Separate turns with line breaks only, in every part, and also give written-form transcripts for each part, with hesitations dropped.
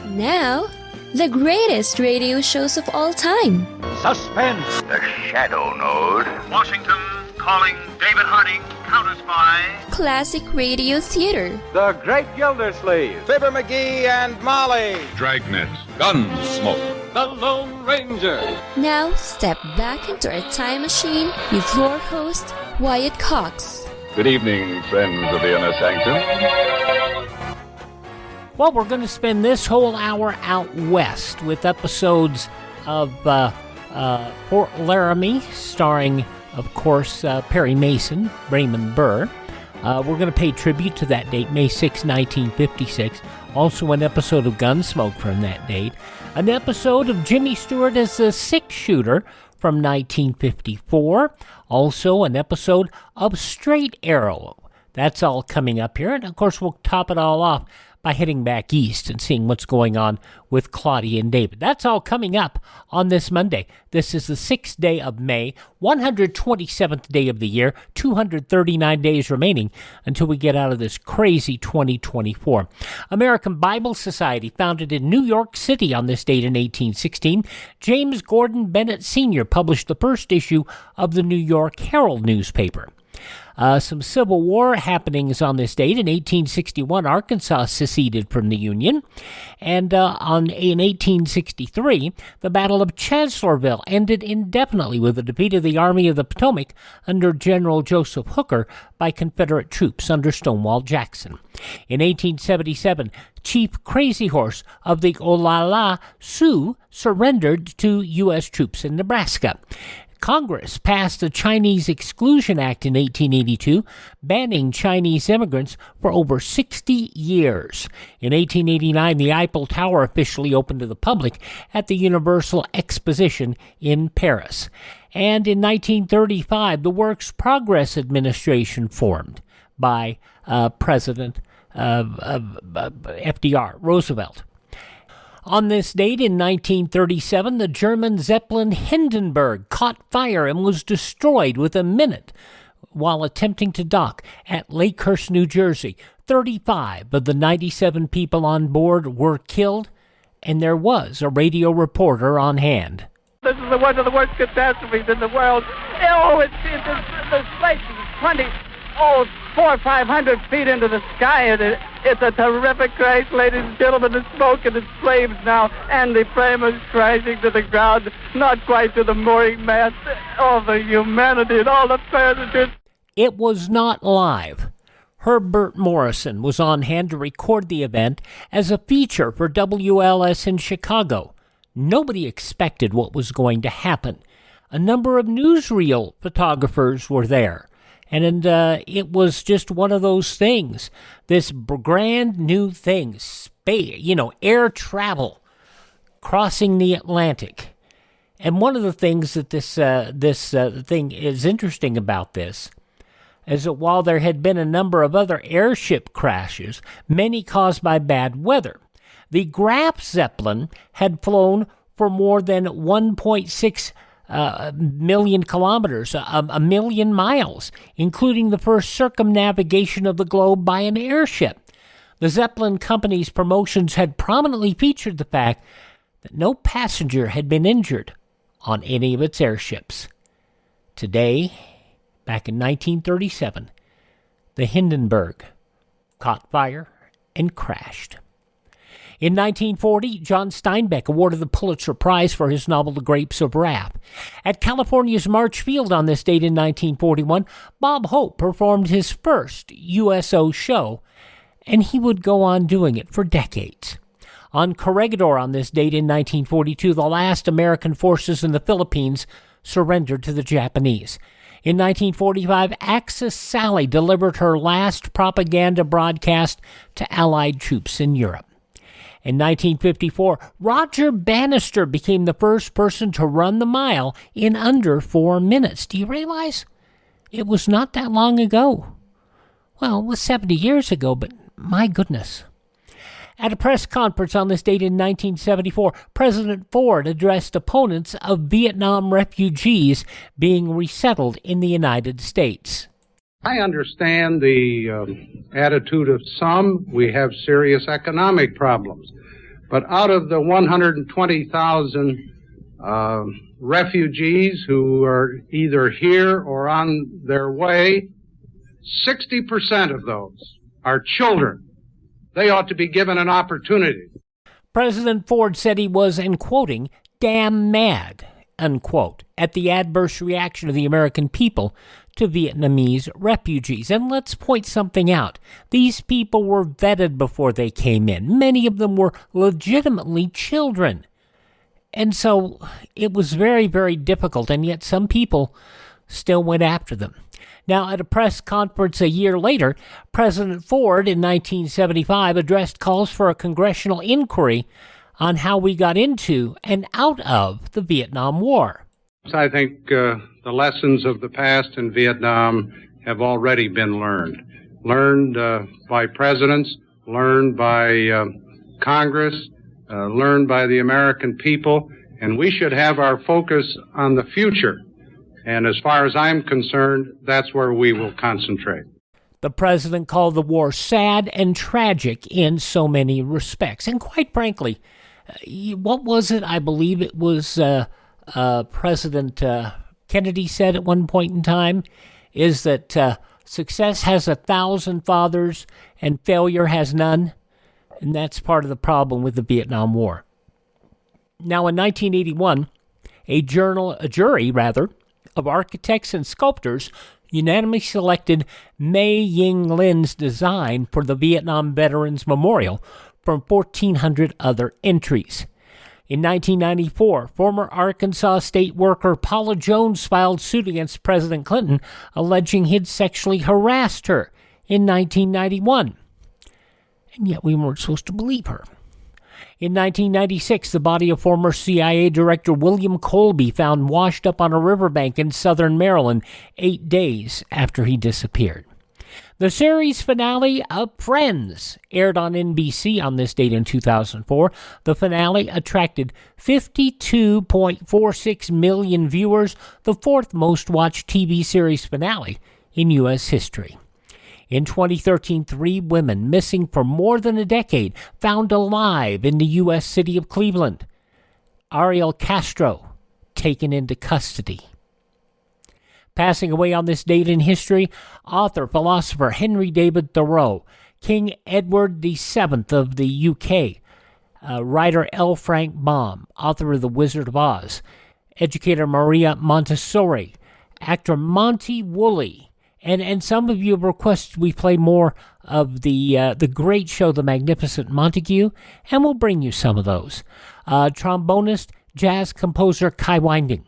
Now, the greatest radio shows of all time.
Suspense.
The Shadow Node.
Washington calling David Harding, counter-spy.
Classic radio theater.
The Great Gildersleeve. Fibber McGee and Molly.
Dragnet.
Gunsmoke.
The Lone Ranger.
Now, step back into a time machine with your host, Wyatt Cox.
Good evening, friends of the Inner Sanctum.
Well, we're going to spend this whole hour out west with episodes of Fort Laramie, starring, of course, Perry Mason, Raymond Burr. We're going to pay tribute to that date, May 6, 1956. Also an episode of Gunsmoke from that date. An episode of Jimmy Stewart as a six-shooter from 1954. Also an episode of Straight Arrow. That's all coming up here. And, of course, we'll top it all off by heading back east and seeing what's going on with Claudia and David. That's all coming up on this Monday. This is the 6th day of May, 127th day of the year, 239 days remaining until we get out of this crazy 2024. American Bible Society, founded in New York City on this date in 1816, James Gordon Bennett Sr. published the first issue of the New York Herald newspaper. Some Civil War happenings on this date. In 1861, Arkansas seceded from the Union. And in 1863, the Battle of Chancellorsville ended indefinitely with the defeat of the Army of the Potomac under General Joseph Hooker by Confederate troops under Stonewall Jackson. In 1877, Chief Crazy Horse of the Oglala Sioux surrendered to U.S. troops in Nebraska. Congress passed the Chinese Exclusion Act in 1882, banning Chinese immigrants for over 60 years. In 1889, the Eiffel Tower officially opened to the public at the Universal Exposition in Paris. And in 1935, the Works Progress Administration formed by President FDR, Roosevelt. On this date in 1937, the German Zeppelin Hindenburg caught fire and was destroyed within a minute while attempting to dock at Lakehurst, New Jersey. 35 of the 97 people on board were killed, and there was a radio reporter on hand.
This is one of the worst catastrophes in the world. Oh, the place is 400 or 500 feet into the sky, and it's a terrific crash, ladies and gentlemen. The smoke and the flames now, and the frame is crashing to the ground, not quite to the mooring mast. All the humanity and all the passengers.
It was not live. Herbert Morrison was on hand to record the event as a feature for WLS in Chicago. Nobody expected what was going to happen. A number of newsreel photographers were there. And it was just one of those things, this brand new thing, air travel, crossing the Atlantic. And one of the things that this thing is interesting about this is that while there had been a number of other airship crashes, many caused by bad weather, the Graf Zeppelin had flown for more than 1.6 million kilometers, a million miles, including the first circumnavigation of the globe by an airship. The Zeppelin company's promotions had prominently featured the fact that no passenger had been injured on any of its airships. Today, back in 1937, the Hindenburg caught fire and crashed. In 1940, John Steinbeck awarded the Pulitzer Prize for his novel The Grapes of Wrath. At California's March Field on this date in 1941, Bob Hope performed his first USO show, and he would go on doing it for decades. On Corregidor on this date in 1942, the last American forces in the Philippines surrendered to the Japanese. In 1945, Axis Sally delivered her last propaganda broadcast to Allied troops in Europe. In 1954, Roger Bannister became the first person to run the mile in under 4 minutes. Do you realize? It was not that long ago. Well, it was 70 years ago, but my goodness. At a press conference on this date in 1974, President Ford addressed opponents of Vietnam refugees being resettled in the United States.
I understand the attitude of some. We have serious economic problems. But out of the 120,000 refugees who are either here or on their way, 60% of those are children. They ought to be given an opportunity.
President Ford said he was, and quoting, damn mad, unquote, at the adverse reaction of the American people to Vietnamese refugees. And let's point something out. These people were vetted before they came in. Many of them were legitimately children. And so it was very, very difficult, and yet some people still went after them. Now, at a press conference a year later, President Ford in 1975 addressed calls for a congressional inquiry on how we got into and out of the Vietnam War.
I think the lessons of the past in Vietnam have already been learned. Learned by presidents, learned by Congress, learned by the American people, and we should have our focus on the future. And as far as I'm concerned, that's where we will concentrate.
The president called the war sad and tragic in so many respects. And quite frankly, what was it? I believe it was President Kennedy said at one point in time, is that success has 1,000 fathers and failure has none. And that's part of the problem with the Vietnam War. Now, in 1981, a jury of architects and sculptors unanimously selected May Ying Lin's design for the Vietnam Veterans Memorial from 1,400 other entries. In 1994, former Arkansas state worker Paula Jones filed suit against President Clinton, alleging he'd sexually harassed her in 1991. And yet we weren't supposed to believe her. In 1996, the body of former CIA Director William Colby found washed up on a riverbank in southern Maryland 8 days after he disappeared. The series finale of Friends aired on NBC on this date in 2004. The finale attracted 52.46 million viewers, the fourth most watched TV series finale in U.S. history. In 2013, 3 women missing for more than a decade found alive in the U.S. city of Cleveland. Ariel Castro taken into custody. Passing away on this date in history, author, philosopher Henry David Thoreau, King Edward VII of the UK, writer L. Frank Baum, author of The Wizard of Oz, educator Maria Montessori, actor Monty Woolley, and some of you have requested we play more of the great show The Magnificent Montague, and we'll bring you some of those. Trombonist, jazz composer Kai Winding.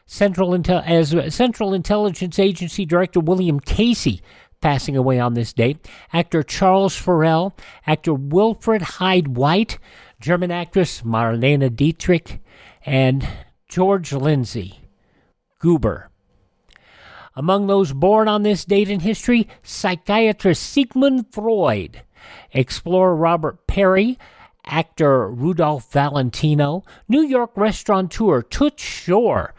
Central Intelligence Agency Director William Casey, passing away on this date. Actor Charles Farrell, actor Wilfred Hyde White, German actress Marlene Dietrich, and George Lindsay Goober. Among those born on this date in history, psychiatrist Sigmund Freud, explorer Robert Perry, actor Rudolph Valentino, New York restaurateur Toots Shor,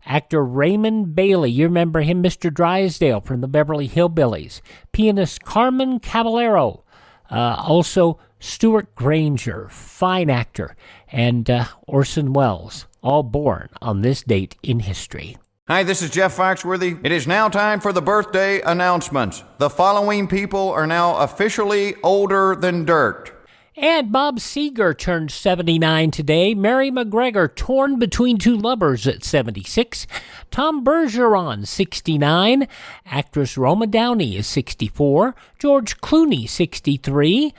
actor Raymond Bailey, you remember him, Mr. Drysdale from the Beverly Hillbillies, pianist Carmen Caballero, also Stuart Granger, fine actor, and Orson Welles, all born on this date in history.
Hi, this is Jeff Foxworthy. It is now time for the birthday announcements. The following people are now officially older than dirt.
And Bob Seger turned 79 today. Mary McGregor, torn between two lovers at 76. Tom Bergeron, 69. Actress Roma Downey is 64. George Clooney, 63.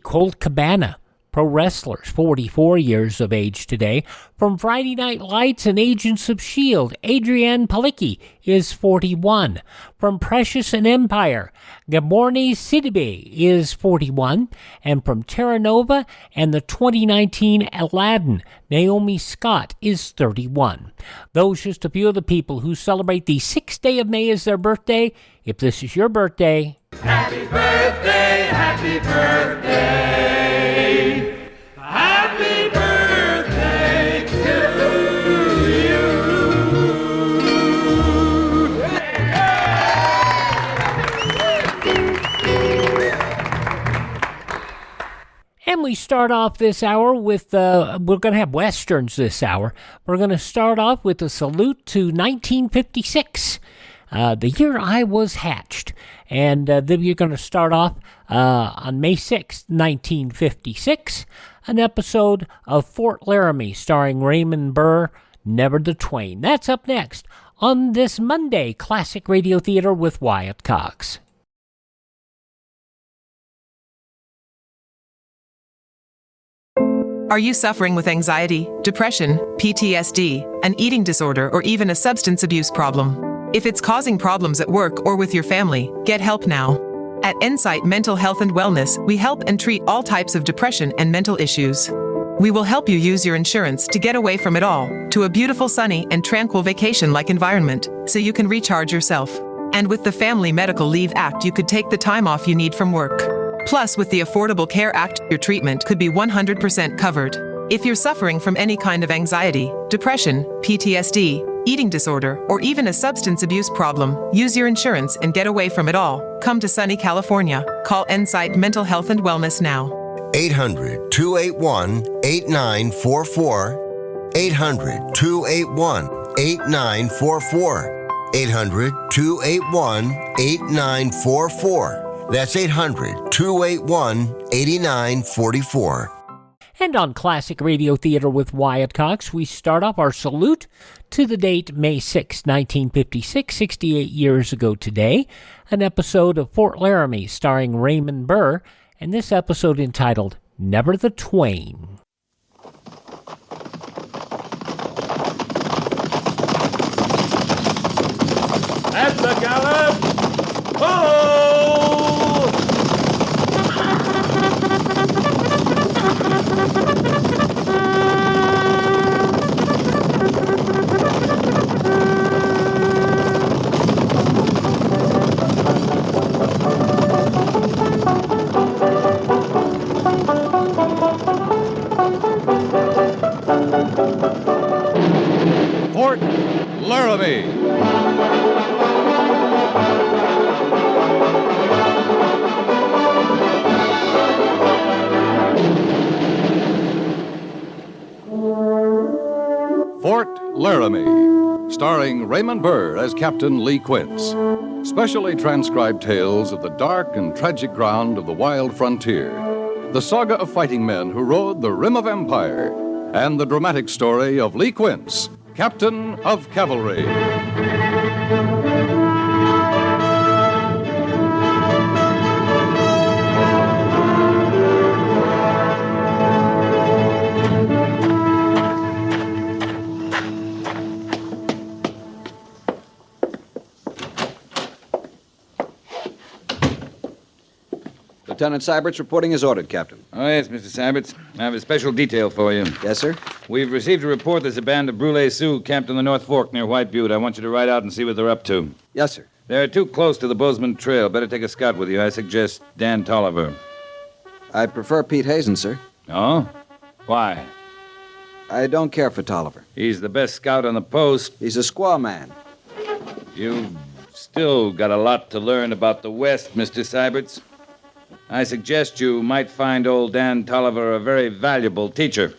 Colt Cabana, pro wrestlers, 44 years of age today. From Friday Night Lights and Agents of S.H.I.E.L.D., Adrienne Palicki is 41. From Precious and Empire, Gaborne Sidibe is 41. And from Terra Nova and the 2019 Aladdin, Naomi Scott is 31. Those just a few of the people who celebrate the 6th day of May as their birthday. If this is your birthday,
happy birthday, happy birthday. Happy birthday to you.
and we start start off this hour with, we're going to have Westerns this hour. We're going to start off with a salute to 1956, the year I was hatched. And then you're going to start off on May 6th, 1956, an episode of Fort Laramie starring Raymond Burr, Never the Twain. That's up next on this Monday Classic Radio Theater with Wyatt Cox.
Are you suffering with anxiety, depression, PTSD, an eating disorder, or even a substance abuse problem? If it's causing problems at work or with your family, get help now. At Insight Mental Health and Wellness, we help and treat all types of depression and mental issues. We will help you use your insurance to get away from it all, to a beautiful, sunny, and tranquil vacation-like environment, so you can recharge yourself. And with the Family Medical Leave Act, you could take the time off you need from work. Plus, with the Affordable Care Act, your treatment could be 100% covered. If you're suffering from any kind of anxiety, depression, PTSD, eating disorder, or even a substance abuse problem, use your insurance and get away from it all. Come to sunny California. Call Insight Mental Health and Wellness now.
800-281-8944. 800-281-8944. 800-281-8944. That's 800-281-8944.
And on Classic Radio Theater with Wyatt Cox, we start off our salute to the date May 6, 1956, 68 years ago today, an episode of Fort Laramie starring Raymond Burr, and this episode entitled Never the Twain.
At the gallop! Oh!
Fort Laramie. Fort Laramie, starring Raymond Burr as Captain Lee Quince. Specially transcribed tales of the dark and tragic ground of the wild frontier. The saga of fighting men who rode the rim of empire. And the dramatic story of Lee Quince, Captain of Cavalry.
Lieutenant Sybert's reporting as ordered, Captain.
Oh, yes, Mr. Sybert. I have a special detail for you.
Yes, sir?
We've received a report there's a band of Brûlé Sioux camped on the North Fork near White Butte. I want you to ride out and see what they're up to.
Yes, sir.
They're too close to the Bozeman Trail. Better take a scout with you. I suggest Dan Tolliver.
I'd prefer Pete Hazen, sir.
Oh? Why?
I don't care for Tolliver.
He's the best scout on the post.
He's a squaw man.
You've still got a lot to learn about the West, Mr. Syberts. I suggest you might find old Dan Tolliver a very valuable teacher.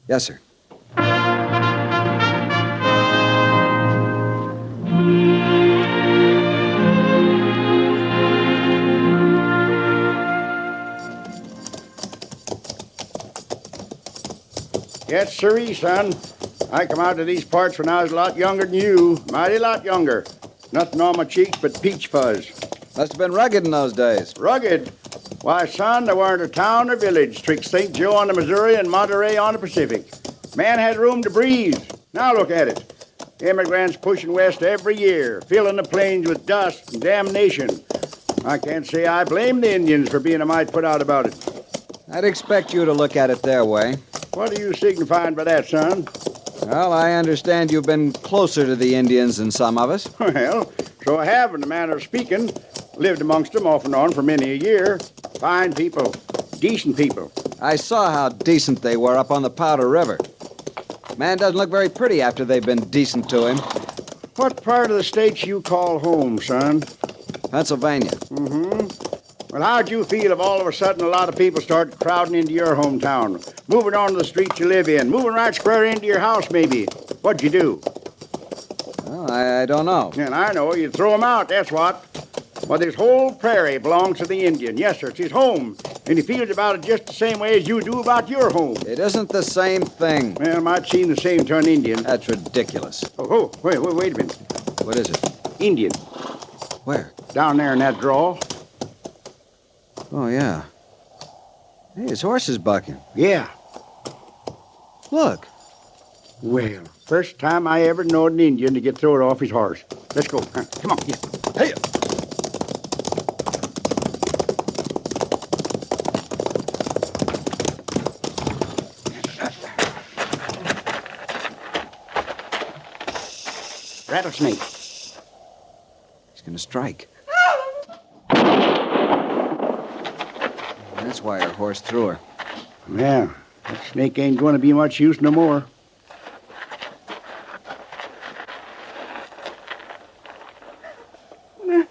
Yes, sir.
Yes, sirree, son. I come out to these parts when I was a lot younger than you. Mighty lot younger. Nothing on my cheeks but peach fuzz.
Must have been rugged in those days.
Rugged? Why, son, there weren't a town or village twixt St. Joe on the Missouri and Monterey on the Pacific. Man had room to breathe. Now look at it. Immigrants pushing west every year, filling the plains with dust and damnation. I can't say I blame the Indians for being a mite put out about it.
I'd expect you to look at it their way.
What are you signifying by that, son?
Well, I understand you've been closer to the Indians than some of us.
Well, so I have, in a manner of speaking. Lived amongst them off and on for many a year. Fine people. Decent people.
I saw how decent they were up on the Powder River. Man doesn't look very pretty after they've been decent to him.
What part of the state you call home, son?
Pennsylvania.
Mm-hmm. Well, how'd you feel if all of a sudden a lot of people started crowding into your hometown, moving onto the streets you live in, moving right square into your house, maybe? What'd you do?
Well, I don't know.
And I know. You'd throw them out, that's what. Well, this whole prairie belongs to the Indian. Yes, sir, it's his home. And he feels about it just the same way as you do about your home.
It isn't the same thing.
Well, it might seem the same to an Indian.
That's ridiculous.
Oh, wait a minute.
What is it?
Indian.
Where?
Down there in that draw.
Oh, yeah. Hey, his horse is bucking.
Yeah.
Look.
Well, first time I ever knowed an Indian to get thrown off his horse. Let's go. Come on. Yeah.
Hey!
Rattlesnake.
He's gonna strike. That's why her horse threw her.
Yeah, that snake ain't going to be much use no more.
You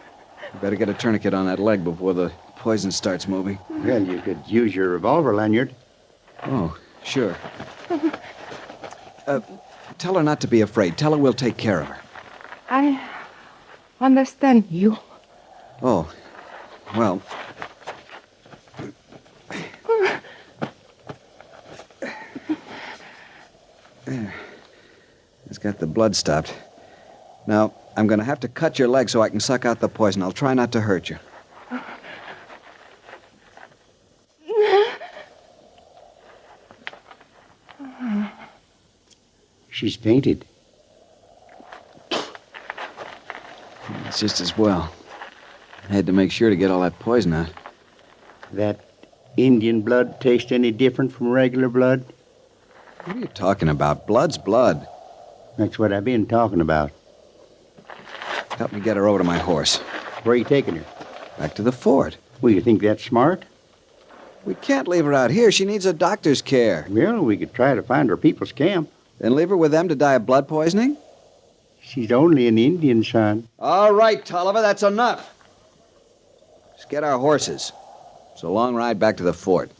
better get a tourniquet on that leg before the poison starts moving.
Well, you could use your revolver lanyard.
Oh, sure. Tell her not to be afraid. Tell her we'll take care of her.
I understand you.
Oh, well. There. It's got the blood stopped. Now, I'm going to have to cut your leg so I can suck out the poison. I'll try not to hurt you.
She's fainted.
It's just as well. I had to make sure to get all that poison out.
That Indian blood taste any different from regular blood?
What are you talking about? Blood's blood.
That's what I've been talking about.
Help me get her over to my horse.
Where are you taking her?
Back to the fort.
Well, you think that's smart?
We can't leave her out here. She needs a doctor's care.
Well, we could try to find her people's camp.
Then leave her with them to die of blood poisoning?
She's only an Indian, son.
All right, Tolliver, that's enough. Let's get our horses. It's a long ride back to the fort.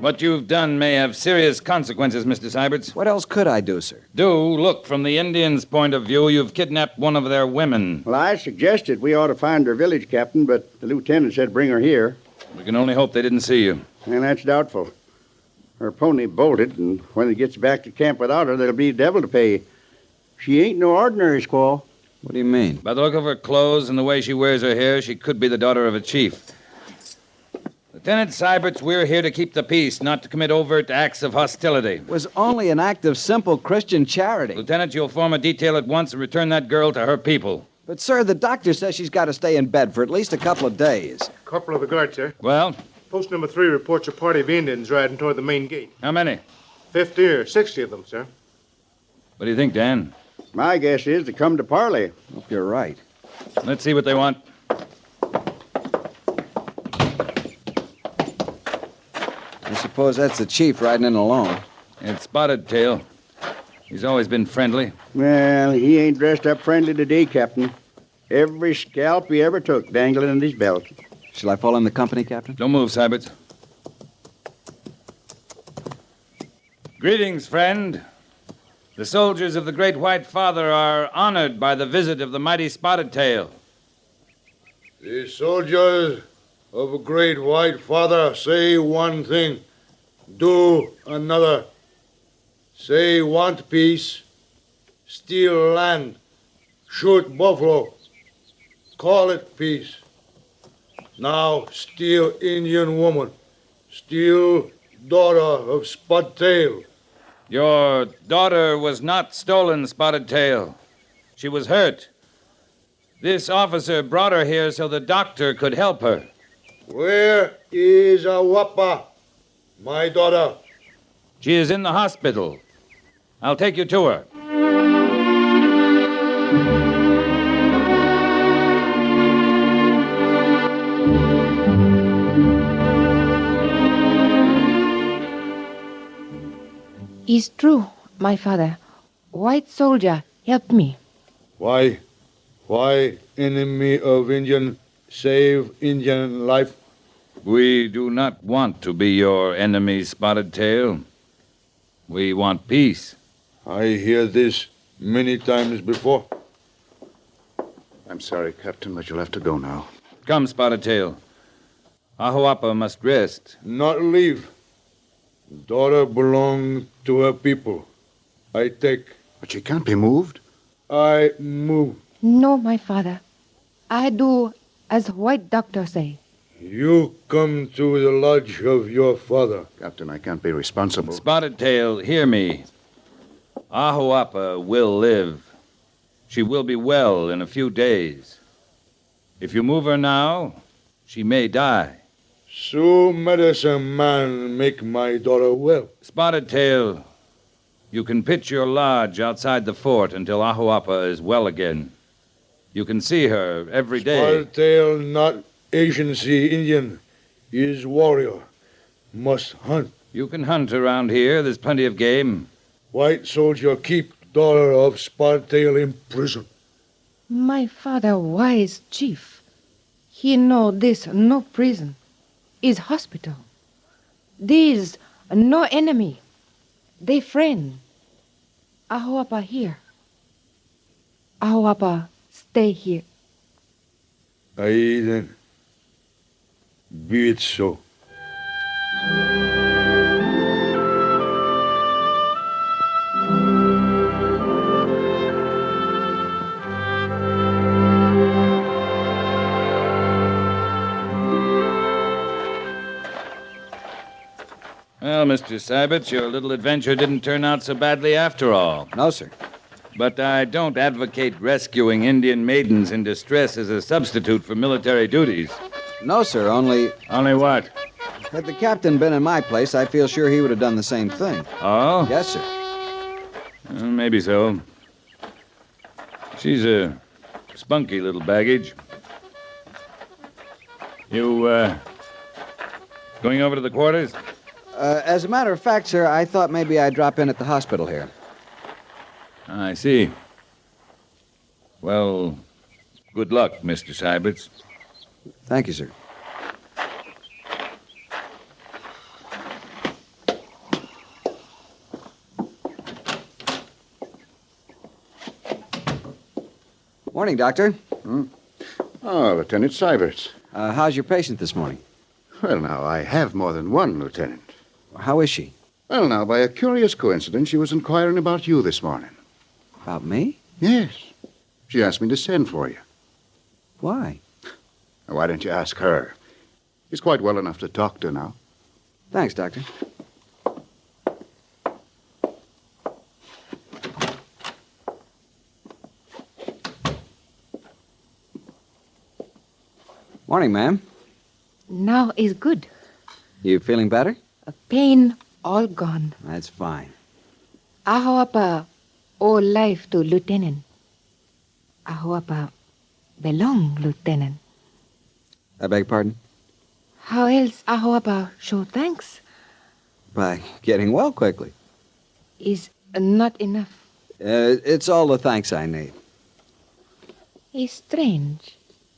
What you've done may have serious consequences, Mr. Syberts.
What else could I do, sir?
Look, from the Indians' point of view, you've kidnapped one of their women.
Well, I suggested we ought to find her village captain, but the lieutenant said bring her here.
We can only hope they didn't see you.
And that's doubtful. Her pony bolted, and when it gets back to camp without her, there'll be a devil to pay. She ain't no ordinary squaw.
What do you mean?
By the look of her clothes and the way she wears her hair, she could be the daughter of a chief. Lieutenant Syberts, we're here to keep the peace, not to commit overt acts of hostility.
It was only an act of simple Christian charity.
Lieutenant, you'll form a detail at once and return that girl to her people.
But, sir, the doctor says she's got to stay in bed for at least a couple of days.
Corporal of the guard, sir.
Well?
Post number 3 reports a party of Indians riding toward the main gate.
How many?
50 or 60 of them, sir.
What do you think, Dan?
My guess is to come to parley.
Hope you're right.
Let's see what they want.
I suppose that's the chief riding in alone.
It's Spotted Tail. He's always been friendly.
Well, he ain't dressed up friendly today, Captain. Every scalp he ever took dangling in his belt.
Shall I fall in the company, Captain?
Don't move, Syberts. Greetings, friend. The soldiers of the Great White Father are honored by the visit of the mighty Spotted Tail.
The soldiers of a Great White Father say one thing, do another. Say want peace, steal land, shoot buffalo, call it peace. Now steal Indian woman, steal daughter of Spotted Tail.
Your daughter was not stolen, Spotted Tail. She was hurt. This officer brought her here so the doctor could help her.
Where is Awapa, my daughter?
She is in the hospital. I'll take you to her.
It's true, my father. White soldier, help me.
Why? Why enemy of Indian save Indian life?
We do not want to be your enemy, Spotted Tail. We want peace.
I hear this many times before.
I'm sorry, Captain, but you'll have to go now.
Come, Spotted Tail. Ahuapa must rest.
Not leave. Daughter belong to her people. I take.
But she can't be moved.
I move.
No, my father. I do as white doctor say.
You come to the lodge of your father.
Captain, I can't be responsible.
Spotted Tail, hear me. Ahuapa will live. She will be well in a few days. If you move her now, she may die.
So medicine man make my daughter well.
Spotted Tail, you can pitch your lodge outside the fort until Ahuapa is well again. You can see her every day.
Spotted Tail not Asian Sea Indian. Is warrior. Must hunt.
You can hunt around here. There's plenty of game.
White soldier keep daughter of Spotted Tail in prison.
My father wise chief. He know this no prison. Is hospital. These no enemy. They friend. Ahuapa here. Ahuapa stay here.
Aye then. Be it so.
Well, Mr. Syberts, your little adventure didn't turn out so badly after all.
No, sir.
But I don't advocate rescuing Indian maidens in distress as a substitute for military duties.
No, sir, only...
Only what?
Had the captain been in my place, I feel sure he would have done the same thing.
Oh?
Yes, sir.
Maybe so. She's a spunky little baggage. You, going over to the quarters?
As a matter of fact, sir, I thought maybe I'd drop in at the hospital here.
I see. Well, good luck, Mr. Syberts.
Thank you, sir. Morning, Doctor.
Oh, Lieutenant Syberts.
How's your patient this morning?
Well, now, I have more than one, Lieutenant.
How is she?
Well, now, by a curious coincidence, she was inquiring about you this morning.
About me?
Yes. She asked me to send for you.
Why?
Why don't you ask her? She's quite well enough to talk to now.
Thanks, Doctor. Morning, ma'am.
Now is good.
You feeling better?
Pain all gone.
That's fine.
Ahuapa owe life to Lieutenant. Ahuapa belong, Lieutenant.
I beg pardon?
How else Ahuapa show thanks?
By getting well quickly.
Is not enough.
It's all the thanks I need.
It's strange.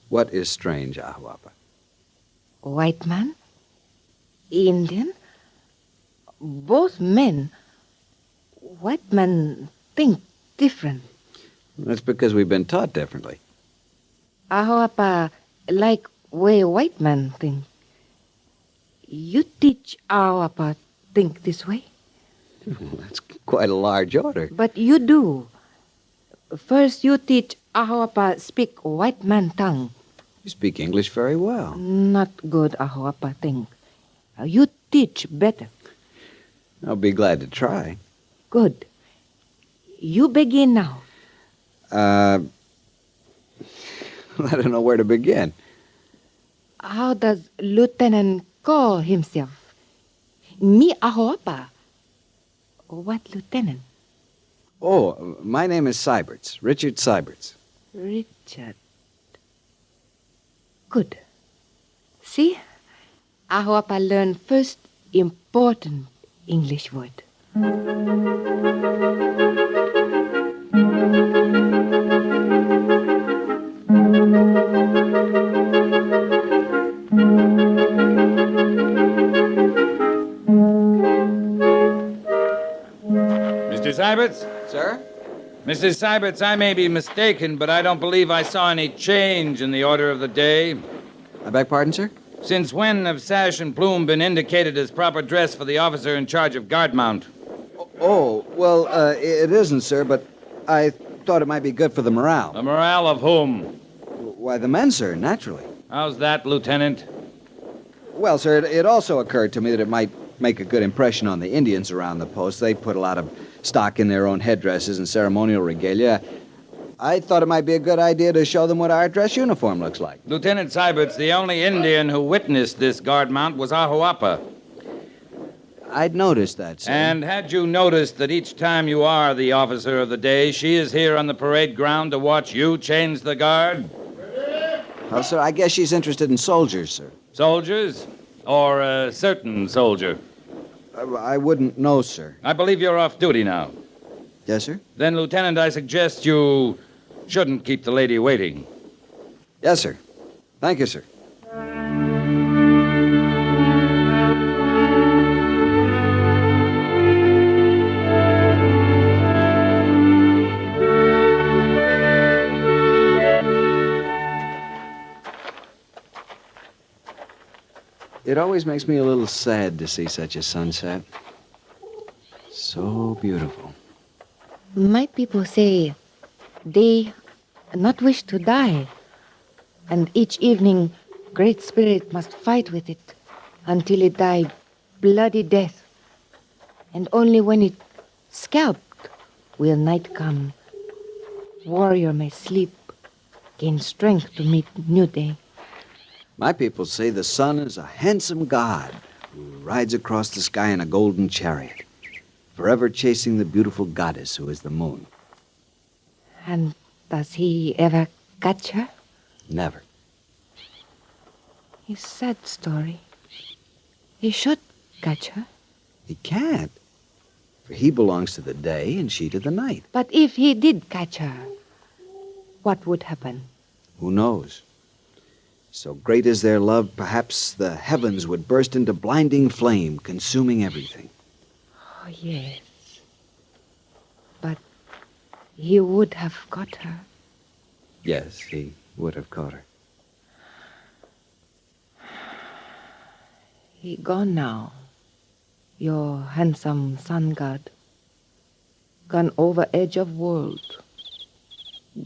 What is strange, Ahuapa?
White man, Indian, both men. White men think different.
That's because we've been taught differently.
Ahuapa like way white man think. You teach Ahuapa think this way?
That's quite a large order.
But you do. First you teach Ahuapa speak white man tongue.
You speak English very well.
Not good, Ahuapa think. You teach better.
I'll be glad to try.
Good. You begin now.
I don't know where to begin.
How does Lieutenant call himself? Me, Ahuapa. What lieutenant?
Oh, my name is Syberts, Richard Syberts.
Richard. Good. See? Ahuapa learn first important English word.
Mr. Syberts?
Sir?
Mrs. Syberts, I may be mistaken, but I don't believe I saw any change in the order of the day.
I beg pardon, sir?
Since when have sash and plume been indicated as proper dress for the officer in charge of guard mount?
Oh, well, it isn't, sir, but I thought it might be good for the morale.
The morale of whom?
Why, the men, sir, naturally.
How's that, Lieutenant?
Well, sir, it also occurred to me that it might make a good impression on the Indians around the post. They put a lot of stock in their own headdresses and ceremonial regalia. I thought it might be a good idea to show them what our dress uniform looks like.
Lieutenant Syberts, the only Indian who witnessed this guard mount was Ahuapa.
I'd noticed that, sir.
And had you noticed that each time you are the officer of the day, she is here on the parade ground to watch you change the guard?
Well, sir, I guess she's interested in soldiers, sir.
Soldiers? Or a certain soldier?
I wouldn't know, sir.
I believe you're off duty now.
Yes, sir?
Then, Lieutenant, I suggest you shouldn't keep the lady waiting.
Yes, sir. Thank you, sir. It always makes me a little sad to see such a sunset. So beautiful.
My people say they not wish to die, and each evening Great Spirit must fight with it until it die bloody death, and only when it scalped will night come. Warrior may sleep, gain strength to meet new day.
My people say the sun is a handsome god who rides across the sky in a golden chariot, forever chasing the beautiful goddess who is the moon.
And does he ever catch her?
Never.
It's a sad story. He should catch her.
He can't, for he belongs to the day and she to the night.
But if he did catch her, what would happen?
Who knows? So great is their love, perhaps the heavens would burst into blinding flame, consuming everything.
Oh, yes. But he would have caught her.
Yes, he would have caught her.
He gone now, your handsome sun god. Gone over edge of world.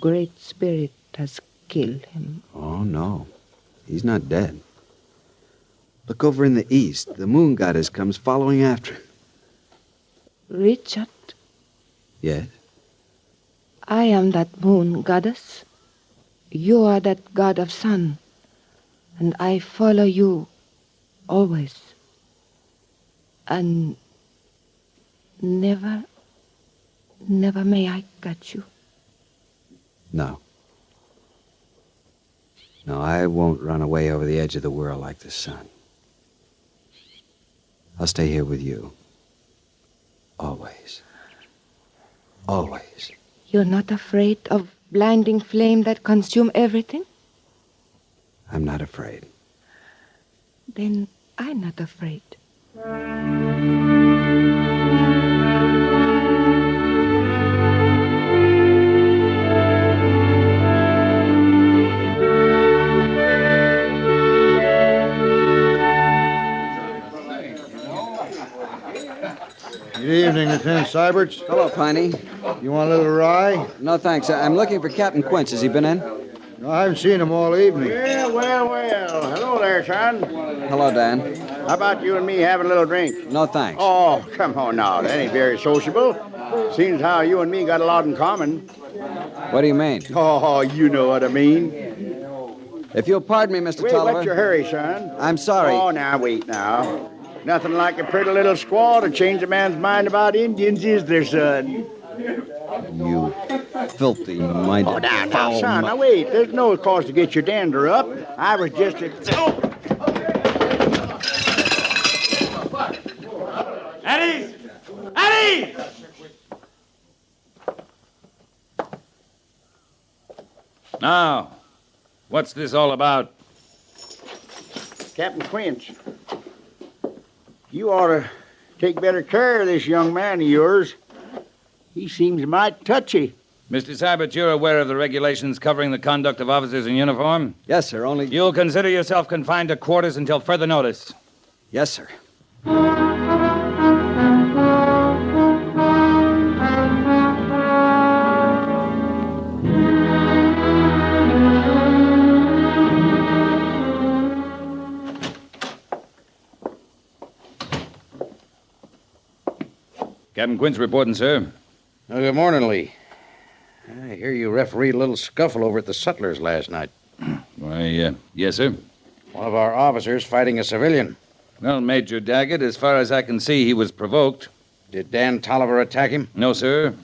Great Spirit has killed him.
Oh, no. He's not dead. Look over in the east. The moon goddess comes following after him.
Richard,
Yes?
I am that moon goddess. You are that god of sun. And I follow you always. And never may I catch you.
No. No, I won't run away over the edge of the world like the sun. I'll stay here with you. Always. Always.
You're not afraid of blinding flame that consume everything?
I'm not afraid.
Then I'm not afraid.
Good evening, Lieutenant Syberts.
Hello, Piney.
You want a little rye?
No, thanks. I'm looking for Captain Quince. Has he been in?
No, I haven't seen him all evening.
Well. Hello there, son.
Hello, Dan.
How about you and me having a little drink?
No, thanks.
Oh, come on now. That ain't very sociable. Seems how you and me got a lot in common.
What do you mean?
Oh, you know what I mean.
If you'll pardon me, Mr.
Wait,
Tolliver.
what's your hurry, son?
I'm sorry.
Oh, now, wait now. Nothing like a pretty little squaw to change a man's mind about Indians, is there, son?
You filthy-minded
Oh, now,
foul
son, now wait. There's no cause to get your dander up. I was just
At ease! At Please! Now, what's this all about?
Captain Quince, you ought to take better care of this young man of yours. He seems mighty touchy.
Mr. Seibert, you're aware of the regulations covering the conduct of officers in uniform?
Yes, sir, only...
You'll consider yourself confined to quarters until further notice.
Yes, sir.
Captain Quince reporting, sir.
Good morning, Lee. I hear you refereed a little scuffle over at the Sutlers last night.
Why, yes, sir.
One of our officers fighting a civilian.
Well, Major Daggett, as far as I can see, he was provoked.
Did Dan Tolliver attack him?
No, sir.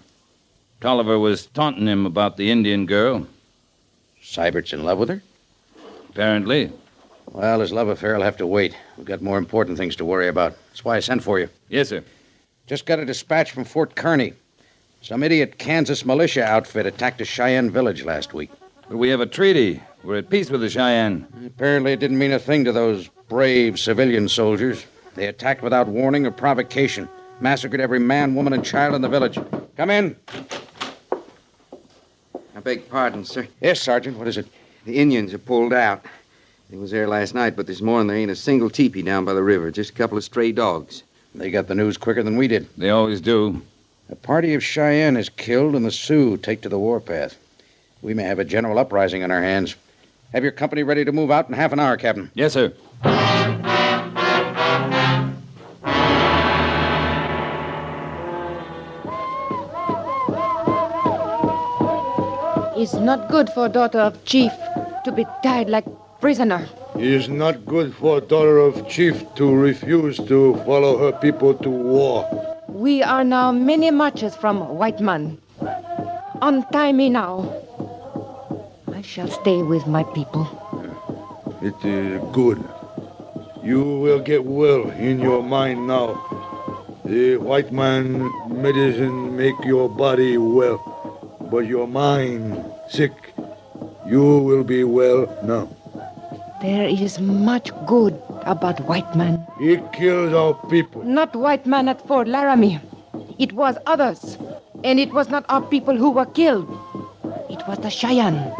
Tolliver was taunting him about the Indian girl.
Seibert's in love with her?
Apparently.
Well, his love affair will have to wait. We've got more important things to worry about. That's why I sent for you.
Yes, sir.
Just got a dispatch from Fort Kearney. Some idiot Kansas militia outfit attacked a Cheyenne village last week.
But we have a treaty. We're at peace with the Cheyenne.
Apparently it didn't mean a thing to those brave civilian soldiers. They attacked without warning or provocation. Massacred every man, woman, and child in the village. Come in.
I beg pardon, sir.
Yes, Sergeant. What is it?
The Indians are pulled out. They was there last night, but this morning there ain't a single teepee down by the river. Just a couple of stray dogs.
They got the news quicker than we did.
They always do.
A party of Cheyenne is killed and the Sioux take to the warpath. We may have a general uprising on our hands. Have your company ready to move out in half an hour, Captain.
Yes, sir.
It's not good for daughter of chief to be tied like prisoner.
It is not good for daughter of chief to refuse to follow her people to war.
We are now many marches from white man. Untie me now. I shall stay with my people.
It is good. You will get well in your mind now. The white man medicine make your body well, but your mind sick. You will be well now.
There is much good about white man.
He kills our people.
Not white man at Fort Laramie. It was others. And it was not our people who were killed. It was the Cheyenne.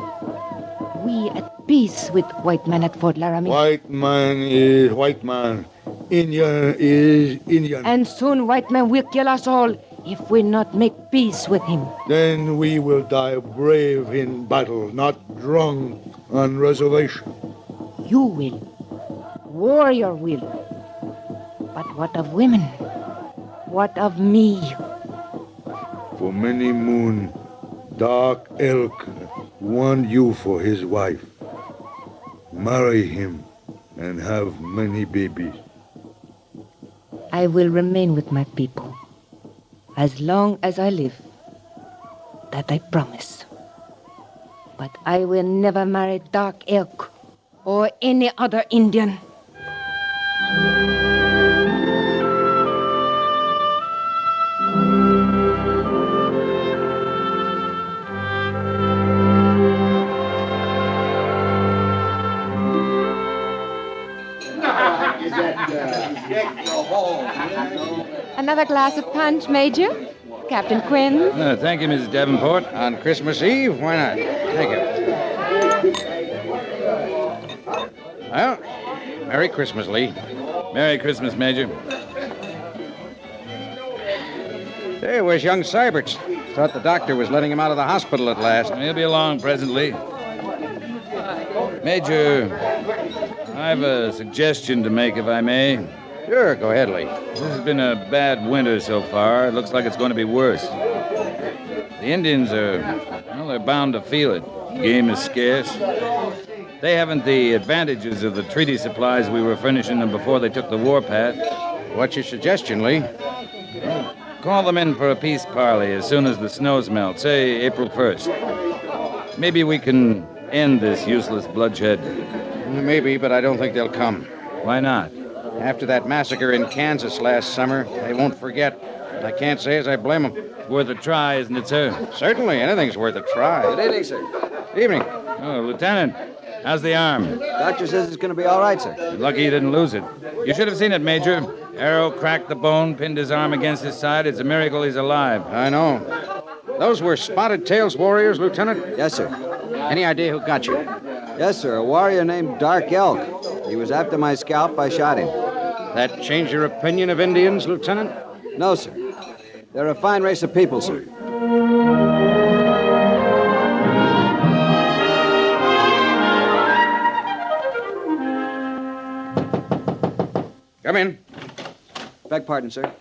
We at peace with white man at Fort Laramie.
White man is white man. Indian is Indian.
And soon white man will kill us all if we not make peace with him.
Then we will die brave in battle, not drunk on reservation.
You will. Warrior will. But what of women? What of me?
For many moon, Dark Elk want you for his wife. Marry him and have many babies.
I will remain with my people as long as I live. That I promise. But I will never marry Dark Elk or any other Indian. Another glass of punch, Major? Captain Quinn?
Thank you, Mrs. Davenport.
On Christmas Eve? Why not? Thank you. Well, Merry Christmas, Lee.
Merry Christmas, Major.
Hey, where's young Seiberts? Thought the doctor was letting him out of the hospital at last.
He'll be along presently. Major, I have a suggestion to make, if I may.
Sure, go ahead, Lee.
This has been a bad winter so far. It looks like it's going to be worse. The Indians are, well, they're bound to feel it. Game is scarce. They haven't the advantages of the treaty supplies we were furnishing them before they took the warpath.
What's your suggestion, Lee?
Call them in for a peace parley as soon as the snows melt, say April 1st. Maybe we can end this useless bloodshed.
Maybe, but I don't think they'll come.
Why not?
After that massacre in Kansas last summer, they won't forget. I can't say as I blame him.
Worth a try, isn't it, sir?
Certainly, anything's worth a try.
Good evening, sir.
Evening.
Oh, Lieutenant, how's the arm?
Doctor says it's going to be all right, sir.
You're lucky you didn't lose it. You should have seen it, Major. Arrow cracked the bone, pinned his arm against his side. It's a miracle he's alive.
I know. Those were Spotted Tail's warriors, Lieutenant?
Yes, sir.
Any idea who got you?
Yes, sir. A warrior named Dark Elk. He was after my scalp. I shot him.
That change your opinion of Indians, Lieutenant?
No, sir. They're a fine race of people, sir.
Come in.
Beg pardon, sir.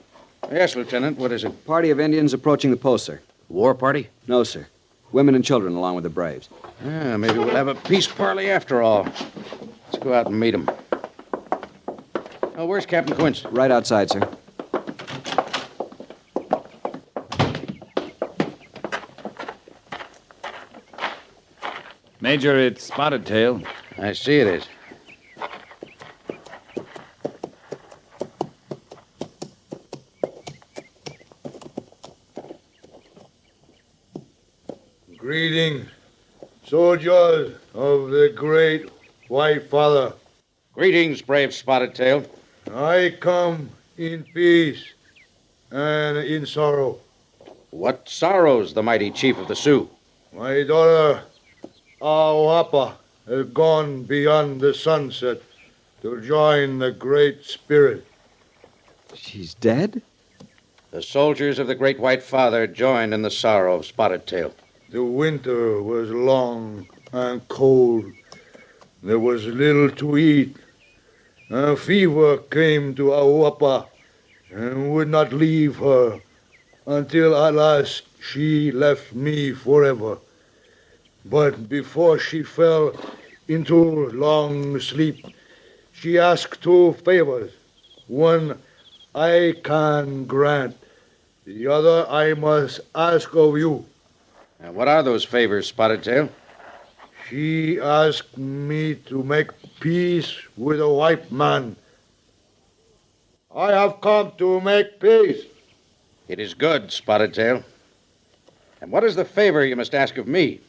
Yes, Lieutenant. What is it?
Party of Indians approaching the post, sir.
War party?
No, sir. Women and children along with the braves.
Yeah, maybe we'll have a peace parley after all. Let's go out and meet them. Oh, where's Captain Quince?
Right outside, sir.
Major, it's Spotted Tail.
I see it is.
Greetings, soldiers of the great White Father.
Greetings, brave Spotted Tail.
I come in peace and in sorrow.
What sorrows the mighty chief of the Sioux?
My daughter, Awapa, has gone beyond the sunset to join the Great Spirit.
She's dead?
The soldiers of the great White Father joined in the sorrow of Spotted Tail.
The winter was long and cold. There was little to eat. A fever came to Awapa and would not leave her until at last she left me forever. But before she fell into long sleep, she asked 2 favors. One I can grant, the other I must ask of you.
And what are those favors, Spotted Tail?
She asked me to make peace with a white man. I have come to make peace.
It is good, Spotted Tail. And what is the favor you must ask of me?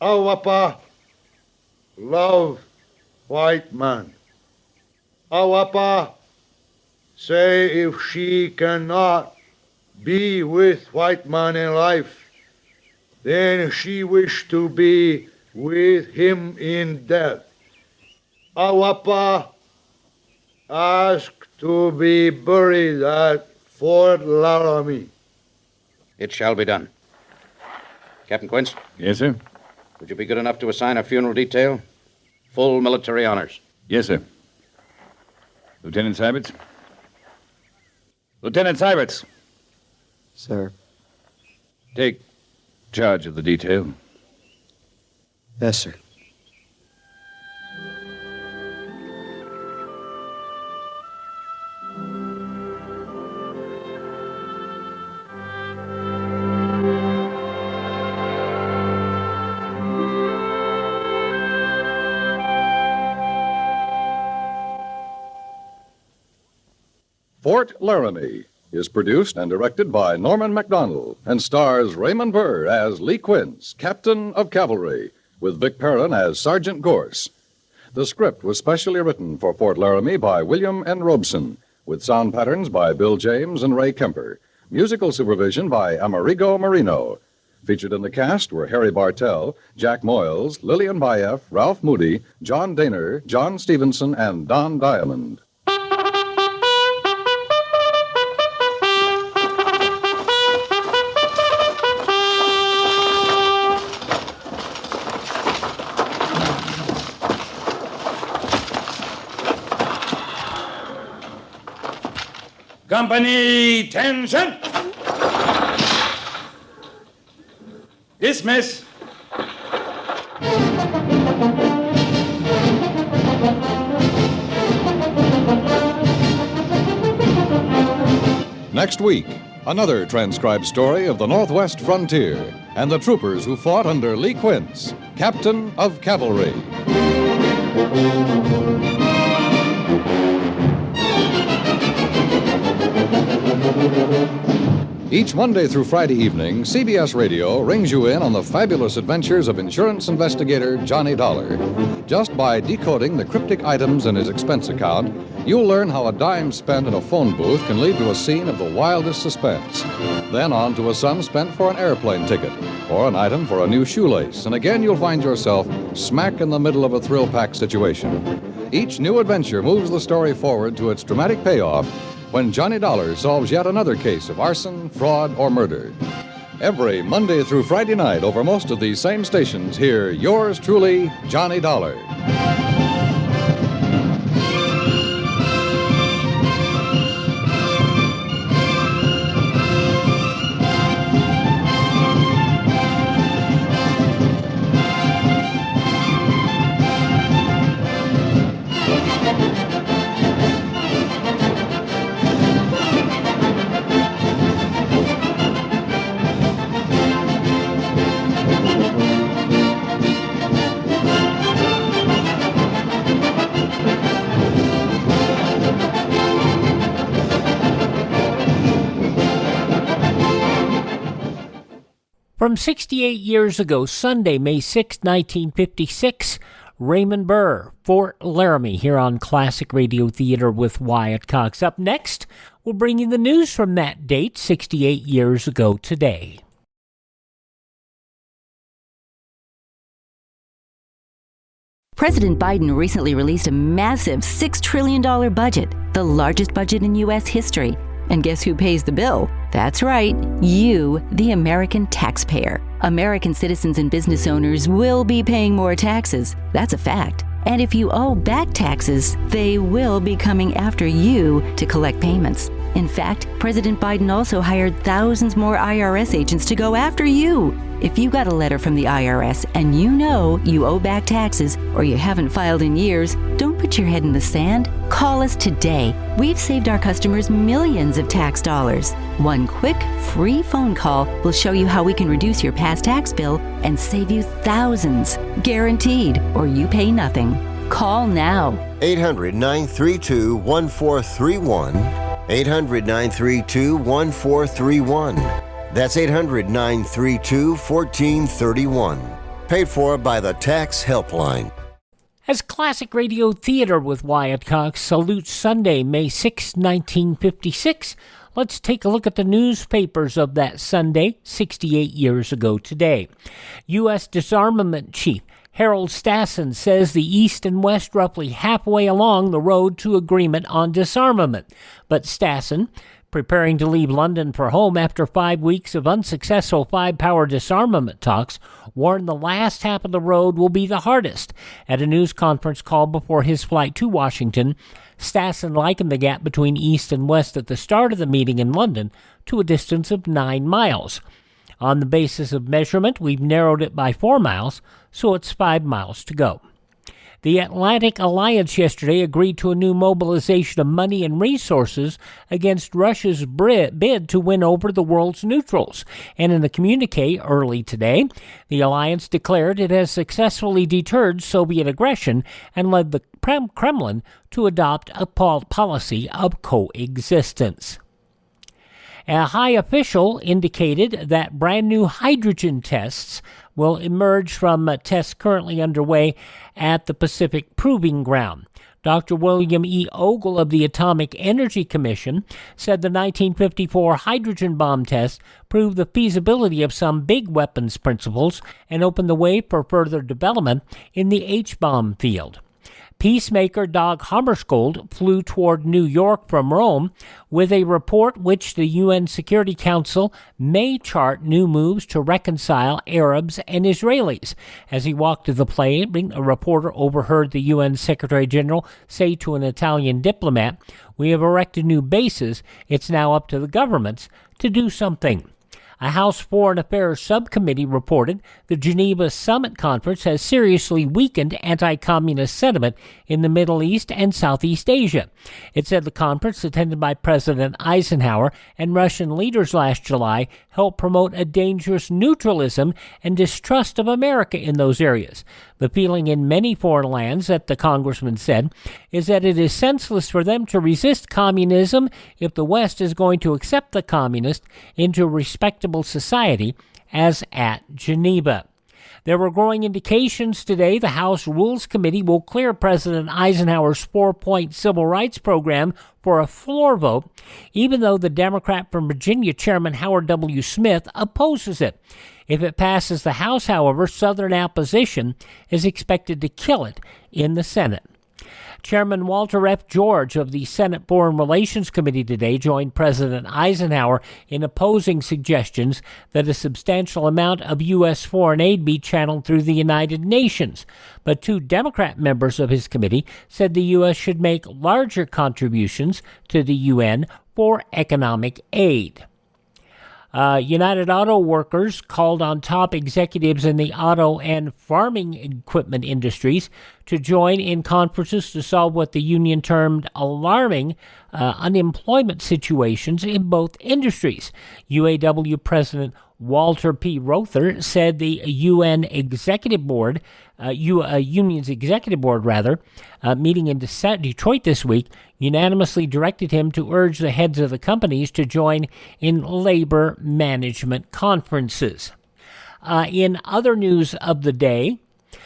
Awapa, love white man. Awapa, say if she cannot be with white man in life, then she wished to be with him in death. Awapa asked to be buried at Fort Laramie.
It shall be done. Captain Quince?
Yes, sir?
Would you be good enough to assign a funeral detail? Full military honors.
Yes, sir. Lieutenant Syberts? Lieutenant Syberts!
Sir.
Take charge of the detail.
Yes, sir.
Fort Laramie is produced and directed by Norman MacDonald and stars Raymond Burr as Lee Quince, Captain of Cavalry, with Vic Perrin as Sergeant Gorse. The script was specially written for Fort Laramie by William N. Robeson, with sound patterns by Bill James and Ray Kemper. Musical supervision by Amerigo Marino. Featured in the cast were Harry Bartell, Jack Moyles, Lillian Bayef, Ralph Moody, John Daner, John Stevenson, and Don Diamond.
Company, tension! Dismiss.
Next week, another transcribed story of the Northwest frontier and the troopers who fought under Lee Quince, Captain of Cavalry. Each Monday through Friday evening, CBS Radio rings you in on the fabulous adventures of insurance investigator Johnny Dollar. Just by decoding the cryptic items in his expense account, you'll learn how a dime spent in a phone booth can lead to a scene of the wildest suspense. Then on to a sum spent for an airplane ticket, or an item for a new shoelace, and again you'll find yourself smack in the middle of a thrill-packed situation. Each new adventure moves the story forward to its dramatic payoff when Johnny Dollar solves yet another case of arson, fraud, or murder. Every Monday through Friday night over most of these same stations, hear yours truly, Johnny Dollar.
From 68 years ago, Sunday, May 6, 1956, Raymond Burr, Fort Laramie, here on Classic Radio Theater with Wyatt Cox. Up next, we'll bring you the news from that date, 68 years ago today.
President Biden recently released a massive $6 trillion budget, the largest budget in U.S. history. And guess who pays the bill? That's right, you, the American taxpayer. American citizens and business owners will be paying more taxes. That's a fact. And if you owe back taxes, they will be coming after you to collect payments. In fact, President Biden also hired thousands more IRS agents to go after you. If you got a letter from the IRS and you know you owe back taxes or you haven't filed in years, don't put your head in the sand. Call us today. We've saved our customers millions of tax dollars. One quick, free phone call will show you how we can reduce your past tax bill and save you thousands. Guaranteed, or you pay nothing. Call now.
800-932-1431. 800-932-1431. That's 800-932-1431. Paid for by the Tax Helpline.
As Classic Radio Theater with Wyatt Cox salutes Sunday, May 6, 1956, let's take a look at the newspapers of that Sunday, 68 years ago today. U.S. Disarmament Chief Harold Stassen says the East and West roughly halfway along the road to agreement on disarmament. But Stassen, preparing to leave London for home after 5 weeks of unsuccessful five-power disarmament talks, warned the last half of the road will be the hardest. At a news conference call before his flight to Washington, Stassen likened the gap between East and West at the start of the meeting in London to a distance of 9 miles. On the basis of measurement, we've narrowed it by 4 miles, so it's 5 miles to go. The Atlantic Alliance yesterday agreed to a new mobilization of money and resources against Russia's bid to win over the world's neutrals. And in a communique early today, the alliance declared it has successfully deterred Soviet aggression and led the Kremlin to adopt a policy of coexistence. A high official indicated that brand new hydrogen tests will emerge from tests currently underway at the Pacific Proving Ground. Dr. William E. Ogle of the Atomic Energy Commission said the 1954 hydrogen bomb test proved the feasibility of some big weapons principles and opened the way for further development in the H-bomb field. Peacemaker Dag Hammarskjöld flew toward New York from Rome with a report which the UN Security Council may chart new moves to reconcile Arabs and Israelis. As he walked to the plane, a reporter overheard the UN Secretary General say to an Italian diplomat, "We have erected new bases. It's now up to the governments to do something." A House Foreign Affairs subcommittee reported the Geneva Summit Conference has seriously weakened anti-communist sentiment in the Middle East and Southeast Asia. It said the conference, attended by President Eisenhower and Russian leaders last July, helped promote a dangerous neutralism and distrust of America in those areas. The feeling in many foreign lands, that the congressman said, is that it is senseless for them to resist communism if the West is going to accept the communist into a respectable society, as at Geneva. There were growing indications today the House Rules Committee will clear President Eisenhower's 4-point civil rights program for a floor vote, even though the Democrat from Virginia, Chairman Howard W. Smith, opposes it. If it passes the House, however, Southern opposition is expected to kill it in the Senate. Chairman Walter F. George of the Senate Foreign Relations Committee today joined President Eisenhower in opposing suggestions that a substantial amount of U.S. foreign aid be channeled through the United Nations. But 2 Democrat members of his committee said the U.S. should make larger contributions to the UN for economic aid. United Auto Workers called on top executives in the auto and farming equipment industries to join in conferences to solve what the union termed alarming unemployment situations in both industries. UAW President Walter P. Rother said the union's executive board, meeting in Detroit this week, unanimously directed him to urge the heads of the companies to join in labor management conferences. In other news of the day,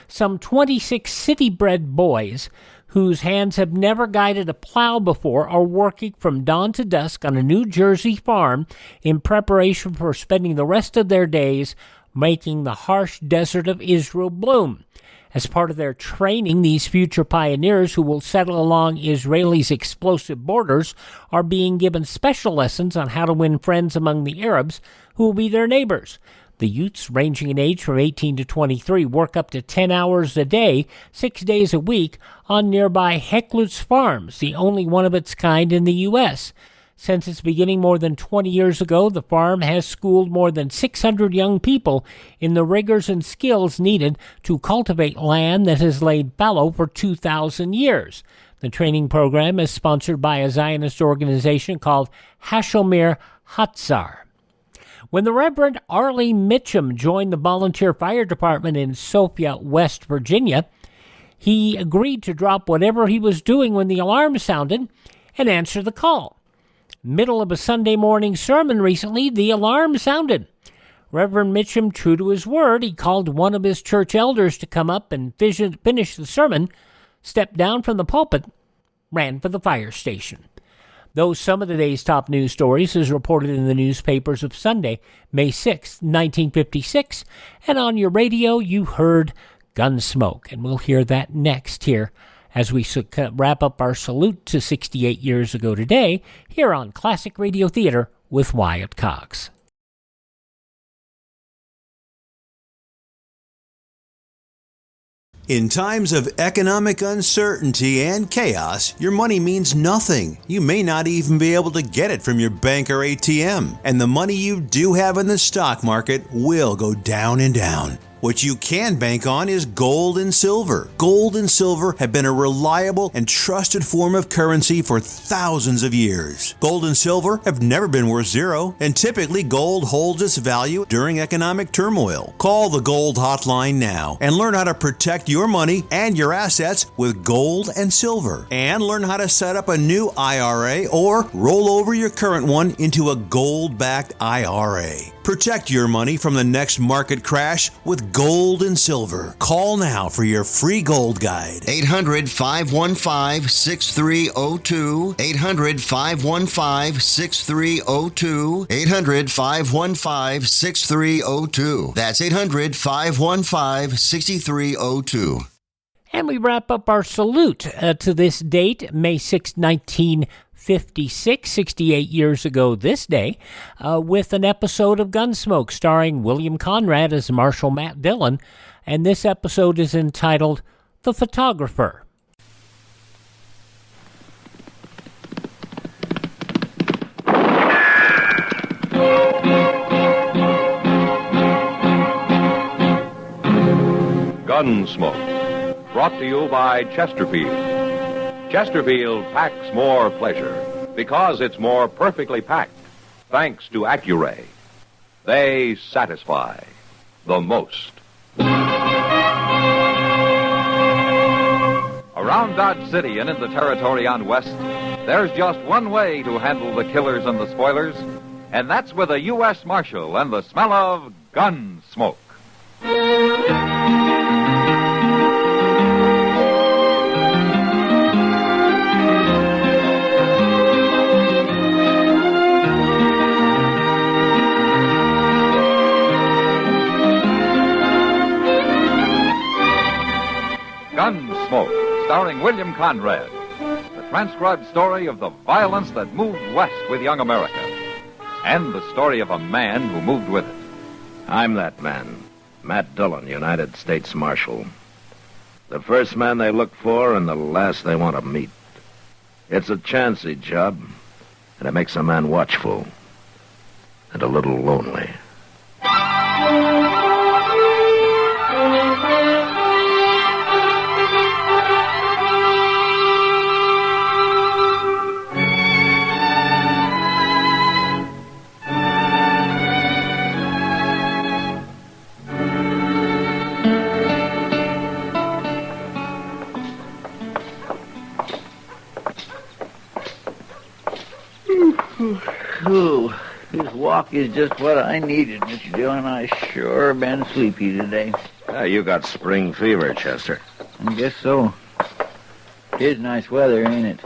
some 26 city-bred boys whose hands have never guided a plow before are working from dawn to dusk on a New Jersey farm in preparation for spending the rest of their days making the harsh desert of Israel bloom. As part of their training, these future pioneers who will settle along Israel's explosive borders are being given special lessons on how to win friends among the Arabs who will be their neighbors. The youths, ranging in age from 18 to 23, work up to 10 hours a day, 6 days a week, on nearby Hecklutz Farms, the only one of its kind in the U.S. Since its beginning more than 20 years ago, the farm has schooled more than 600 young people in the rigors and skills needed to cultivate land that has laid fallow for 2,000 years. The training program is sponsored by a Zionist organization called Hashomer Hatzar. When the Reverend Arlie Mitchum joined the volunteer fire department in Sophia, West Virginia, he agreed to drop whatever he was doing when the alarm sounded and answer the call. Middle of a Sunday morning sermon recently, the alarm sounded. Reverend Mitchum, true to his word, he called one of his church elders to come up and finish the sermon, stepped down from the pulpit, ran for the fire station. Those some of today's top news stories as reported in the newspapers of Sunday, May 6, 1956. And on your radio, you heard Gunsmoke. And we'll hear that next here as we wrap up our salute to 68 years ago today here on Classic Radio Theater with Wyatt Cox.
In times of economic uncertainty and chaos, your money means nothing. You may not even be able to get it from your bank or ATM. And the money you do have in the stock market will go down and down. What you can bank on is gold and silver. Gold and silver have been a reliable and trusted form of currency for thousands of years. Gold and silver have never been worth zero, and typically gold holds its value during economic turmoil. Call the Gold Hotline now and learn how to protect your money and your assets with gold and silver. And learn how to set up a new IRA or roll over your current one into a gold-backed IRA. Protect your money from the next market crash with gold and silver. Call now for your free gold guide.
800-515-6302. 800-515-6302. 800-515-6302. That's 800-515-6302.
And we wrap up our salute to this date, May 6, 1956, 68 years ago this day, with an episode of Gunsmoke starring William Conrad as Marshal Matt Dillon, and this episode is entitled The Photographer.
Gunsmoke, brought to you by Chesterfield. Chesterfield packs more pleasure because it's more perfectly packed, thanks to Accuray. They satisfy the most.
Around Dodge City and in the territory on West, there's just one way to handle the killers and the spoilers, and that's with a U.S. Marshal and the smell of Gunsmoke. Gunsmoke, starring William Conrad. The transcribed story of the violence that moved west with young America. And the story of a man who moved with it.
I'm that man, Matt Dillon, United States Marshal. The first man they look for and the last they want to meet. It's a chancy job, and it makes a man watchful and a little lonely.
Ooh, this walk is just what I needed, Mr. Dillon. I sure been sleepy today.
You got spring fever, Chester.
I guess so. It is nice weather, ain't it?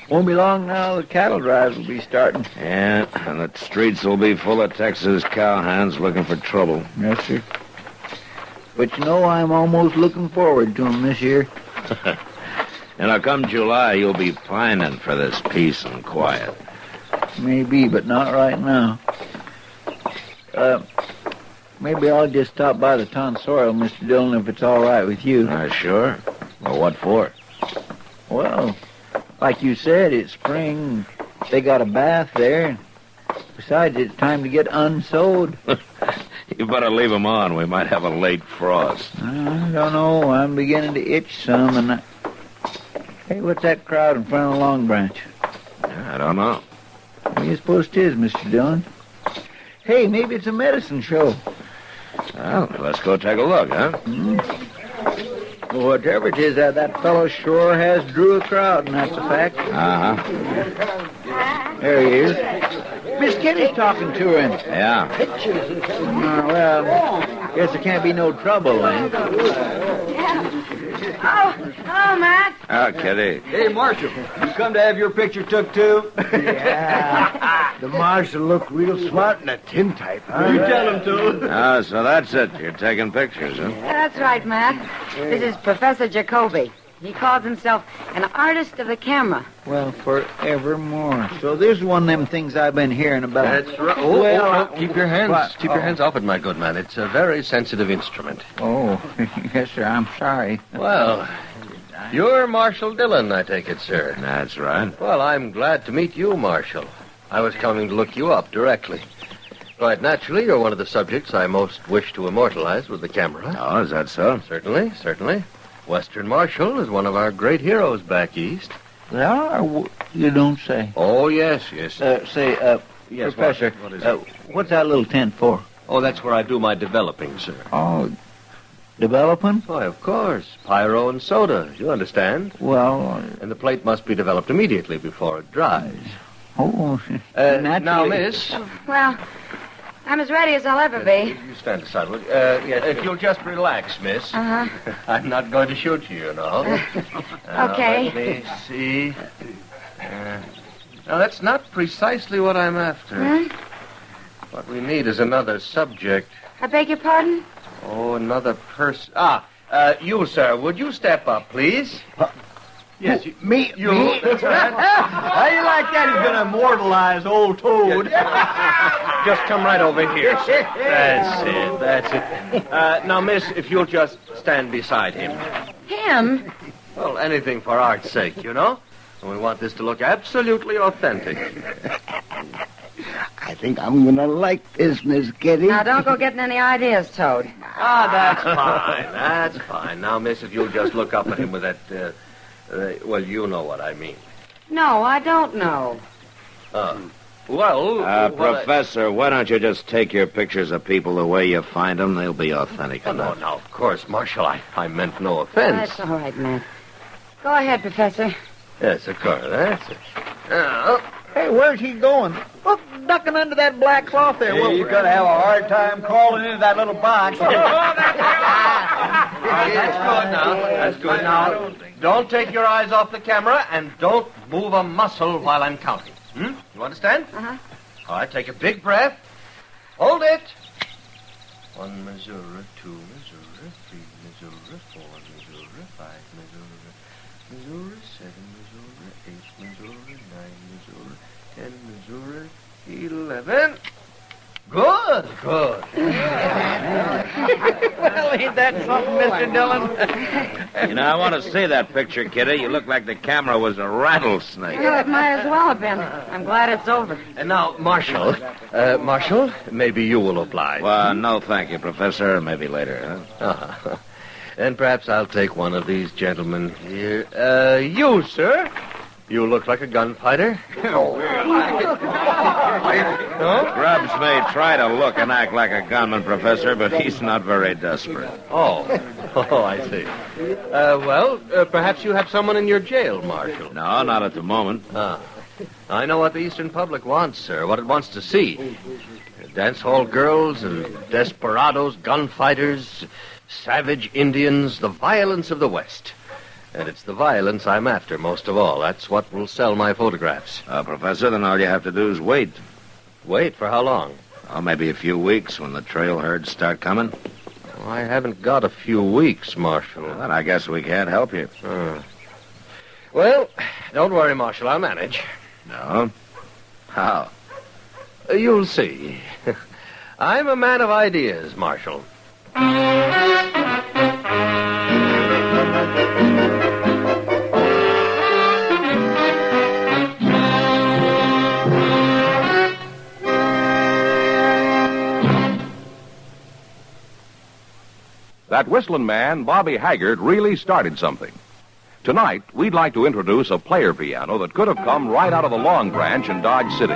Won't be long now, the cattle drives will be starting.
Yeah, and the streets will be full of Texas cowhands looking for trouble.
Yes, sir. But you know, I'm almost looking forward to them this year.
And come July, you'll be pining for this peace and quiet.
Maybe, but not right now. Maybe I'll just stop by the tonsorial, Mr. Dillon, if it's all right with you.
Sure. Well, what for?
Well, like you said, it's spring. They got a bath there. Besides, it's time to get unsewed.
You better leave them on. We might have a late frost.
I don't know. I'm beginning to itch some, and Hey, what's that crowd in front of the Long Branch?
I don't know.
What do you suppose it is, Mr. Dillon? Hey, maybe it's a medicine show.
Well, let's go take a look, huh?
Well, whatever it is, that fellow sure has drew a crowd, and that's a fact. There he is. Miss Kitty's talking to him.
Yeah.
Well, guess there can't be no trouble, then.
Oh, hello, Matt.
Kitty.
Hey, Marshal, you come to have your picture took, too?
Yeah. The Marshal looked real smart in that tintype, huh?
You tell him to.
So that's it. You're taking pictures, huh?
That's right, Matt. This is Professor Jacoby. He calls himself an artist of the camera.
Well, forevermore. So this is one of them things I've been hearing about.
That's right. Keep your hands off it, my good man. It's a very sensitive instrument.
Oh, yes, sir. I'm sorry.
Well, you're Marshal Dillon, I take it, sir.
That's right.
Well, I'm glad to meet you, Marshal. I was coming to look you up directly. Quite naturally, you're one of the subjects I most wish to immortalize with the camera.
Oh, is that so?
Certainly, certainly. Western Marshal is one of our great heroes back east.
They are? You don't say.
Oh, yes.
Yes,
Professor,
what is it? What's that little tent for?
Oh, that's where I do my developing, sir.
Oh, developing?
Why, of course. Pyro and soda, you understand?
Well...
And the plate must be developed immediately before it dries.
Oh,
now, miss...
Well, I'm as ready as I'll ever be.
You stand aside, will you? If you'll just relax, miss.
Uh-huh.
I'm not going to shoot you, know.
Okay.
Let me see. Now, that's not precisely what I'm after.
Huh?
What we need is another subject.
I beg your pardon?
Oh, another person. You, sir, would you step up, please? Yes,
Me?
That's right.
How you like that? He's going to immortalize old Toad.
Just come right over here, sir. That's it. Now, miss, if you'll just stand beside him.
Him?
Well, anything for art's sake, you know? And we want this to look absolutely authentic.
I think I'm going to like this, Miss Kitty.
Now, don't go getting any ideas, Toad.
That's fine. That's fine. Now, miss, if you'll just look up at him with that, well, you know what I mean.
No, I don't know.
Professor, why don't you just take your pictures of people the way you find them? They'll be authentic enough.
No, of course, Marshal, I meant no offense.
That's all right, Matt. Go ahead, Professor.
Yes, of course. That's it.
Hey, where's he going? Look, ducking under that black cloth there.
Hey, you're going to have a hard time crawling into that little box.
That's good now. That's good now. Don't take your eyes off the camera and don't move a muscle while I'm counting. You understand?
Uh-huh.
All right, take a big breath. Hold it. 1 Missouri, 2 Missouri, 3 Missouri, 4 Missouri, 5 Missouri, Missouri, 7 Missouri, 8 Missouri, 9 Missouri, 10 Missouri, 11. Good.
Well, ain't that something, Mr. Dillon?
You know, I want to see that picture, Kitty. You look like the camera was a rattlesnake.
Well, it might as well have been. I'm glad it's over.
And now, Marshal. Marshal, maybe you will oblige.
Well, no, thank you, Professor. Maybe later, huh?
And perhaps I'll take one of these gentlemen here. You, sir. You look like a gunfighter.
Grubbs may try to look and act like a gunman, Professor, but he's not very desperate.
Oh, I see. Perhaps you have someone in your jail, Marshal.
No, not at the moment.
I know what the Eastern public wants, sir, what it wants to see. Dance hall girls and desperados, gunfighters, savage Indians, the violence of the West. And it's the violence I'm after most of all. That's what will sell my photographs.
Professor, then all you have to do is wait.
Wait for how long?
Oh, maybe a few weeks when the trail herds start coming.
Oh, I haven't got a few weeks, Marshal.
Well, then I guess we can't help you.
Well, don't worry, Marshal. I'll manage.
No? How?
You'll see. I'm a man of ideas, Marshal.
That whistling man, Bobby Haggart, really started something. Tonight, we'd like to introduce a player piano that could have come right out of the Long Branch in Dodge City.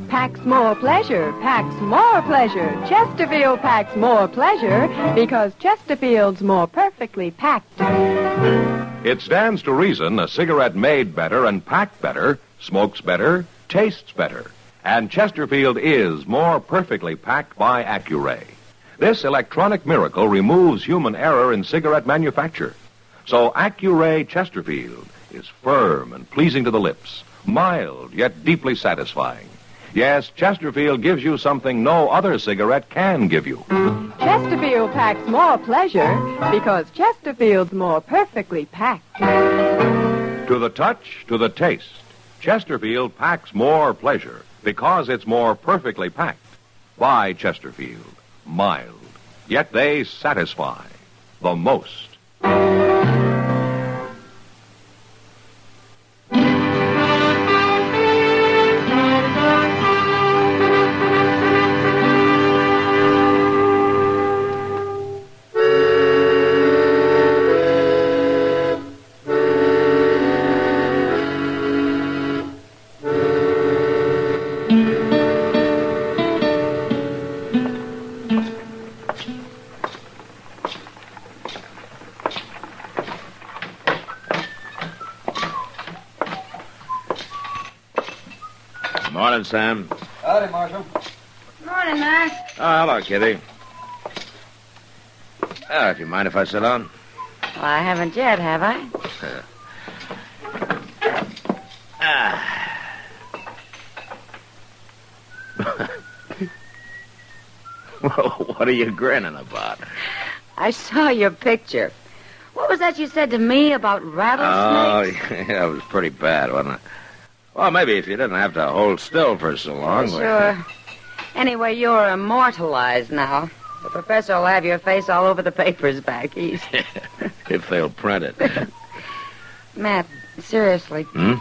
Packs more pleasure, packs more pleasure. Chesterfield packs more pleasure because Chesterfield's more perfectly packed.
It stands to reason a cigarette made better and packed better, smokes better, tastes better. And Chesterfield is more perfectly packed by Accuray. This electronic miracle removes human error in cigarette manufacture. So Accuray Chesterfield is firm and pleasing to the lips, mild yet deeply satisfying. Yes, Chesterfield gives you something no other cigarette can give you.
Chesterfield packs more pleasure because Chesterfield's more perfectly packed.
To the touch, to the taste, Chesterfield packs more pleasure because it's more perfectly packed. By Chesterfield, mild, yet they satisfy the most.
Morning, Sam.
Howdy, Marshal.
Morning, Mac.
Oh, hello, Kitty. Do you mind if I sit down?
Well, I haven't yet, have I?
Well, what are you grinning about?
I saw your picture. What was that you said to me about rattlesnakes?
Oh, yeah, it was pretty bad, wasn't it? Well, maybe if you didn't have to hold still for so long.
Sure. Anyway, you're immortalized now. The professor will have your face all over the papers back east.
If they'll print it.
Matt, seriously.
Hmm?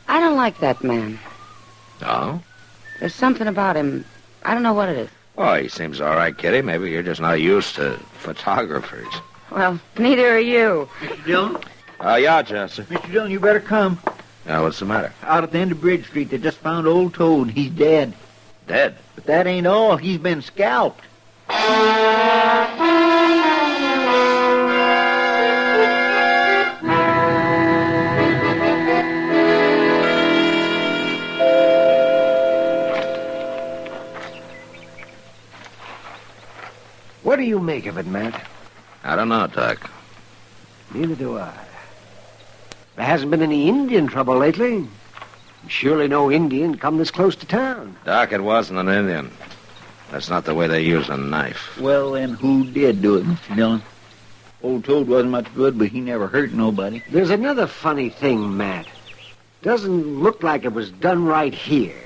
I don't like that man.
Oh?
There's something about him. I don't know what it is.
Oh, he seems all right, Kitty. Maybe you're just not used to photographers.
Well, neither are you.
Mr. Dillon?
Yeah, Chester.
Mr. Dillon, you better come.
What's the matter?
Out at the end of Bridge Street, they just found old Toad. He's dead.
Dead?
But that ain't all. He's been scalped.
make of it, Matt?
I don't know, Doc.
Neither do I. There hasn't been any Indian trouble lately. Surely no Indian come this close to town.
Doc, it wasn't an Indian. That's not the way they use a knife.
Well, then, who did do it, Mr. Dillon? Old Toad wasn't much good, but he never hurt nobody.
There's another funny thing, Matt. Doesn't look like it was done right here,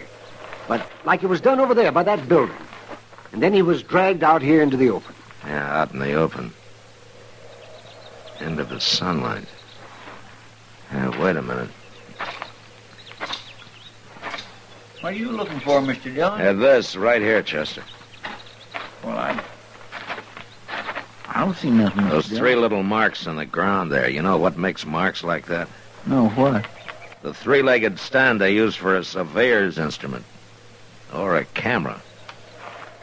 but like it was done over there by that building. And then he was dragged out here into the open.
Yeah, out in the open. Into the sunlight. Yeah, wait a minute.
What are you looking for, Mr. Dillon?
This, right here, Chester.
Well, I don't see nothing.
Those
Mr.
3
Dillon.
little marks on the ground there. You know what makes marks like that?
No, what?
The 3-legged stand they use for a surveyor's instrument. Or a camera.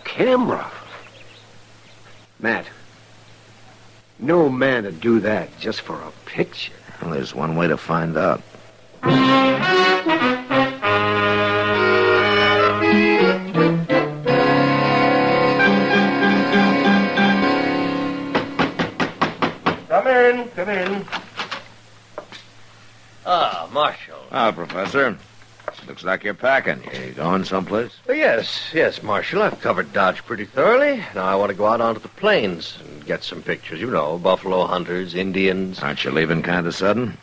Camera? Matt, no man would do that just for a picture.
Well, there's one way to find out.
Come in. Ah, Marshal.
Ah, Professor. Looks like you're packing. You going someplace?
Yes, Marshal. I've covered Dodge pretty thoroughly. Now I want to go out onto the plains and get some pictures. You know, buffalo hunters, Indians.
Aren't you leaving kind of sudden?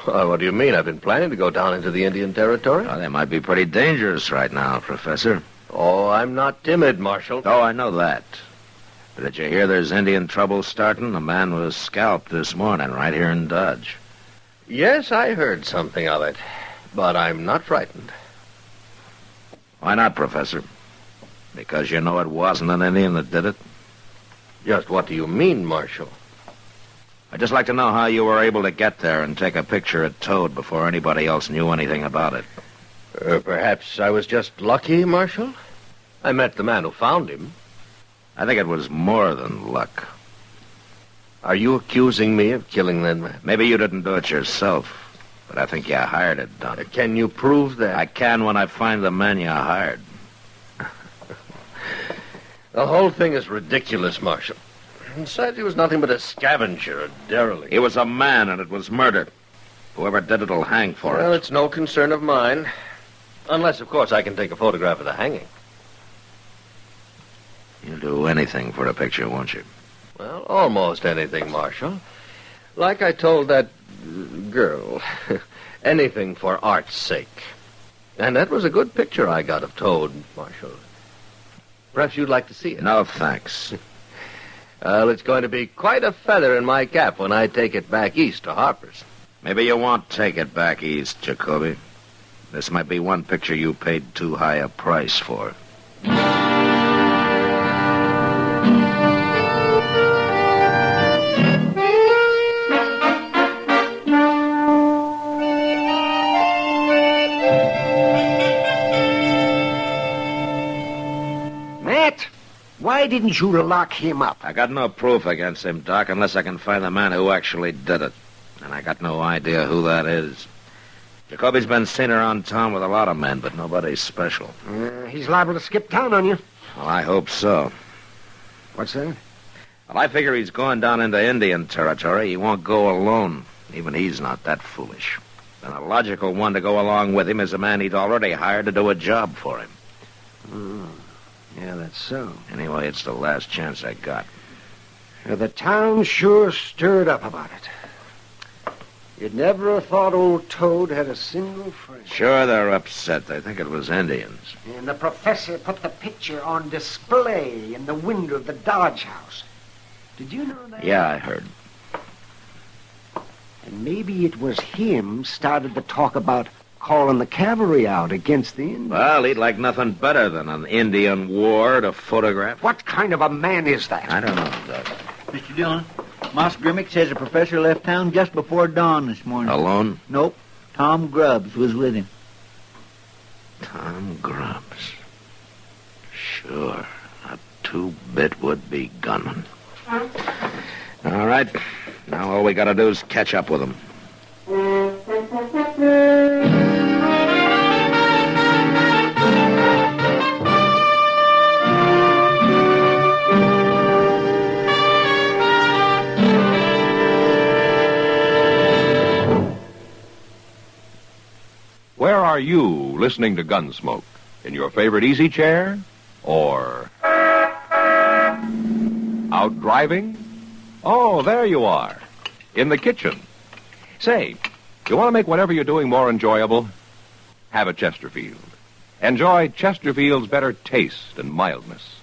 What do you mean? I've been planning to go down into the Indian territory.
Oh, they might be pretty dangerous right now, Professor.
Oh, I'm not timid, Marshal.
Oh, I know that. But did you hear there's Indian trouble starting? A man was scalped this morning right here in Dodge.
Yes, I heard something of it. But I'm not frightened.
Why not, Professor? Because you know it wasn't an Indian that did it?
Just what do you mean, Marshal?
I'd just like to know how you were able to get there and take a picture of Toad before anybody else knew anything about it.
Perhaps I was just lucky, Marshal. I met the man who found him.
I think it was more than luck.
Are you accusing me of killing that man?
Maybe you didn't do it yourself, but I think you hired it done.
Can you prove that?
I can when I find the man you hired.
The whole thing is ridiculous, Marshal. Besides, he was nothing but a scavenger, a derelict.
He was a man, and it was murder. Whoever did it'll hang for it.
Well, it's no concern of mine. Unless, of course, I can take a photograph of the hanging.
You'll do anything for a picture, won't you?
Well, almost anything, Marshal. Like I told that girl, anything for art's sake. And that was a good picture I got of Toad, Marshal. Perhaps you'd like to see it.
No, thanks.
Well, it's going to be quite a feather in my cap when I take it back east to Harper's.
Maybe you won't take it back east, Jacoby. This might be one picture you paid too high a price for.
Why didn't you lock him up?
I got no proof against him, Doc, unless I can find the man who actually did it. And I got no idea who that is. Jacoby's been seen around town with a lot of men, but nobody's special.
He's liable to skip town on you.
Well, I hope so.
What's that?
Well, I figure he's going down into Indian territory. He won't go alone. Even he's not that foolish. And the logical one to go along with him is a man he'd already hired to do a job for him.
Yeah, that's so.
Anyway, it's the last chance I got.
The town sure stirred up about it. You'd never have thought old Toad had a single friend.
Sure, they're upset. They think it was Indians.
And the professor put the picture on display in the window of the Dodge house. Did you know that?
Yeah, I heard.
And maybe it was him started the talk about calling the cavalry out against the Indians.
Well, he'd like nothing better than an Indian war to photograph.
What kind of a man is that?
I don't know, Doc.
Mr. Dillon, Moss Grimmick says the professor left town just before dawn this morning.
Alone?
Nope. Tom Grubbs was with him.
Tom Grubbs. Sure. A two-bit would-be gunman. All right. Now all we gotta do is catch up with him.
you listening to Gunsmoke? In your favorite easy chair? Or out driving? Oh, there you are. In the kitchen. Say, you want to make whatever you're doing more enjoyable? Have a Chesterfield. Enjoy Chesterfield's better taste and mildness.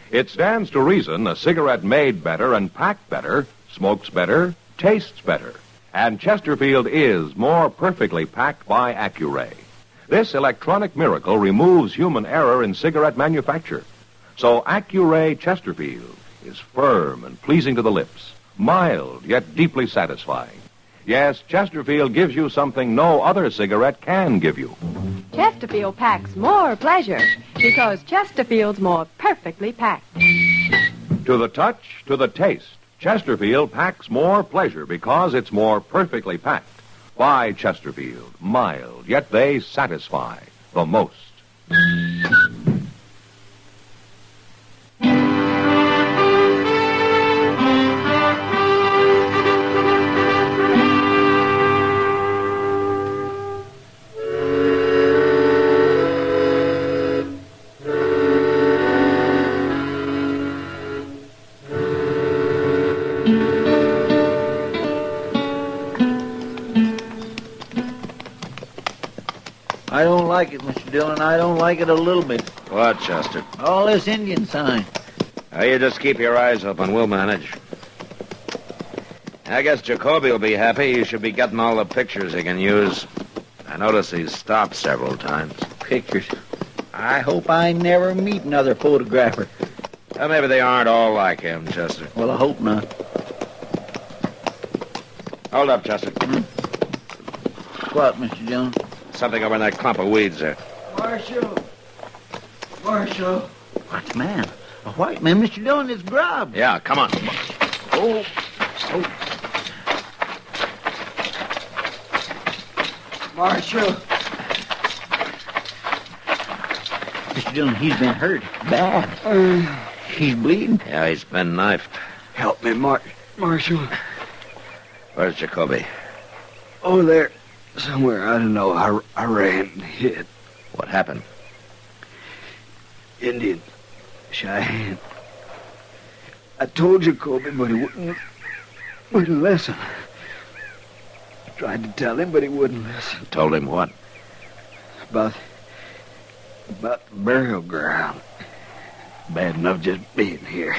It stands to reason a cigarette made better and packed better, smokes better, tastes better. And Chesterfield is more perfectly packed by Accuray. This electronic miracle removes human error in cigarette manufacture. So Accuray Chesterfield is firm and pleasing to the lips, mild yet deeply satisfying. Yes, Chesterfield gives you something no other cigarette can give you.
Chesterfield packs more pleasure because Chesterfield's more perfectly packed.
To the touch, to the taste, Chesterfield packs more pleasure because it's more perfectly packed. By Chesterfield, mild, yet they satisfy the most.
I don't like it, Mr. Dillon. I don't like it a little bit.
What, Chester?
All this Indian sign.
You just keep your eyes open. We'll manage. I guess Jacoby will be happy. He should be getting all the pictures he can use. I notice he's stopped several times.
Pictures. I hope I never meet another photographer.
Well, maybe they aren't all like him, Chester.
Well, I hope not.
Hold up, Chester.
What, Mr. Dillon?
Something over in that clump of weeds there.
Marshal. Marshal. What man? A white man, Mr. Dillon, is Grubb.
Yeah, come on.
Oh. Marshal. Mr. Dillon, he's been hurt. Bad. He's bleeding.
Yeah, he's been knifed.
Help me, Marshal.
Where's Jacoby?
Oh, there. Somewhere, I don't know. I ran and hid.
What happened?
Indian. Cheyenne. I told Jacoby, but he wouldn't listen. I tried to tell him, but he wouldn't listen.
Told him what?
About the burial ground. Bad enough just being here.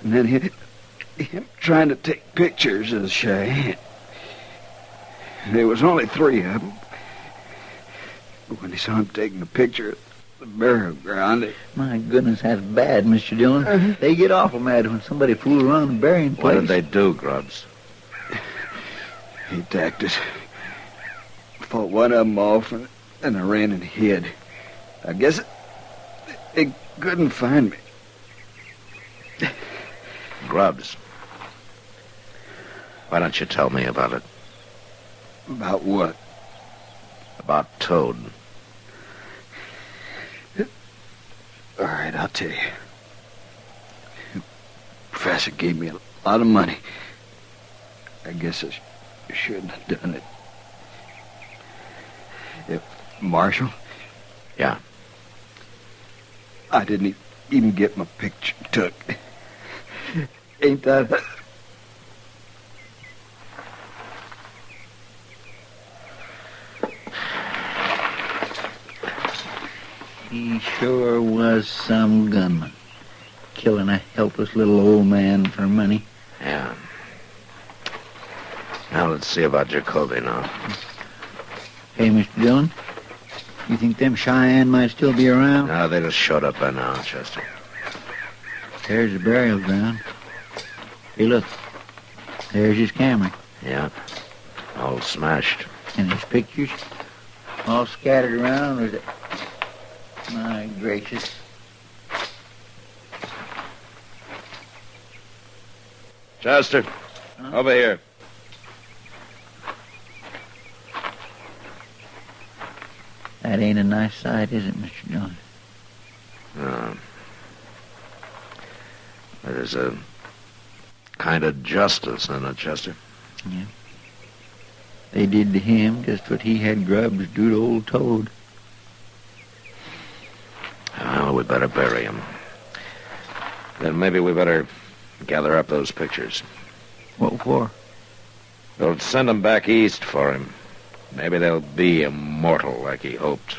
And then him trying to take pictures of Cheyenne. There was only 3 of them. But when he saw him taking a picture of the burial ground...
My goodness, that's bad, Mr. Dillon. They get awful mad when somebody fools around the burying place.
What did they do, Grubbs?
He attacked us. Fought one of them off, and I ran and hid. I guess they couldn't find me.
Grubbs. Why don't you tell me about it?
About what?
About Toad.
All right, I'll tell you. The professor gave me a lot of money. I guess I shouldn't have done it. Marshal?
Yeah?
I didn't even get my picture took. Ain't that...
He sure was some gunman. Killing a helpless little old man for money.
Yeah. Now let's see about Jacoby now.
Hey, Mr. Dillon, you think them Cheyenne might still be around?
No, they just showed up by now, Chester.
There's the burial ground. Hey, look. There's his camera.
Yeah. All smashed.
And his pictures all scattered around with it. My gracious.
Chester, over here.
That ain't a nice sight, is it, Mr. Dillon?
No. There's a kind of justice in it, Chester.
Yeah. They did to him just what he had grubs do to old Toad.
Well, we better bury him. Then maybe we better gather up those pictures.
What for?
We'll send them back east for him. Maybe they'll be immortal like he hoped.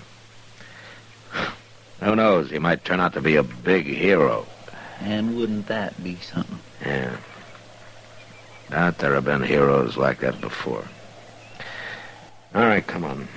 Who knows? He might turn out to be a big hero.
And wouldn't that be something?
Yeah. Doubt there have been heroes like that before. All right, come on.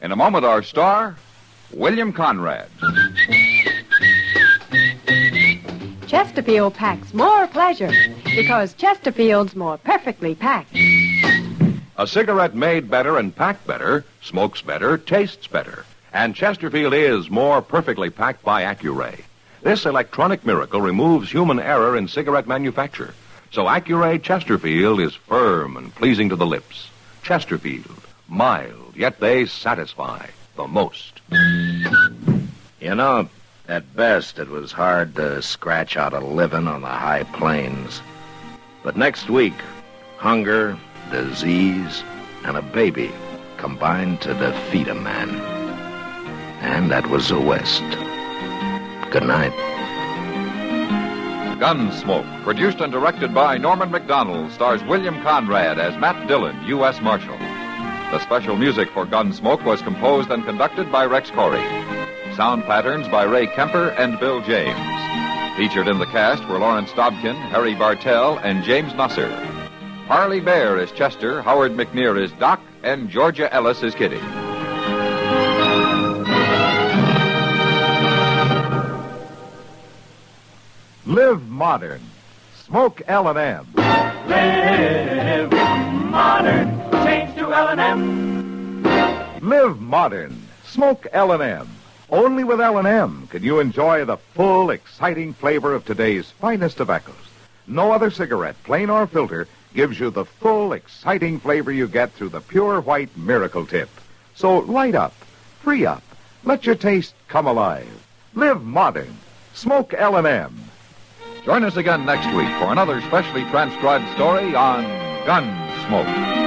In a moment, our star, William Conrad.
Chesterfield packs more pleasure because Chesterfield's more perfectly packed.
A cigarette made better and packed better, smokes better, tastes better. And Chesterfield is more perfectly packed by Accuray. This electronic miracle removes human error in cigarette manufacture. So Accuray Chesterfield is firm and pleasing to the lips. Chesterfield, mild, yet they satisfy the most.
You know, at best it was hard to scratch out a living on the high plains. But next week, hunger, disease, and a baby combined to defeat a man. And that was the West. Good night.
Gunsmoke, produced and directed by Norman MacDonald, stars William Conrad as Matt Dillon, U.S. Marshal. The special music for Gunsmoke was composed and conducted by Rex Corey. Sound patterns by Ray Kemper and Bill James. Featured in the cast were Lawrence Dobkin, Harry Bartell, and James Nusser. Harley Bear is Chester, Howard McNear is Doc, and Georgia Ellis is Kitty.
Live modern. Smoke L&M.
Live modern. Change to L&M.
Live modern. Smoke L&M. Only with L&M can you enjoy the full, exciting flavor of today's finest tobaccos. No other cigarette, plain or filter, gives you the full, exciting flavor you get through the pure white Miracle Tip. So light up, free up, let your taste come alive. Live modern. Smoke L&M.
Join us again next week for another specially transcribed story on Gunsmoke.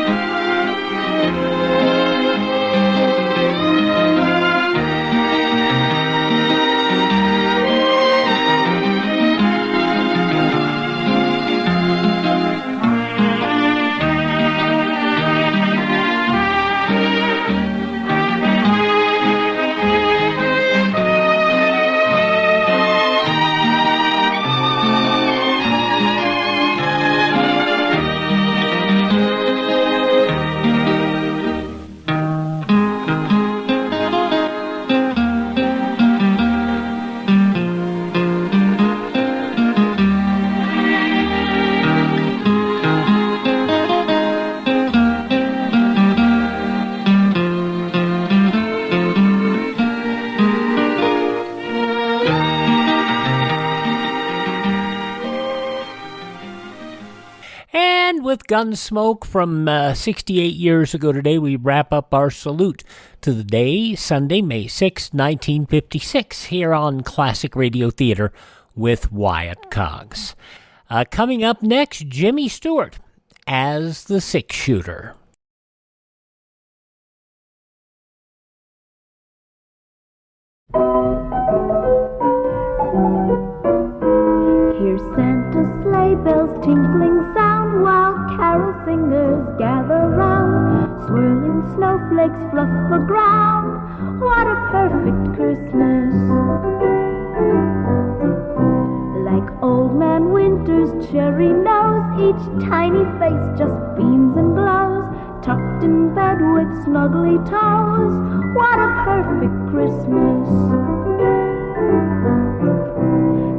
With Gunsmoke from 68 years ago today, we wrap up our salute to the day, Sunday, May 6, 1956, here on Classic Radio Theater with Wyatt Cogs. Coming up next, Jimmy Stewart as the six-shooter.
Hear Santa's sleigh bells tinkling sound while carol singers gather round. Swirling snowflakes fluff the ground. What a perfect Christmas. Like Old Man Winter's cherry nose, each tiny face just beams and glows. Tucked in bed with snuggly toes. What a perfect Christmas.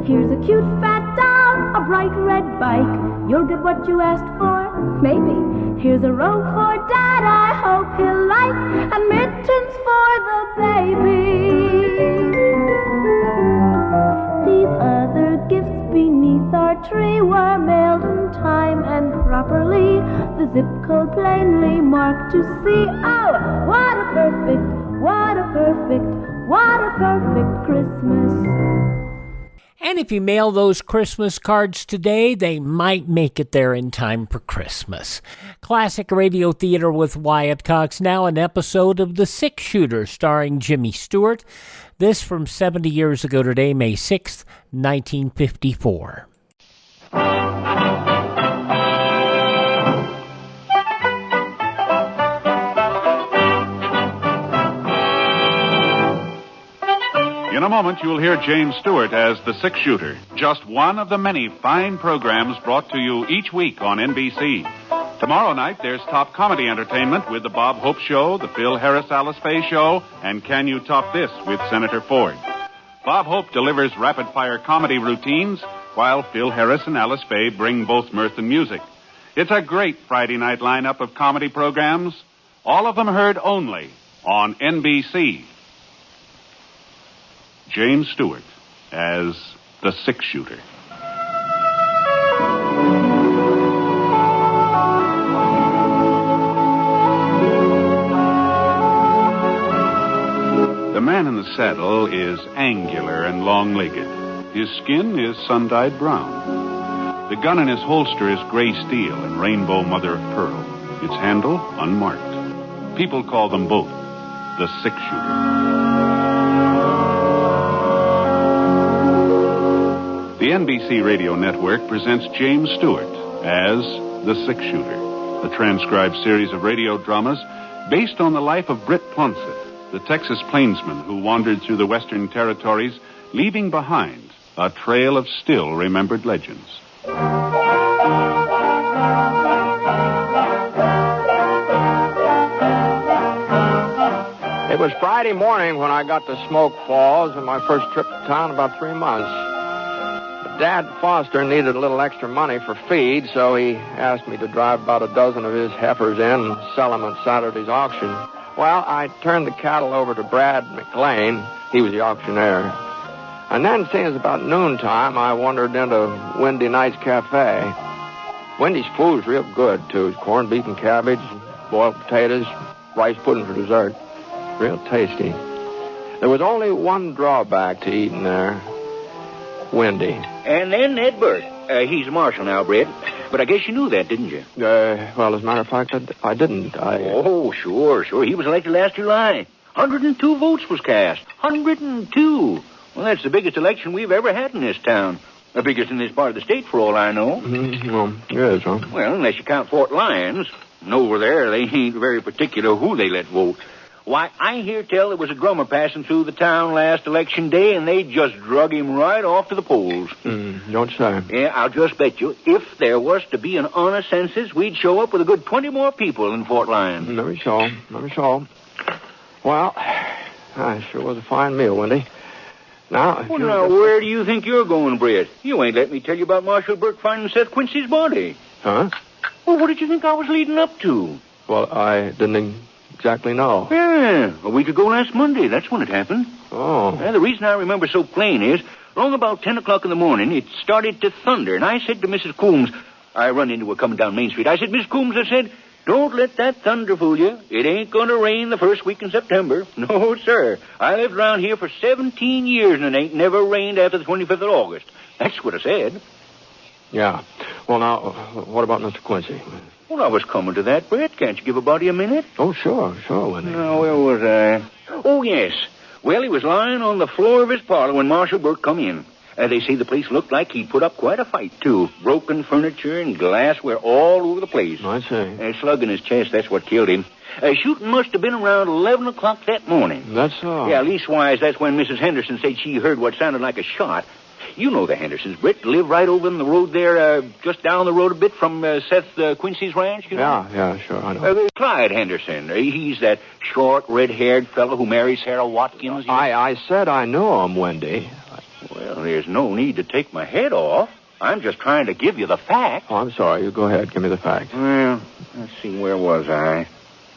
Here's a cute fat doll, a bright red bike. You'll get what you asked for, maybe. Here's a robe for Dad, I hope he'll like, and mittens for the baby. plainly marked to see. Oh, what a perfect Christmas.
And if you mail those Christmas cards today, they might make it there in time for Christmas. Classic Radio Theater with Wyatt Cox, now an episode of The Six Shooter starring Jimmy Stewart. This from 70 years ago today, May 6th, 1954.
In a moment, you'll hear James Stewart as the Six Shooter, just one of the many fine programs brought to you each week on NBC. Tomorrow night, there's top comedy entertainment with the Bob Hope Show, the Phil Harris-Alice Faye Show, and Can You Top This with Senator Ford. Bob Hope delivers rapid-fire comedy routines, while Phil Harris and Alice Faye bring both mirth and music. It's a great Friday night lineup of comedy programs, all of them heard only on NBC. James Stewart as the Six Shooter. The man in the saddle is angular and long-legged. His skin is sun-dyed brown. The gun in his holster is gray steel and rainbow mother of pearl. Its handle unmarked. People call them both the Six Shooter. The NBC Radio Network presents James Stewart as The Six Shooter, a transcribed series of radio dramas based on the life of Britt Plunsett, the Texas plainsman who wandered through the Western Territories, leaving behind a trail of still-remembered legends.
It was Friday morning when I got to Smoke Falls on my first trip to town in about 3 months. Dad Foster needed a little extra money for feed, so he asked me to drive about a dozen of his heifers in and sell them at Saturday's auction. Well, I turned the cattle over to Brad McLean. He was the auctioneer. And then, seeing it was about noontime, I wandered into Windy Night's Cafe. Windy's food was real good, too. Corned beef and cabbage, boiled potatoes, rice pudding for dessert. Real tasty. There was only one drawback to eating there. Windy.
And then Ed Burt. He's a marshal now, Brett. But I guess you knew that, didn't you?
Well, as a matter of fact, I didn't.
Oh, sure. He was elected last July. 102 votes was cast. 102. Well, that's the biggest election we've ever had in this town. The biggest in this part of the state, for all I know.
Mm-hmm. Well, yes, huh?
Well, unless you count Fort Lyons. And over there, they ain't very particular who they let vote. Why, I hear tell there was a drummer passing through the town last election day, and they just drug him right off to the polls.
Don't say.
Yeah, I'll just bet you, if there was to be an honest census, we'd show up with a good 20 more people in Fort Lyons.
Let me show. Well, it sure was a fine meal, Wendy. Now,
where do you think you're going, Brett? You ain't let me tell you about Marshal Burke finding Seth Quincy's body.
Huh?
Well, what did you think I was leading up to?
Well, I didn't exactly know.
Yeah, a week ago last Monday. That's when it happened.
Oh.
The reason I remember so plain is, long about 10 o'clock in the morning, it started to thunder, and I said to Mrs. Coombs, I run into her coming down Main Street. I said, Miss Coombs, I said, don't let that thunder fool you. It ain't going to rain the first week in September. No, sir. I lived around here for 17 years, and it ain't never rained after the 25th of August. That's what I said.
Yeah. Well, now, what about Mr. Quincy?
Well, I was coming to that, Brett. Can't you give a body a minute?
Oh, sure, Wendy.
Now, where was I? Oh, yes. Well, he was lying on the floor of his parlor when Marshal Burke come in. They say the place looked like he'd put up quite a fight, too. Broken furniture and glassware all over the place.
I see.
A slug in his chest, that's what killed him. Shooting must have been around 11 o'clock that morning.
That's so.
Yeah, leastwise, that's when Mrs. Henderson said she heard what sounded like a shot. You know the Hendersons, Britt, live right over in the road there, just down the road a bit from Seth Quincy's ranch, you know?
Yeah, sure, I know.
Clyde Henderson. He's that short, red-haired fellow who married Sarah Watkins.
I said I know him, Wendy.
Well, there's no need to take my head off. I'm just trying to give you the facts.
Oh, I'm sorry. You go ahead. Give me the facts.
Well, let's see. Where was I?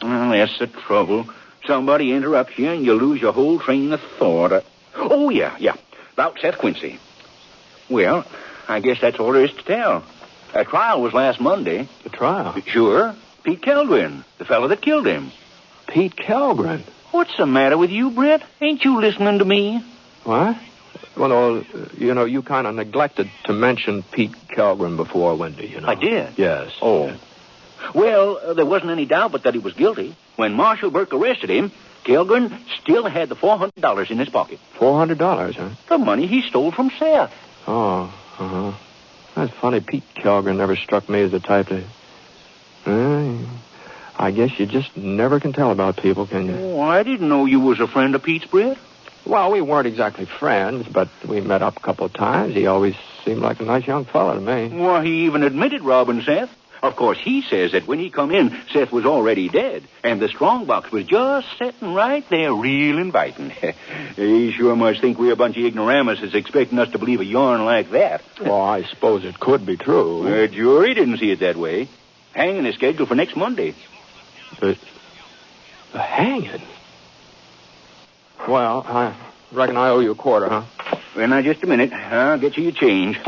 Well, that's the trouble. Somebody interrupts you and you lose your whole train of thought. Oh, yeah. About Seth Quincy. Well, I guess that's all there is to tell. A trial was last Monday.
The trial?
Sure. Pete Kellgren, the fellow that killed him.
Pete Kellgren?
What's the matter with you, Brett? Ain't you listening to me?
What? Well, you kind of neglected to mention Pete Kellgren before, Wendy, you know.
I did?
Yes.
Oh. Well, there wasn't any doubt but that he was guilty. When Marshal Burke arrested him, Kellgren still had the $400 in his pocket.
$400, huh?
The money he stole from Seth.
Oh, uh-huh. That's funny. Pete Kellgren never struck me as the type to... I guess you just never can tell about people, can you?
Oh, I didn't know you was a friend of Pete's, Brett.
Well, we weren't exactly friends, but we met up a couple of times. He always seemed like a nice young fellow to me.
Well, he even admitted robbing Seth. Of course, he says that when he come in, Seth was already dead, and the strongbox was just sitting right there, real inviting. He sure must think we're a bunch of ignoramuses expecting us to believe a yarn like that.
Well, I suppose it could be true.
The jury didn't see it that way. Hanging is scheduled for next Monday.
The hanging? Well, I reckon I owe you a quarter, huh?
Well, now, just a minute. I'll get you your change.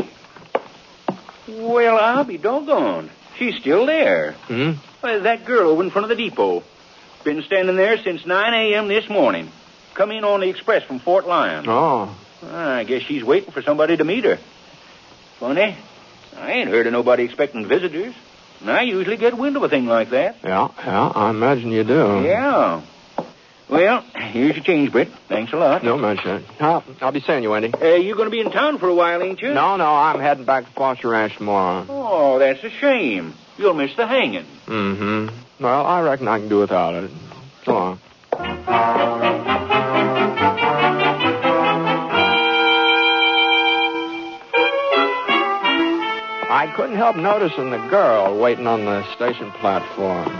Well, I'll be doggone. She's still there.
Hmm?
Well, that girl over in front of the depot. Been standing there since 9 a.m. this morning. Come in on the express from Fort Laramie.
Oh.
I guess she's waiting for somebody to meet her. Funny. I ain't heard of nobody expecting visitors. And I usually get wind of a thing like that.
Yeah, I imagine you do.
Yeah. Well, here's your change, Britt. Thanks a lot.
No mention it. I'll be seeing you, Wendy.
You're going to be in town for a while, ain't you?
No, I'm heading back to Foster Ranch tomorrow.
Oh, that's a shame. You'll miss the hanging.
Mm-hmm. Well, I reckon I can do without it. So long. I couldn't help noticing the girl waiting on the station platform.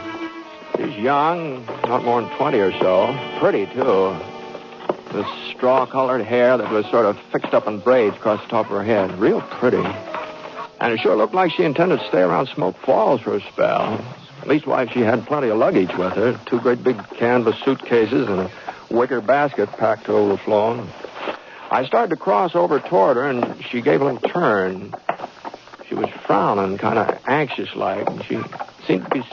She's young, not more than 20 or so. Pretty, too. With straw-colored hair that was sort of fixed up in braids across the top of her head. Real pretty. And it sure looked like she intended to stay around Smoke Falls for a spell. Leastwise, she had plenty of luggage with her. 2 great big canvas suitcases and a wicker basket packed to overflowing. I started to cross over toward her, and she gave a little turn. She was frowning, kind of anxious-like, and she seemed to be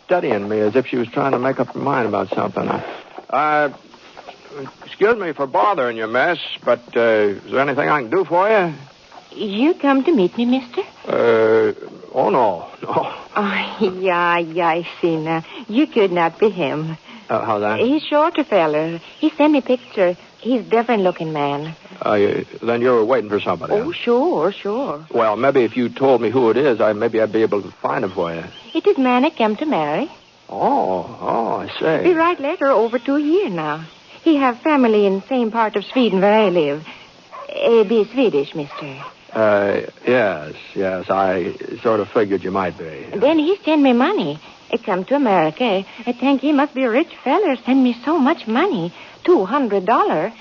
studying me as if she was trying to make up her mind about something. Excuse me for bothering you, miss, but is there anything I can do for you?
You come to meet me, mister?
Oh, no.
Oh, yeah, I see now. You could not be him.
How's that?
He's shorter feller. He sent me picture. He's different-looking man.
Then you're waiting for somebody.
Oh, sure.
Well, maybe if you told me who it is, maybe I'd be able to find him for you.
It is man I come to marry.
Oh, I see.
He write letter over 2 years now. He have family in same part of Sweden where I live. Be Swedish, mister.
Yes. I sort of figured you might be.
Then he send me money. I come to America. I think he must be a rich feller. Send me so much money. $200.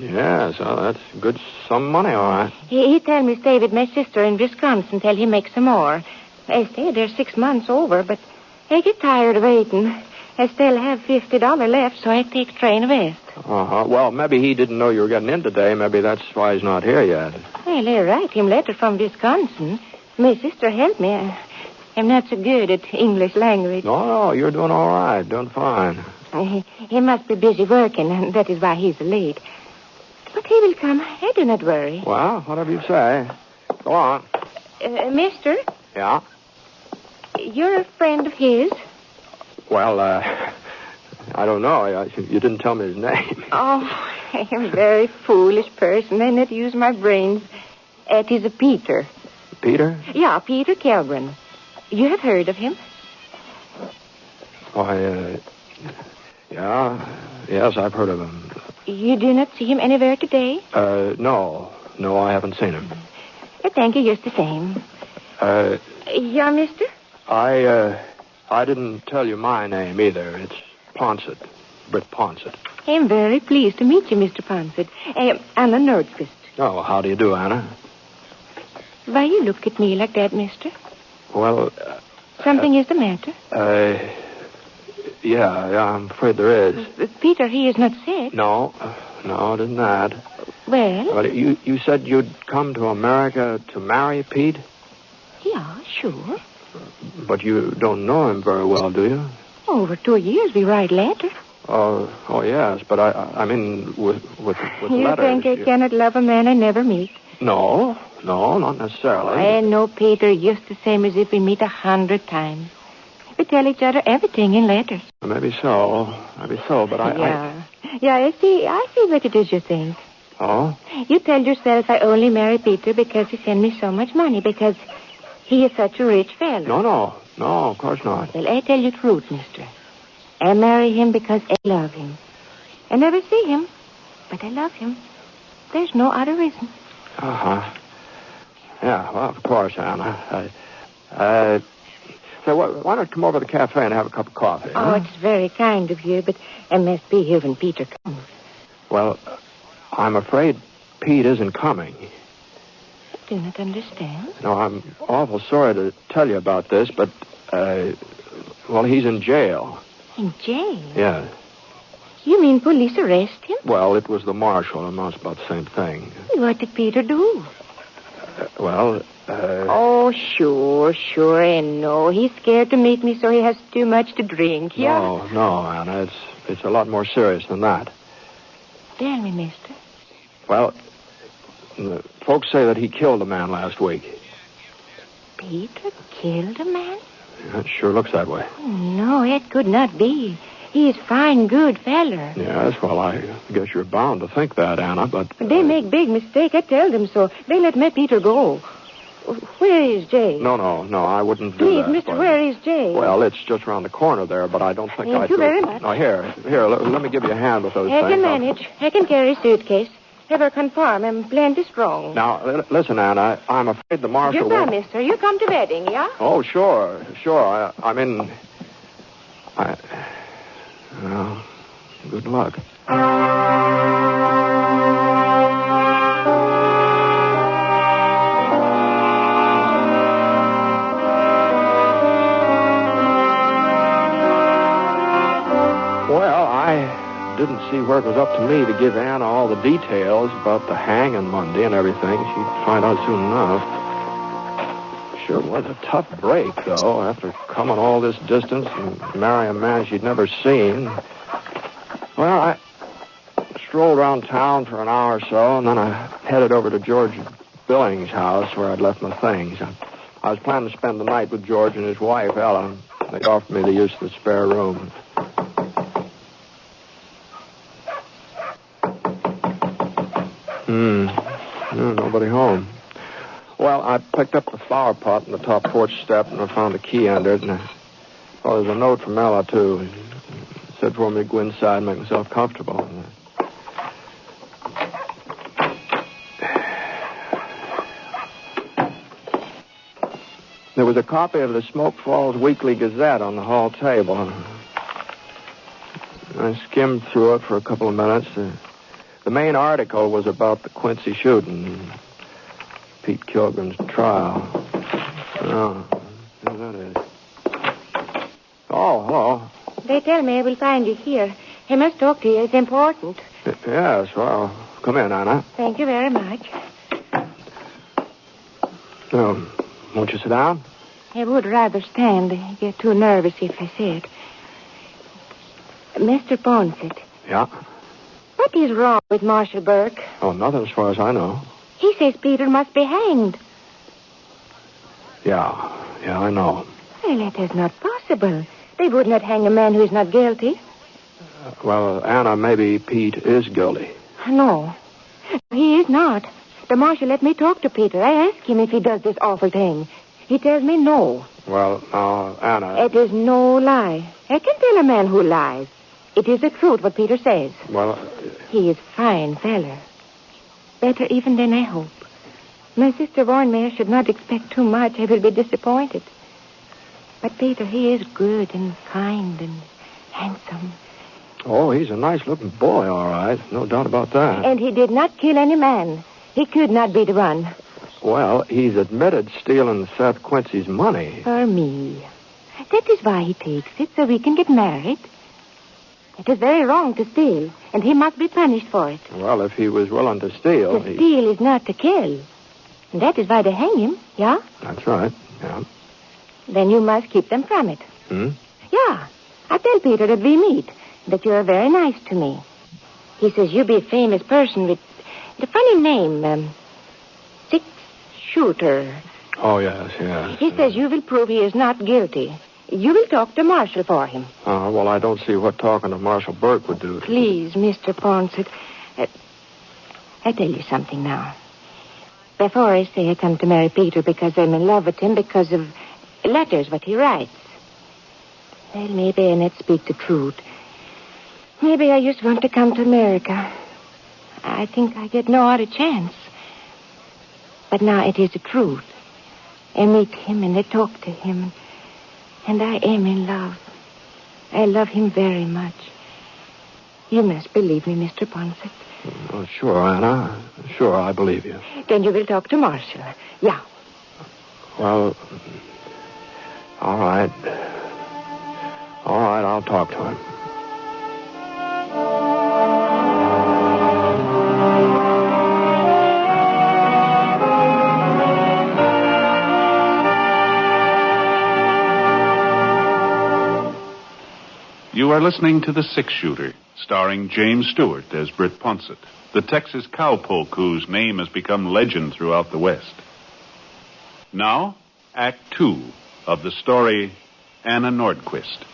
Yes. Well, that's a good sum of money, all right.
He tell me stay with my sister in Wisconsin till he makes some more. I stay there 6 months over, but I get tired of waiting. I still have $50 left, so I take train west.
Uh-huh. Well, maybe he didn't know you were getting in today. Maybe that's why he's not here yet.
Well, I write him letter from Wisconsin. My sister helped me. I'm not so good at English language.
No, you're doing all right. Doing fine.
He must be busy working, and that is why he's late. But he will come. I do not worry.
Well, whatever you say. Go on.
Mister?
Yeah?
You're a friend of his?
Well, I don't know. You didn't tell me his name.
Oh, I am a very foolish person. I not use my brains. It is a Peter.
Peter?
Yeah, Peter Kellgren. You have heard of him?
Why, yes, I've heard of him.
You do not see him anywhere today?
No, I haven't seen him.
Thank you, just the same. Yeah, mister?
I didn't tell you my name either. It's Ponsett. Britt Ponsett.
I'm very pleased to meet you, Mr. Ponsett. Anna Norquest.
Oh, how do you do, Anna?
Why you look at me like that, mister?
Well...
Something is the matter?
Yeah, I'm afraid there is.
Peter, he is not sick.
No, it isn't that.
Well?
But you said you'd come to America to marry Pete?
Yeah, sure.
But you don't know him very well, do you?
Over 2 years we write letters.
Oh, yes, but I mean with
You
letters.
think I cannot love a man I never meet?
No, not necessarily.
I know Peter just the same as if we meet 100 times. We tell each other everything in letters.
Maybe so, but
Yeah, I see what it is you think.
Oh?
You tell yourself I only marry Peter because he sent me so much money, because he is such a rich fellow.
No, of course not.
Well, I tell you the truth, mister. I marry him because I love him. I never see him, but I love him. There's no other reason.
Uh-huh. Yeah, well, of course, Anna. So why don't you come over to the cafe and have a cup of coffee?
Oh, it's very kind of you, but I must be here when Peter comes.
Well, I'm afraid Pete isn't coming.
I do not understand.
No, I'm awful sorry to tell you about this, but, well, he's in jail.
In jail?
Yeah.
You mean police arrest him?
Well, it was the marshal, and it's about the same thing.
What did Peter do? Oh, sure, I know. He's scared to meet me, so he has too much to drink, yeah?
No, Anna, it's a lot more serious than that.
Tell me, mister.
Well, folks say that he killed a man last week.
Peter killed a man?
Yeah, it sure looks that way.
No, it could not be. He is fine, good feller.
Yes, well, I guess you're bound to think that, Anna, but...
They make big mistake. I tell them so. They let my Peter go. Where is Jay?
No, I wouldn't do
Please,
that.
mister, where is Jay?
Well, it's just around the corner there, but I don't think
Thank you very much.
No, here, let me give you a hand with those
I
things.
can manage. I can carry a suitcase. Ever confirm I'm plenty strong.
Now, listen, Anna, I'm afraid the marshal
Goodbye,
will...
mister. You come to wedding, yeah?
Oh, sure. Well, good luck. Well, I didn't see where it was up to me to give Anna all the details about the hanging Monday and everything. She'd find out soon enough. Sure was a tough break, though, after coming all this distance and marrying a man she'd never seen. Well, I strolled around town for an hour or so, and then I headed over to George Billings' house where I'd left my things. I was planning to spend the night with George and his wife, Ellen. They offered me the use of the spare room. Nobody home. Well, I picked up the flower pot on the top porch step, and I found a key under it, and there's a note from Ella, too. It said for me to go inside and make myself comfortable. There was a copy of the Smoke Falls Weekly Gazette on the hall table. I skimmed through it for a couple of minutes. The main article was about the Quincy shooting, Pete Kilgren's trial. Oh, there that is. Oh, hello.
They tell me I will find you here. I must talk to you. It's important.
Yes, well, come in, Anna.
Thank you very much.
Won't you sit down?
I would rather stand. I get too nervous if I sit. Mr. Ponsett.
Yeah?
What is wrong with Marshal Burke?
Oh, nothing as far as I know.
He says Peter must be hanged.
Yeah, I know.
Well, that is not possible. They would not hang a man who is not guilty.
Well, Anna, maybe Pete is guilty.
No, he is not. The marshal let me talk to Peter. I asked him if he does this awful thing. He tells me no.
Well, now, Anna...
It is no lie. I can tell a man who lies. It is the truth what Peter says.
Well...
He is fine feller. Better even than I hope. My sister warned me I should not expect too much. I will be disappointed. But Peter, he is good and kind and handsome.
Oh, he's a nice-looking boy, all right. No doubt about that.
And he did not kill any man. He could not be the one.
Well, he's admitted stealing Seth Quincy's money.
For me. That is why he takes it, so we can get married. It is very wrong to steal, and he must be punished for it.
Well, if he was willing to steal...
To steal is not to kill. And that is why they hang him, yeah?
That's right, yeah.
then you must keep them from it.
Hmm?
Yeah. I tell Peter that we meet, that you are very nice to me. He says you be a famous person with a funny name, Six-Shooter.
Oh, yes.
He says you will prove he is not guilty. You will talk to Marshal for him.
Well, I don't see what talking to Marshal Burke would do.
Please, Mr. Ponsett. I tell you something now. Before I say I come to marry Peter because I'm in love with him because of letters what he writes. Well, maybe I not speak the truth. Maybe I just want to come to America. I think I get no other chance. But now it is the truth. I meet him and I talk to him. And I am in love. I love him very much. You must believe me, Mr. Ponsett.
Oh, sure, Anna. Sure, I believe you.
Then you will talk to Marshal. Yeah.
Well, all right. All right, I'll talk to him.
You are listening to The Six-Shooter, starring James Stewart as Britt Ponsett, the Texas cowpoke whose name has become legend throughout the West. Now, Act 2 of the story Anna Norquest.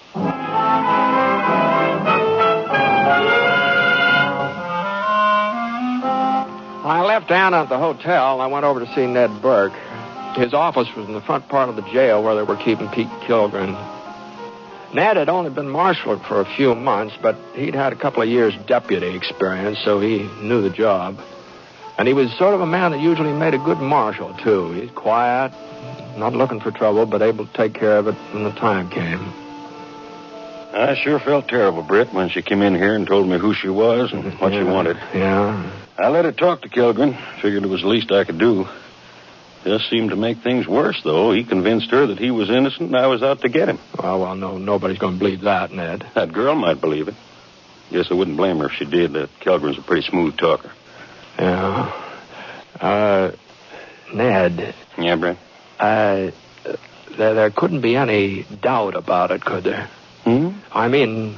I left Anna at the hotel, and I went over to see Ned Burke. His office was in the front part of the jail where they were keeping Pete Kilgren. Ned had only been marshaled for a few months, but he'd had a couple of years deputy experience, so he knew the job. And he was sort of a man that usually made a good marshal, too. He's quiet, not looking for trouble, but able to take care of it when the time came.
I sure felt terrible, Britt, when she came in here and told me who she was and what she wanted.
Yeah.
I let her talk to Kilgren. Figured it was the least I could do. Just seemed to make things worse, though. He convinced her that he was innocent and I was out to get him.
Well, no, nobody's going to believe that, Ned.
That girl might believe it. Guess I wouldn't blame her if she did. Kilgren's a pretty smooth talker.
Yeah. Ned.
Yeah, Brent?
There couldn't be any doubt about it, could there? I mean,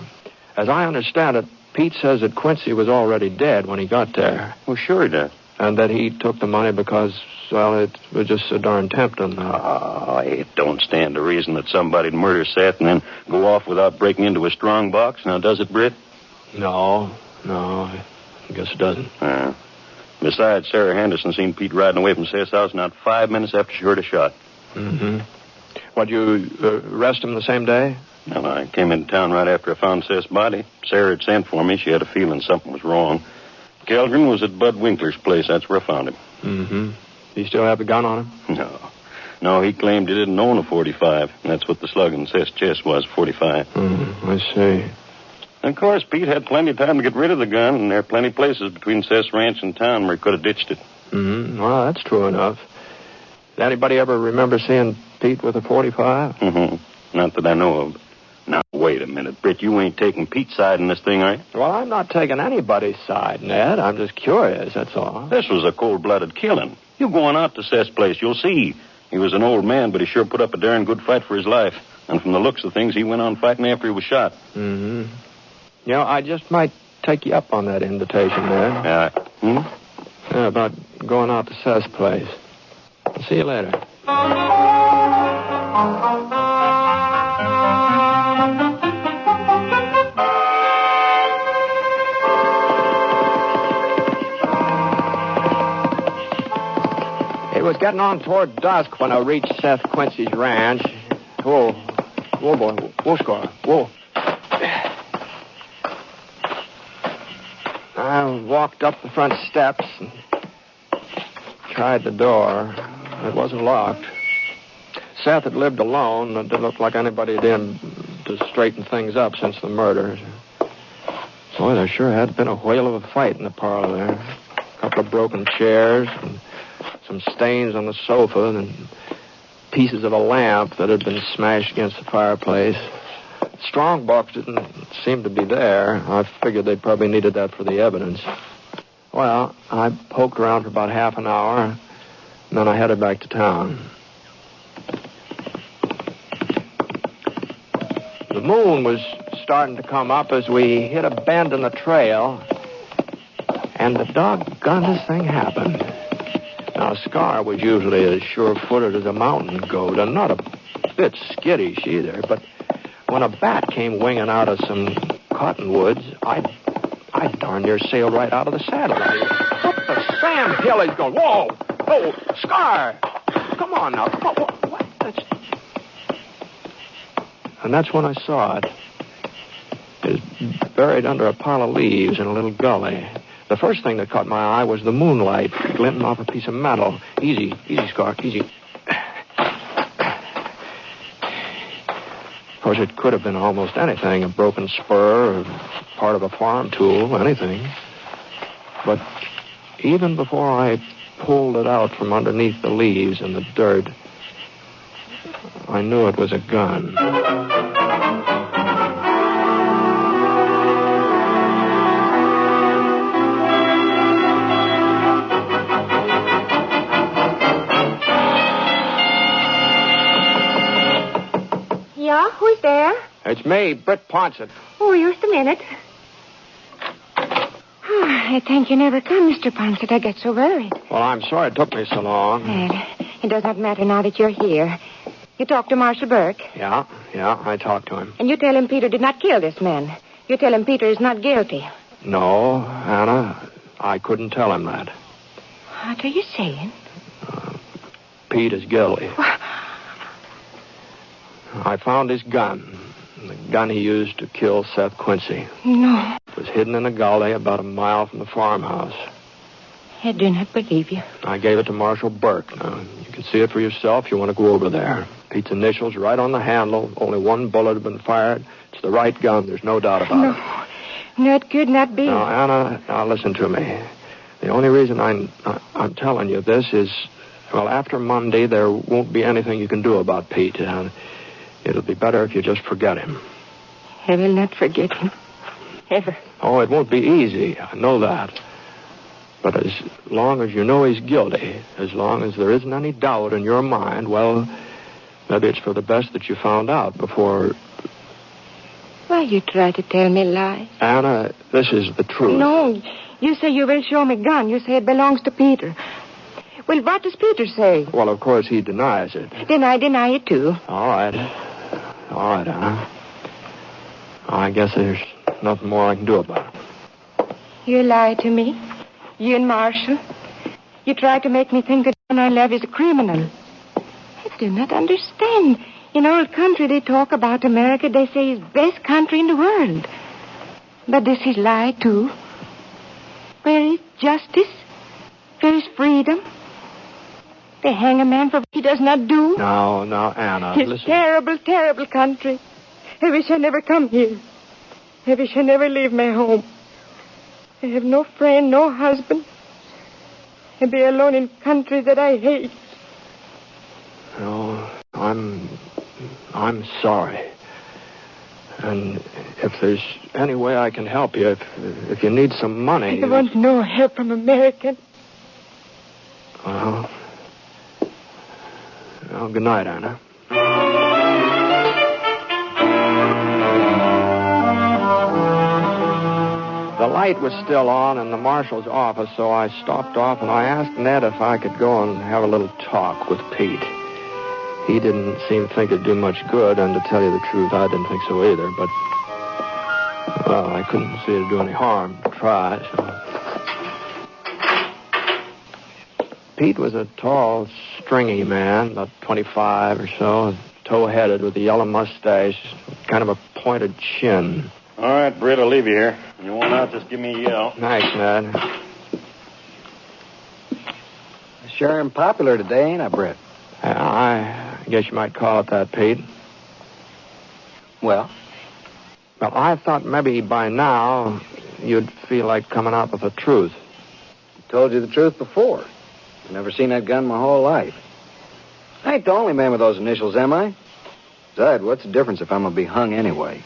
as I understand it, Pete says that Quincy was already dead when he got there.
Well, sure he does.
And that he took the money because, well, it was just so darn tempting.
It don't stand to reason that somebody'd murder Seth and then go off without breaking into a strong box. Now, does it, Britt?
No, I guess it doesn't.
Besides, Sarah Henderson seen Pete riding away from Seth's house not 5 minutes after she heard a shot.
Mm-hmm. What, you arrest him the same day?
Well, I came into town right after I found Seth's body. Sarah had sent for me. She had a feeling something was wrong. Kilgren was at Bud Winkler's place. That's where I found him.
Mm-hmm. Do you still have the gun on him?
No, he claimed he didn't own a .45. That's what the slug in Seth's chest was, .45.
I see.
Of course, Pete had plenty of time to get rid of the gun, and there are plenty of places between Seth's ranch and town where he could have ditched it.
Mm-hmm. Well, that's true enough. Did anybody ever remember seeing Pete with a .45?
Mm-hmm. Not that I know of. Now, wait a minute, Britt. You ain't taking Pete's side in this thing, are you?
Well, I'm not taking anybody's side, Ned. I'm just curious, that's all.
This was a cold-blooded killing. You go on out to Seth's place, you'll see. He was an old man, but he sure put up a darn good fight for his life. And from the looks of things, he went on fighting after he was shot.
Mm-hmm. You know, I just might take you up on that invitation, Ned. Yeah, about going out to Seth's place. I'll see you later. It was getting on toward dusk when I reached Seth Quincy's ranch. Whoa, boy. Whoa, Scar. Whoa. I walked up the front steps and tried the door. It wasn't locked. Seth had lived alone. It didn't look like anybody had in to straighten things up since the murder. Boy, there sure had been a whale of a fight in the parlor there. A couple of broken chairs and some stains on the sofa and pieces of a lamp that had been smashed against the fireplace. Strong box didn't seem to be there. I figured they probably needed that for the evidence. Well, I poked around for about half an hour, and then I headed back to town. The moon was starting to come up as we hit a bend in the trail, and the doggonest thing happened. Now, Scar was usually as sure-footed as a mountain goat, and not a bit skittish either, but when a bat came winging out of some cottonwoods, I darn near sailed right out of the saddle. Up the Sam Hill he's going. Whoa! Oh, Scar! Come on now. Come on. What? And that's when I saw it. It was buried under a pile of leaves in a little gully. The first thing that caught my eye was the moonlight glinting off a piece of metal. Easy, Scar, easy. Of course, it could have been almost anything, a broken spur or part of a farm tool, anything. But even before I pulled it out from underneath the leaves and the dirt, I knew it was a gun.
Yeah, who's there?
It's me, Britt Ponset.
Oh, just a minute. I think you never come, Mr. Ponset. I get so worried.
Well, I'm sorry it took me so long.
Well, it does not matter now that you're here. You talked to Marshal Burke.
Yeah, I talked to him.
And you tell him Peter did not kill this man. You tell him Peter is not guilty.
No, Anna, I couldn't tell him that.
What are you saying?
Pete is guilty. I found his gun. The gun he used to kill Seth Quincy.
No.
It was hidden in a gully about a mile from the farmhouse.
I do not believe you.
I gave it to Marshal Burke. Now, you can see it for yourself if you want to go over there. Pete's initials right on the handle. Only one bullet had been fired. It's the right gun. There's no doubt about it.
No, it could not be.
Now, Anna, now listen to me. The only reason I'm telling you this is, well, after Monday, there won't be anything you can do about Pete. It'll be better if you just forget him.
I will not forget him. Ever.
Oh, it won't be easy. I know that. But as long as you know he's guilty, as long as there isn't any doubt in your mind, well, maybe it's for the best that you found out before...
Why you try to tell me lies?
Anna, this is the truth.
No, you say you will show me gun. You say it belongs to Peter. Well, what does Peter say?
Well, of course, he denies it.
Then I deny it, too.
All right, Anna. I guess there's nothing more I can do about it.
You lie to me? You and Marshall? You try to make me think that the man I love is a criminal. I do not understand. In old country, they talk about America. They say it's the best country in the world. But this is lie, too. Where is justice? Where is freedom? They hang a man for what he does not do.
Now, Anna,
It's
listen.
terrible, terrible country. I wish I never come here. I wish I never leave my home. I have no friend, no husband. I'd be alone in country that I hate.
No, I'm sorry. And if there's any way I can help you, if you need some money...
I want no help from American.
Well, good night, Anna. The light was still on in the marshal's office, so I stopped off and I asked Ned if I could go and have a little talk with Pete. He didn't seem to think it'd do much good, and to tell you the truth, I didn't think so either, but, well, I couldn't see it'd do any harm to try, so... Pete was a tall, stringy man, about 25 or so, tow-headed with a yellow mustache, kind of a pointed chin.
All right, Britt, I'll leave you here. When you want out, just give me a yell.
Thanks, Ned.
Sure am popular today, ain't I, Britt?
I guess you might call it that, Pete.
Well?
Well, I thought maybe by now you'd feel like coming out with the truth.
I told you the truth before. I've never seen that gun my whole life. I ain't the only man with those initials, am I? Besides, what's the difference if I'm going to be hung anyway?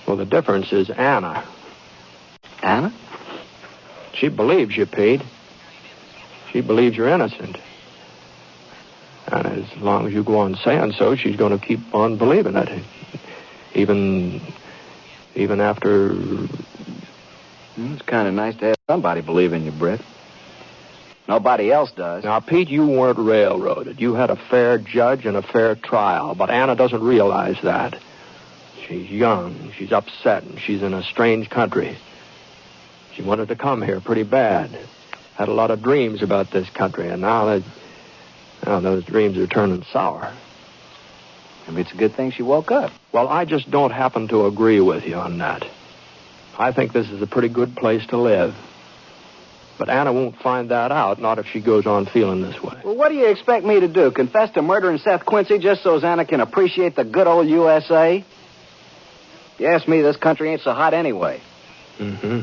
Well, the difference is Anna.
Anna?
She believes you, Pete. She believes you're innocent. And as long as you go on saying so, she's going to keep on believing it.
Even after... It's kind of nice to have somebody believe in you, Britt. Nobody else does.
Now, Pete, you weren't railroaded. You had a fair judge and a fair trial, but Anna doesn't realize that. She's young, she's upset, and she's in a strange country. She wanted to come here pretty bad. Had a lot of dreams about this country, and now those dreams are turning sour.
Maybe it's a good thing she woke up.
Well, I just don't happen to agree with you on that. I think this is a pretty good place to live. But Anna won't find that out, not if she goes on feeling this way.
Well, what do you expect me to do? Confess to murdering Seth Quincy just so Anna can appreciate the good old USA? You ask me, this country ain't so hot anyway.
Mm-hmm.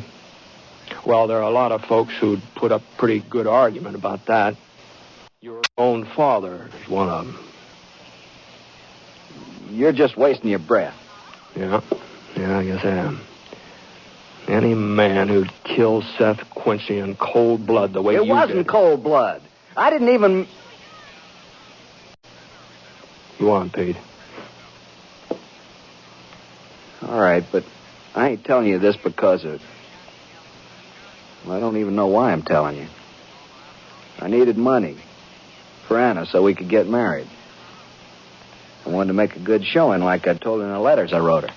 Well, there are a lot of folks who'd put up pretty good argument about that. Your own father is one of them.
You're just wasting your breath.
Yeah, I guess I am. Any man who'd kill Seth Quincy in cold blood the way you did.
It wasn't cold blood. I didn't even...
Go on, Pete.
All right, but I ain't telling you this because of... Well, I don't even know why I'm telling you. I needed money for Anna so we could get married. I wanted to make a good showing like I told her in the letters I wrote her.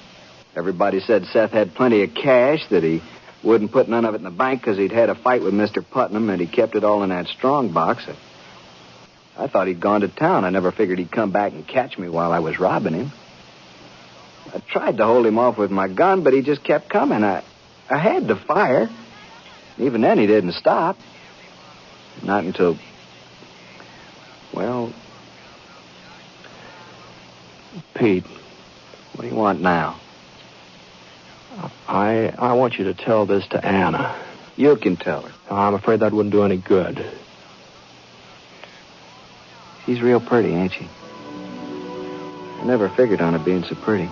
Everybody said Seth had plenty of cash, that he wouldn't put none of it in the bank because he'd had a fight with Mr. Putnam and he kept it all in that strong box. I thought he'd gone to town. I never figured he'd come back and catch me while I was robbing him. I tried to hold him off with my gun, but he just kept coming. I had to fire. Even then, he didn't stop. Not until... Well...
Pete.
What do you want now?
I want you to tell this to Anna.
You can tell her.
I'm afraid that wouldn't do any good.
She's real pretty, ain't she? I never figured on her being so pretty.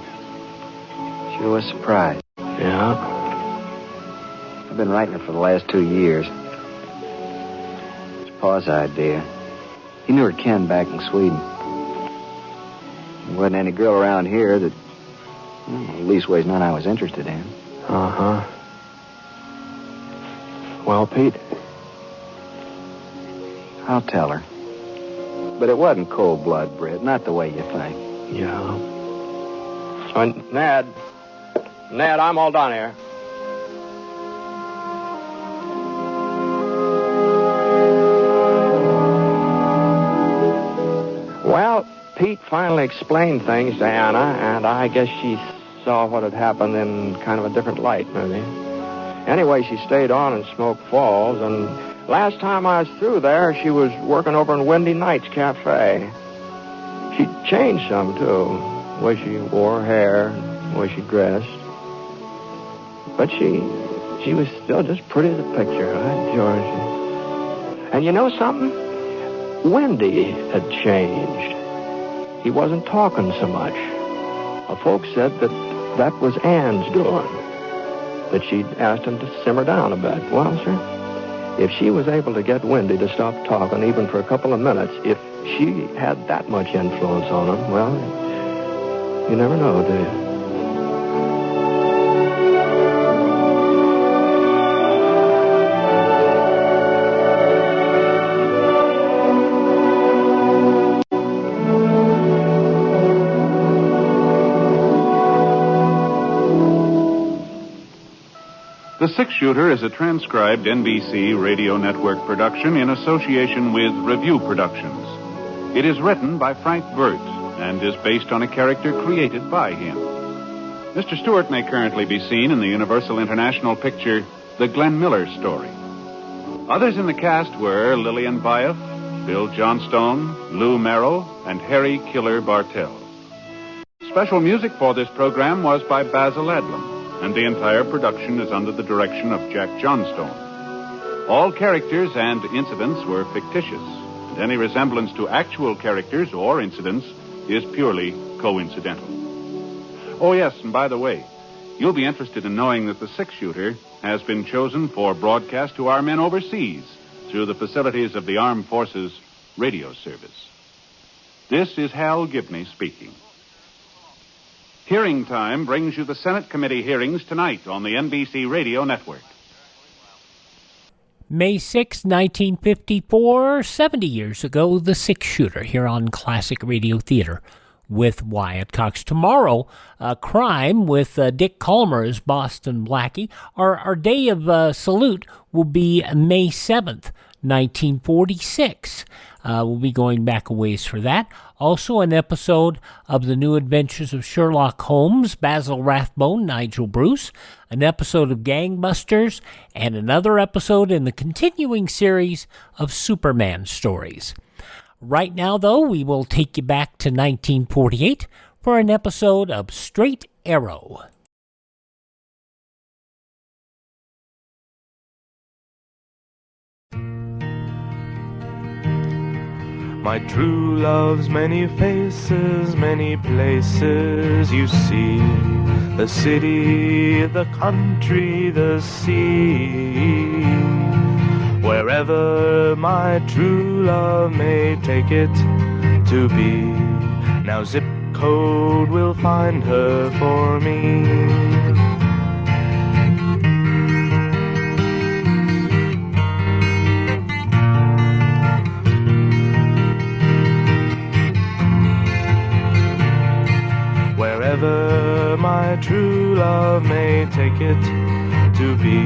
Sure was surprised.
Yeah?
I've been writing her for the last 2 years. It's Pa's idea. He knew her Ken back in Sweden. There wasn't any girl around here that... Well, leastways none I was interested in.
Uh-huh. Well, Pete?
I'll tell her. But it wasn't cold blood, Britt. Not the way you think.
Yeah. Ned, I'm all done here. Well, Pete finally explained things to Anna, and I guess she saw what had happened in kind of a different light, maybe. Anyway, she stayed on in Smoke Falls, and last time I was through there, she was working over in Windy Nights Cafe. She changed some, too. The way she wore her hair, the way she dressed. But she was still just pretty as a picture, huh, George? And you know something? Wendy had changed. He wasn't talking so much. Folks said that was Ann's doing, that she'd asked him to simmer down a bit. Well, sir, if she was able to get Wendy to stop talking even for a couple of minutes, if she had that much influence on him, well, you never know, do you?
The Six Shooter is a transcribed NBC radio network production in association with Review Productions. It is written by Frank Burt and is based on a character created by him. Mr. Stewart may currently be seen in the Universal International picture The Glenn Miller Story. Others in the cast were Lillian Buyeff, Bill Johnstone, Lou Merrill, and Harry Killer Bartell. Special music for this program was by Basil Adlam, and the entire production is under the direction of Jack Johnstone. All characters and incidents were fictitious, and any resemblance to actual characters or incidents is purely coincidental. Oh, yes, and by the way, you'll be interested in knowing that the Six Shooter has been chosen for broadcast to our men overseas through the facilities of the Armed Forces Radio Service. This is Hal Gibney speaking. Hearing Time brings you the Senate committee hearings tonight on the NBC Radio Network.
May 6, 1954, 70 years ago, the six-shooter here on Classic Radio Theater with Wyatt Cox. Tomorrow, Crime with Dick Calmer as Boston Blackie. Our day of salute will be May 7th, 1946. We'll be going back a ways for that. Also, an episode of The New Adventures of Sherlock Holmes, Basil Rathbone, Nigel Bruce, an episode of Gangbusters, and another episode in the continuing series of Superman stories. Right now, though, we will take you back to 1948 for an episode of Straight Arrow.
My true love's many faces, many places you see. The city, the country, the sea. Wherever my true love may take it to be. Now zip code will find her for me. Wherever my true love may take it to be.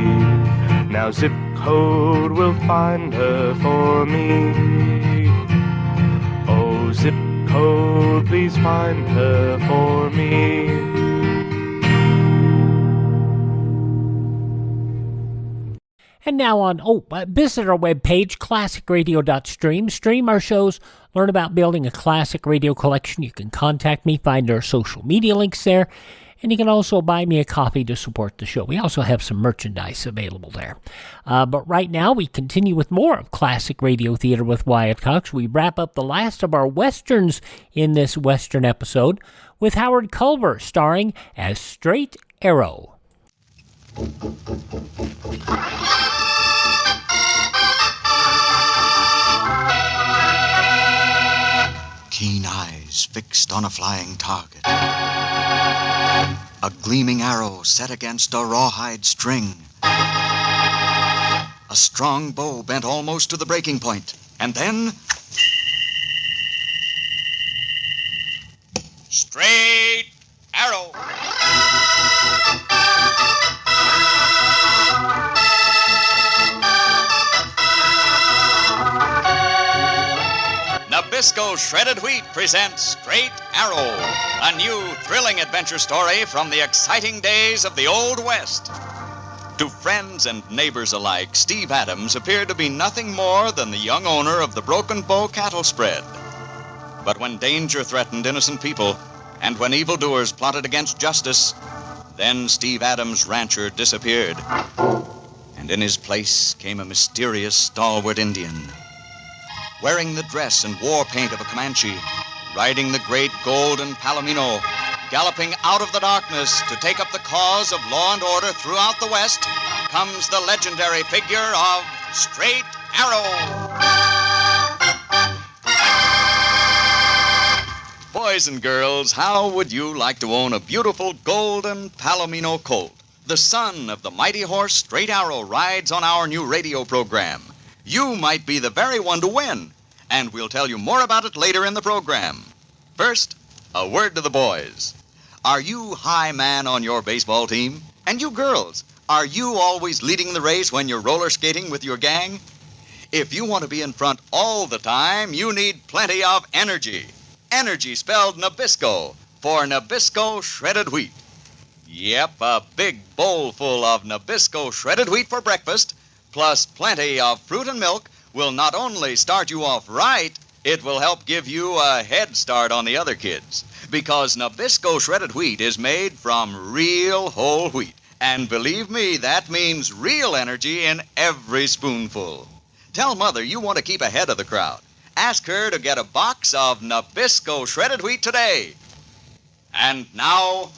Now zip code will find her for me. Oh, zip code, please find her for me.
And now visit our webpage, classicradio.stream. Stream our shows, learn about building a classic radio collection. You can contact me, find our social media links there, and you can also buy me a copy to support the show. We also have some merchandise available there. But right now, we continue with more of Classic Radio Theater with Wyatt Cox. We wrap up the last of our Westerns in this Western episode with Howard Culver starring as Straight Arrow.
Keen eyes fixed on a flying target. A gleaming arrow set against a rawhide string. A strong bow bent almost to the breaking point. And then... Straight arrow! Nabisco Shredded Wheat presents Straight Arrow, a new thrilling adventure story from the exciting days of the Old West. To friends and neighbors alike, Steve Adams appeared to be nothing more than the young owner of the Broken Bow cattle spread. But when danger threatened innocent people, and when evildoers plotted against justice, then Steve Adams' rancher disappeared. And in his place came a mysterious, stalwart Indian, wearing the dress and war paint of a Comanche, riding the great golden Palomino, galloping out of the darkness to take up the cause of law and order throughout the West, comes the legendary figure of Straight Arrow. Boys and girls, how would you like to own a beautiful golden Palomino colt? The son of the mighty horse Straight Arrow rides on our new radio program. You might be the very one to win, and we'll tell you more about it later in the program. First, a word to the boys. Are you high man on your baseball team? And you girls, are you always leading the race when you're roller skating with your gang? If you want to be in front all the time, you need plenty of energy. Energy spelled Nabisco for Nabisco Shredded Wheat. Yep, a big bowl full of Nabisco Shredded Wheat for breakfast, plus plenty of fruit and milk, will not only start you off right, it will help give you a head start on the other kids. Because Nabisco Shredded Wheat is made from real whole wheat. And believe me, that means real energy in every spoonful. Tell Mother you want to keep ahead of the crowd. Ask her to get a box of Nabisco Shredded Wheat today. And now,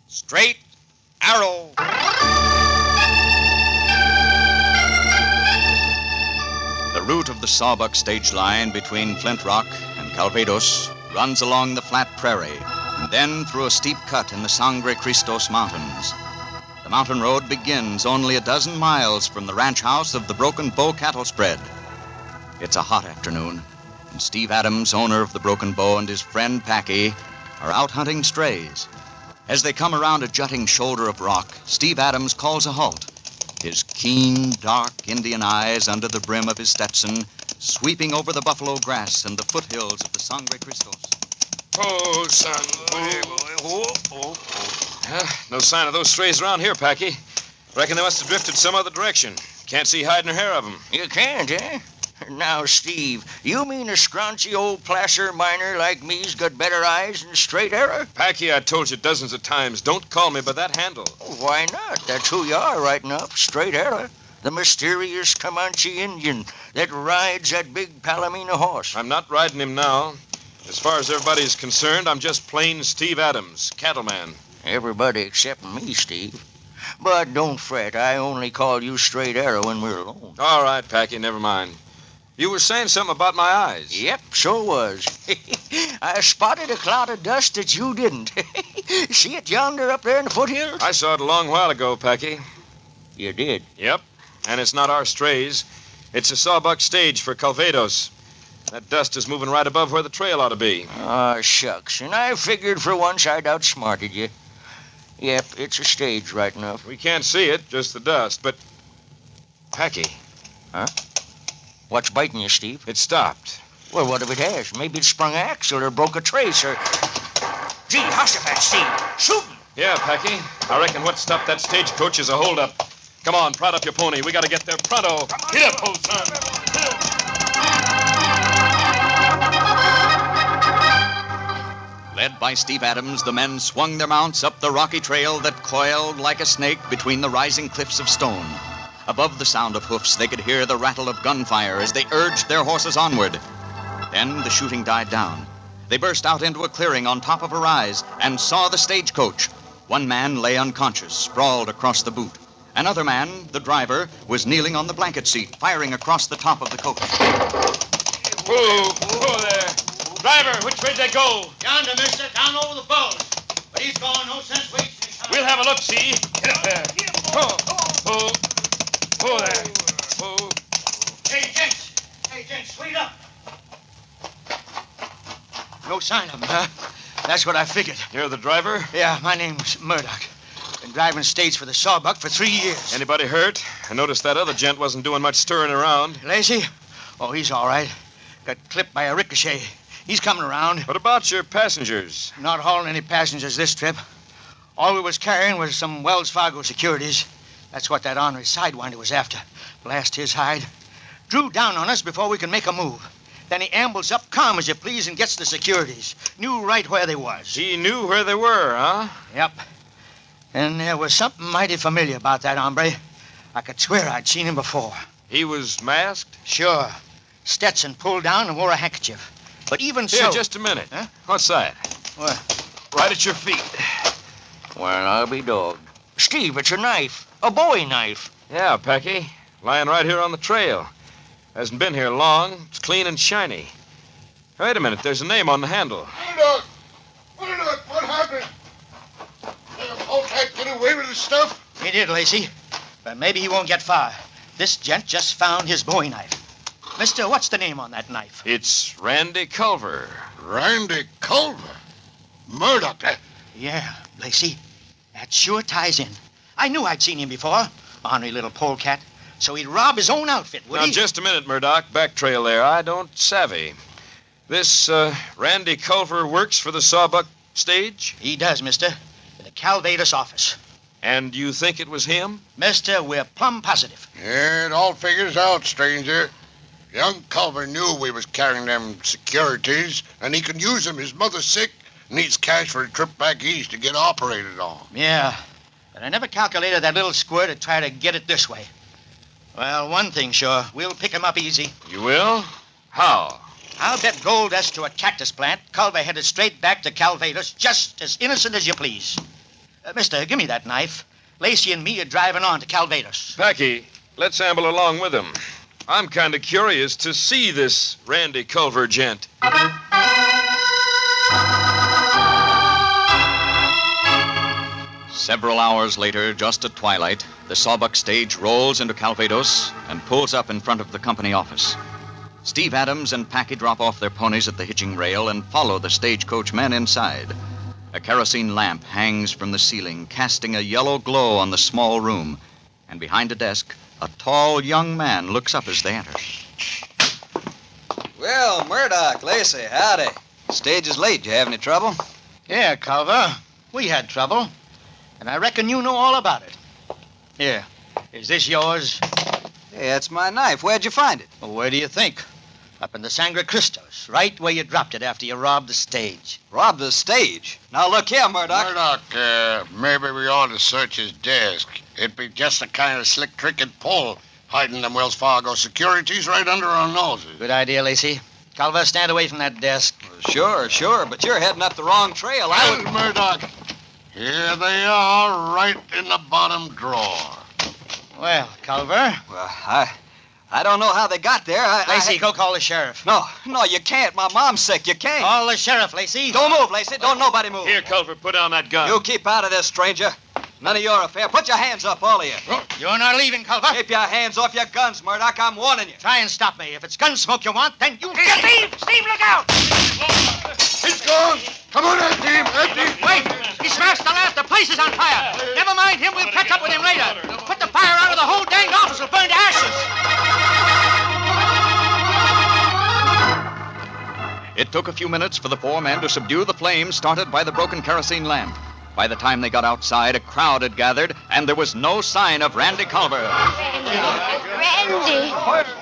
Straight Arrow. The route of the Sawbuck stage line between Flint Rock and Calvados runs along the flat prairie and then through a steep cut in the Sangre Cristos Mountains. The mountain road begins only a dozen miles from the ranch house of the Broken Bow cattle spread. It's a hot afternoon, and Steve Adams, owner of the Broken Bow, and his friend Packy are out hunting strays. As they come around a jutting shoulder of rock, Steve Adams calls a halt, his keen, dark Indian eyes under the brim of his Stetson sweeping over the buffalo grass and the foothills of the Sangre Cristos.
Oh, son. No sign of those strays around here, Packy. Reckon they must have drifted some other direction. Can't see hide nor hair of them.
You can't, eh? Now, Steve, you mean a scraunchy old placer miner like me's got better eyes than straight arrow?
Packy, I told you dozens of times, don't call me by that handle.
Why not? That's who you are right enough, straight arrow. The mysterious Comanche Indian that rides that big Palomino horse.
I'm not riding him now. As far as everybody's concerned, I'm just plain Steve Adams, cattleman.
Everybody except me, Steve. But don't fret, I only call you straight arrow when we're alone.
All right, Packy, never mind. You were saying something about my eyes.
Yep, sure was. I spotted a cloud of dust that you didn't. See it yonder up there in the foothills?
I saw it a long while ago, Packy.
You did?
Yep, and it's not our strays. It's a sawbuck stage for Calvados. That dust is moving right above where the trail ought to be.
Oh, shucks. And I figured for once I'd outsmarted you. Yep, it's a stage right enough.
We can't see it, just the dust, but... Packy.
Huh? What's biting you, Steve?
It stopped.
Well, what if it has? Maybe it sprung an axle or broke a trace or... Gee, Hoshaphat, Steve. Shooting!
Yeah, Packy. I reckon what stopped that stagecoach is a holdup. Come on, prod up your pony. We gotta get there pronto. Get up, old son.
Led by Steve Adams, the men swung their mounts up the rocky trail that coiled like a snake between the rising cliffs of stone. Above the sound of hoofs, they could hear the rattle of gunfire as they urged their horses onward. Then the shooting died down. They burst out into a clearing on top of a rise and saw the stagecoach. One man lay unconscious, sprawled across the boot. Another man, the driver, was kneeling on the blanket seat, firing across the top of the coach.
Whoa there. Driver, which way'd they go?
Yonder, mister, down over the falls. But he's gone, no sense wasting his time.
We'll have a look, see? Get up there. Whoa there. Whoa.
Hey, gents, wait up.
No sign of him, huh? That's what I figured.
You're the driver?
Yeah, my name's Murdoch. Been driving stage for the Sawbuck for 3 years.
Anybody hurt? I noticed that other gent wasn't doing much stirring around.
Lacey? Oh, he's all right. Got clipped by a ricochet. He's coming around.
What about your passengers?
Not hauling any passengers this trip. All we was carrying was some Wells Fargo securities. That's what that ornery sidewinder was after. Blast his hide. Drew down on us before we could make a move. Then he ambles up calm as you please and gets the securities. Knew right where they was.
He knew where they were, huh?
Yep. And there was something mighty familiar about that hombre. I could swear I'd seen him before.
He was masked?
Sure. Stetson pulled down and wore a handkerchief. But even so...
Here, just a minute.
Huh?
What's that?
What?
Right at your feet.
Well, I'll be dogged. Steve, it's a knife. A Bowie knife.
Yeah, Packy. Lying right here on the trail. Hasn't been here long. It's clean and shiny. Wait a minute. There's a name on the handle.
Murdoch! What happened? Did the polecat get away with his stuff?
He did, Lacey. But maybe he won't get far. This gent just found his Bowie knife. Mister, what's the name on that knife?
It's Randy Culver.
Randy Culver? Murdoch,
Yeah, Lacey. That sure ties in. I knew I'd seen him before. Ornery little polecat. So he'd rob his own outfit, would
now,
he?
Just a minute, Murdoch. Back trail there. I don't savvy. This, Randy Culver works for the Sawbuck stage?
He does, mister. In the Calvados office.
And you think it was him?
Mister, we're plumb positive.
Yeah, it all figures out, stranger. Young Culver knew we was carrying them securities, and he can use them. His mother's sick, needs cash for a trip back east to get operated on.
Yeah, but I never calculated that little squirt would try to get it this way. Well, one thing sure, we'll pick him up easy.
You will? How?
I'll bet gold dust to a cactus plant. Culver headed straight back to Calvados, just as innocent as you please. Mister, give me that knife. Lacey and me are driving on to Calvados.
Packy, let's amble along with him. I'm kind of curious to see this Randy Culver gent.
Several hours later, just at twilight, the Sawbuck stage rolls into Calvados and pulls up in front of the company office. Steve Adams and Packy drop off their ponies at the hitching rail and follow the stagecoach men inside. A kerosene lamp hangs from the ceiling, casting a yellow glow on the small room. And behind a desk, a tall young man looks up as they enter.
Well, Murdoch, Lacey, howdy. Stage is late. You have any trouble?
Yeah, Culver. We had trouble. And I reckon you know all about it. Here. Is this yours?
Hey, that's my knife. Where'd you find it?
Well, where do you think? Up in the Sangre Cristos, right where you dropped it after you robbed the stage.
Robbed the stage? Now look here, Murdoch.
Murdoch, maybe we ought to search his desk. It'd be just the kind of slick trick it'd pull, hiding them Wells Fargo securities right under our noses.
Good idea, Lacey. Culver, stand away from that desk.
Sure, but you're heading up the wrong trail.
Well, Murdoch, here they are, right in the bottom drawer.
Well, Culver.
Well, I don't know how they got there.
Lacey, go call the sheriff.
No, you can't. My mom's sick. You can't.
Call the sheriff, Lacey.
Don't move, Lacey. Don't nobody move.
Here, Culver, put down that gun.
You keep out of this, stranger. None of your affair. Put your hands up, all of you.
You're not leaving, Culver.
Keep your hands off your guns, Murdoch. I'm warning you.
Try and stop me. If it's Gunsmoke you want, then you... Steve! Steve, look out!
He's gone! Come on, Eddie!
Wait! He smashed the lamp. The place is on fire. Never mind him. We'll catch up with him later. Put the fire out of the whole dang office will burn to ashes.
It took a few minutes for the four men to subdue the flames started by the broken kerosene lamp. By the time they got outside, a crowd had gathered, and there was no sign of Randy Culver.
Randy!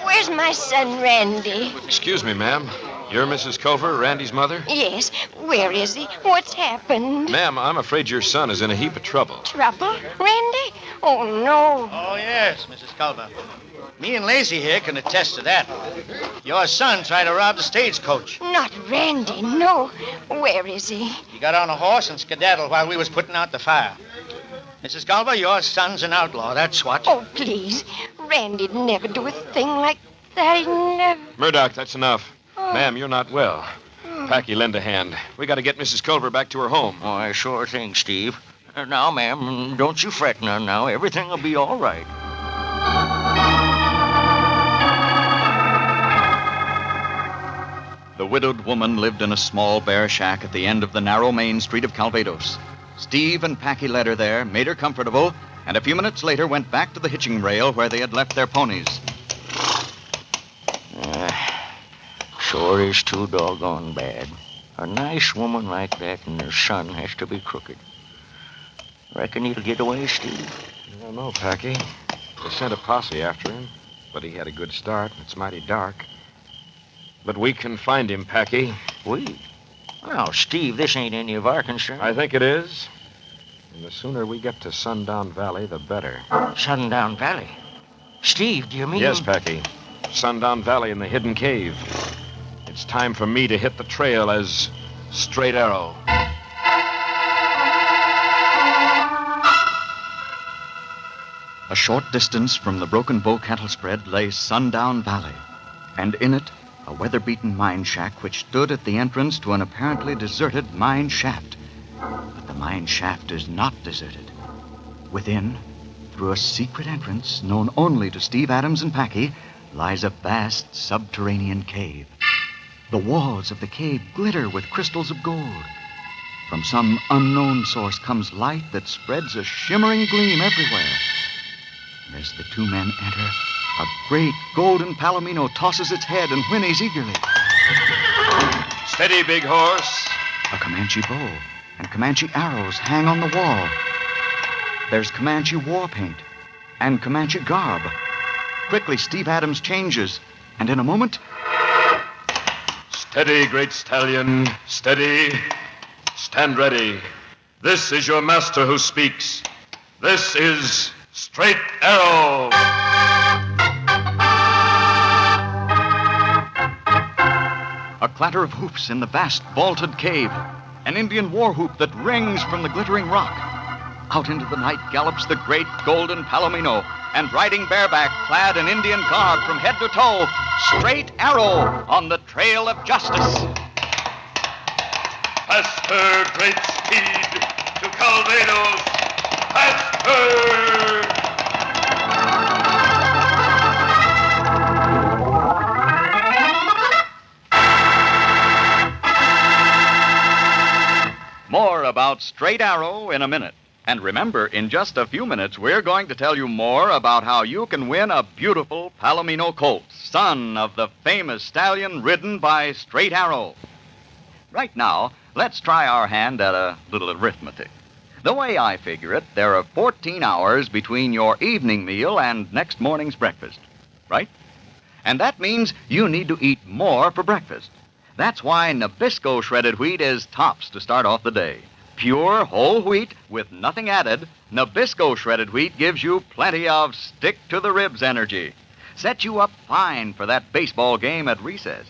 Where's my son, Randy?
Excuse me, ma'am. You're Mrs. Culver, Randy's mother?
Yes. Where is he? What's happened?
Ma'am, I'm afraid your son is in a heap of trouble.
Trouble? Randy? Oh, no.
Oh, yes, Mrs. Culver. Me and Lacey here can attest to that. Your son tried to rob the stagecoach.
Not Randy, no. Where is he?
He got on a horse and skedaddled while we was putting out the fire. Mrs. Culver, your son's an outlaw, that's what.
Oh, please. Randy'd never do a thing like that. He'd never...
Murdoch, that's enough. Ma'am, you're not well. Packy, lend a hand. We got to get Mrs. Culver back to her home.
Oh, I sure think, Steve. Now, ma'am, don't you fret now. Everything will be all right.
The widowed woman lived in a small bare shack at the end of the narrow main street of Calvados. Steve and Packy led her there, made her comfortable, and a few minutes later went back to the hitching rail where they had left their ponies.
Sure is too doggone bad. A nice woman like that and her son has to be crooked. Reckon he'll get away, Steve?
I don't know, Packy. They sent a posse after him, but he had a good start. It's mighty dark. But we can find him, Packy.
We? Well, Steve, this ain't any of our concern.
I think it is. And the sooner we get to Sundown Valley, the better.
Sundown Valley? Steve, do you mean...
Yes, Packy. Sundown Valley in the hidden cave. It's time for me to hit the trail as Straight Arrow.
A short distance from the Broken Bow cattle spread lay Sundown Valley, and in it, a weather-beaten mine shack which stood at the entrance to an apparently deserted mine shaft. But the mine shaft is not deserted. Within, through a secret entrance known only to Steve Adams and Packy, lies a vast subterranean cave. The walls of the cave glitter with crystals of gold. From some unknown source comes light that spreads a shimmering gleam everywhere. And as the two men enter, a great golden palomino tosses its head and whinnies eagerly.
Steady, big horse.
A Comanche bow and Comanche arrows hang on the wall. There's Comanche war paint and Comanche garb. Quickly, Steve Adams changes, and in a moment...
Steady, great stallion. Steady. Stand ready. This is your master who speaks. This is Straight Arrow.
A clatter of hoofs in the vast vaulted cave. An Indian war whoop that rings from the glittering rock. Out into the night gallops the great golden palomino, and riding bareback, clad in Indian garb from head to toe, Straight Arrow on the trail of justice.
Faster, great speed, to Calvados,
More about Straight Arrow in a minute. And remember, in just a few minutes, we're going to tell you more about how you can win a beautiful Palomino colt, son of the famous stallion ridden by Straight Arrow. Right now, let's try our hand at a little arithmetic. The way I figure it, there are 14 hours between your evening meal and next morning's breakfast, right? And that means you need to eat more for breakfast. That's why Nabisco shredded wheat is tops to start off the day. Pure whole wheat with nothing added, Nabisco shredded wheat gives you plenty of stick-to-the-ribs energy. Set you up fine for that baseball game at recess.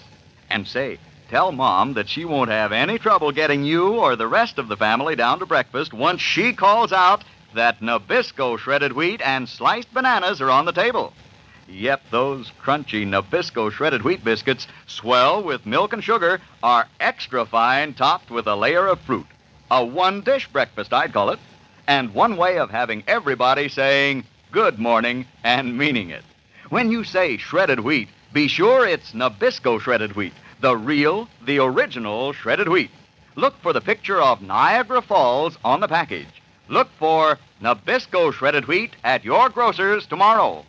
And say, tell Mom that she won't have any trouble getting you or the rest of the family down to breakfast once she calls out that Nabisco shredded wheat and sliced bananas are on the table. Yep, those crunchy Nabisco shredded wheat biscuits, swell with milk and sugar, are extra fine topped with a layer of fruit. A one-dish breakfast, I'd call it. And one way of having everybody saying good morning and meaning it. When you say shredded wheat, be sure it's Nabisco shredded wheat, the real, the original shredded wheat. Look for the picture of Niagara Falls on the package. Look for Nabisco shredded wheat at your grocer's tomorrow.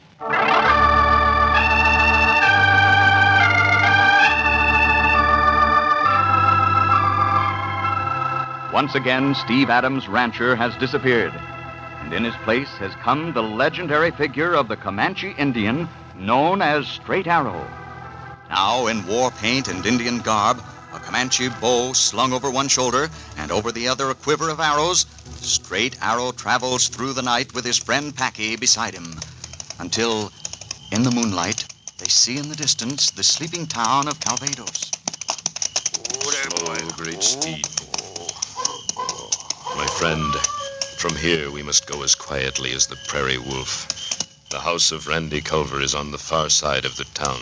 Once again, Steve Adams' rancher has disappeared, and in his place has come the legendary figure of the Comanche Indian known as Straight Arrow. Now, in war paint and Indian garb, a Comanche bow slung over one shoulder and over the other a quiver of arrows, Straight Arrow travels through the night with his friend Packy beside him, until, in the moonlight, they see in the distance the sleeping town of Calvados.
Oh, great steed. My friend, from here we must go as quietly as the prairie wolf. The house of Randy Culver is on the far side of the town.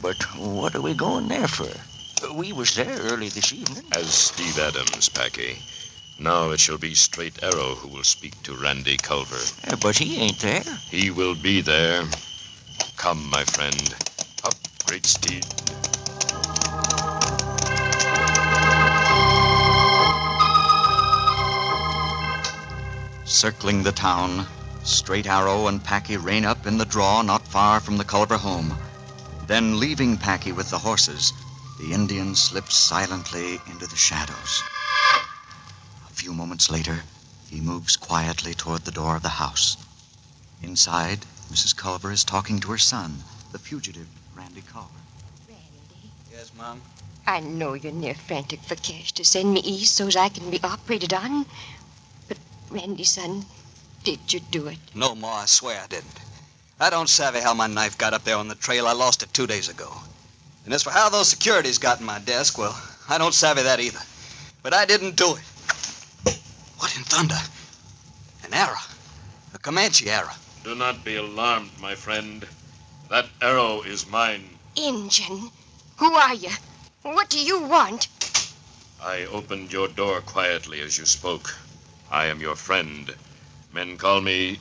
But what are we going there for? We was there early this evening.
As Steve Adams, Packy. Now it shall be Straight Arrow who will speak to Randy Culver.
But he ain't there.
He will be there. Come, my friend. Up, great steed.
Circling the town, Straight Arrow and Packy rein up in the draw not far from the Culver home. Then, leaving Packy with the horses, the Indian slips silently into the shadows. A few moments later, he moves quietly toward the door of the house. Inside, Mrs. Culver is talking to her son, the fugitive, Randy Culver.
Randy?
Yes, Mom?
I know you're near frantic for cash to send me east so as I can be operated on. But, Randy, son, did you do it?
No, Ma, I swear I didn't. I don't savvy how my knife got up there on the trail. I lost it 2 days ago. And as for how those securities got in my desk, well, I don't savvy that either. But I didn't do it. What in thunder? An arrow. A Comanche arrow.
Do not be alarmed, my friend. That arrow is mine.
Injun, who are you? What do you want?
I opened your door quietly as you spoke. I am your friend. Men call me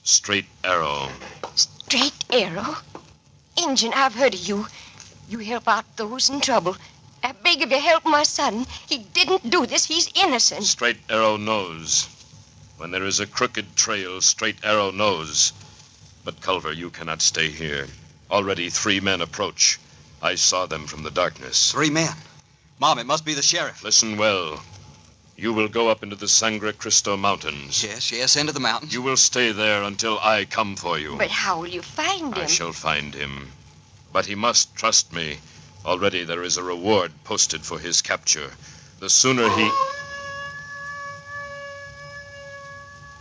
Straight Arrow.
Straight Arrow? Injun, I've heard of you. You help out those in trouble. I beg of you, help my son. He didn't do this. He's innocent.
Straight Arrow knows. When there is a crooked trail, Straight Arrow knows. But, Culver, you cannot stay here. Already 3 men approach. I saw them from the darkness.
3 men? Mom, it must be the sheriff.
Listen well. You will go up into the Sangre Cristo Mountains.
Yes, into the mountains.
You will stay there until I come for you.
But how will you find him?
I shall find him. But he must trust me. Already there is a reward posted for his capture. The sooner he...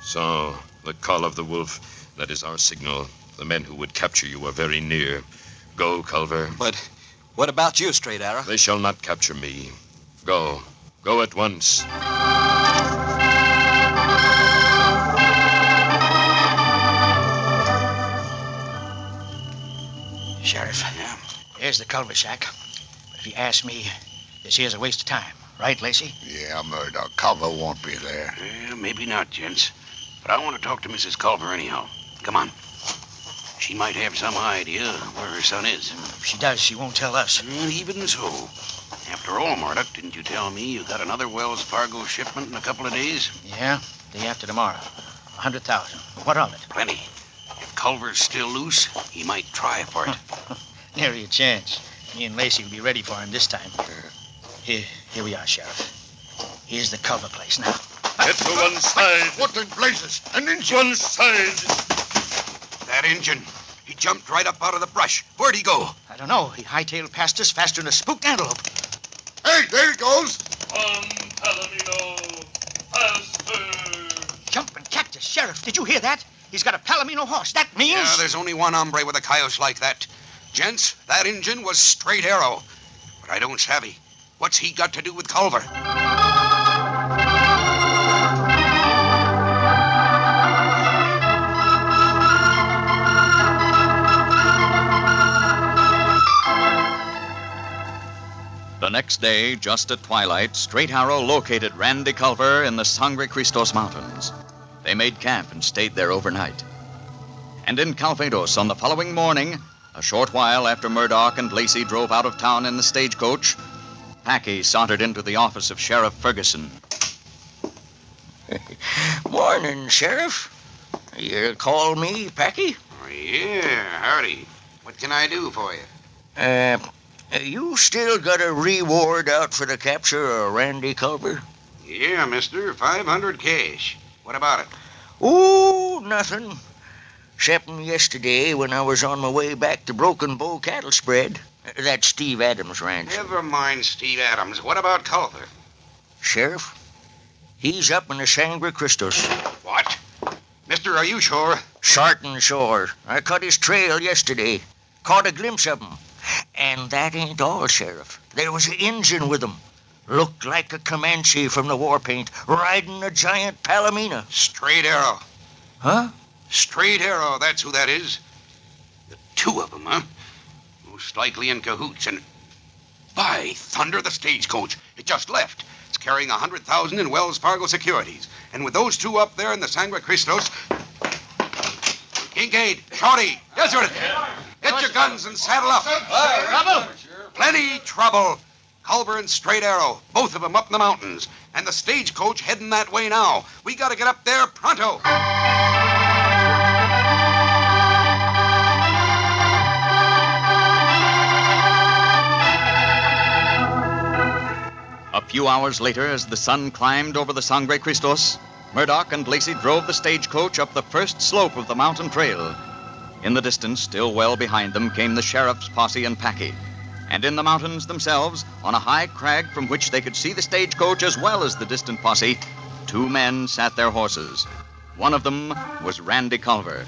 So, the call of the wolf, that is our signal. The men who would capture you are very near. Go, Culver.
But what about you, Straight Arrow?
They shall not capture me. Go. Go at once.
Sheriff, there's the Culver shack. But if you ask me, this here's a waste of time. Right, Lacey?
Yeah, Murdoch. Culver won't be there.
Well, maybe not, gents. But I want to talk to Mrs. Culver anyhow. Come on. She might have some idea where her son is.
If she does, she won't tell us.
Even so. After all, Murdoch, didn't you tell me you got another Wells Fargo shipment in a couple of days?
Yeah, day after tomorrow. 100,000. What of it?
Plenty. If Culver's still loose, he might try for it.
Nary a chance. Me and Lacey will be ready for him this time. Here we are, Sheriff. Here's the Culver place now.
Get to one side.
What in blazes? An engine.
One side.
That engine. He jumped right up out of the brush. Where'd he go?
I don't know. He hightailed past us faster than a spooked antelope.
Hey, there he goes.
Palomino, faster.
Jumping cactus. Sheriff, did you hear that? He's got a Palomino horse. That means...
Yeah, there's only one hombre with a cayuse like that. Gents, that engine was straight arrow. But I don't savvy. What's he got to do with Culver?
The next day, just at twilight, Straight Arrow located Randy Culver in the Sangre Cristos Mountains. They made camp and stayed there overnight. And in Calvados on the following morning, a short while after Murdoch and Lacey drove out of town in the stagecoach, Packy sauntered into the office of Sheriff Ferguson.
Morning, Sheriff. You call me, Packy?
Oh, yeah, howdy. What can I do for you?
You still got a reward out for the capture of Randy Culver?
Yeah, mister. 500 cash. What about it?
Oh, nothing. Excepting yesterday when I was on my way back to Broken Bow Cattle Spread. That's Steve Adams' ranch.
Never mind Steve Adams. What about Culver?
Sheriff, he's up in the Sangre Cristos.
What? Mister, are you sure?
Sartin sure. I cut his trail yesterday. Caught a glimpse of him. And that ain't all, Sheriff. There was an Injun with him. Looked like a Comanche from the war paint, riding a giant Palomino.
Straight Arrow.
Huh?
Straight Arrow, that's who that is. The two of them, huh? Most likely in cahoots, and... By thunder, the stagecoach. It just left. It's carrying 100,000 in Wells Fargo securities. And with those two up there in the Sangre Cristos... Kincaid, Shorty, Desert, get your guns and saddle up.
Trouble?
Plenty trouble. Culver and Straight Arrow, both of them up in the mountains. And the stagecoach heading that way now. We gotta get up there pronto.
A few hours later, as the sun climbed over the Sangre Cristos, Murdoch and Lacey drove the stagecoach up the first slope of the mountain trail. In the distance, still well behind them, came the sheriff's posse and Packy. And in the mountains themselves, on a high crag from which they could see the stagecoach as well as the distant posse, two men sat their horses. One of them was Randy Culver.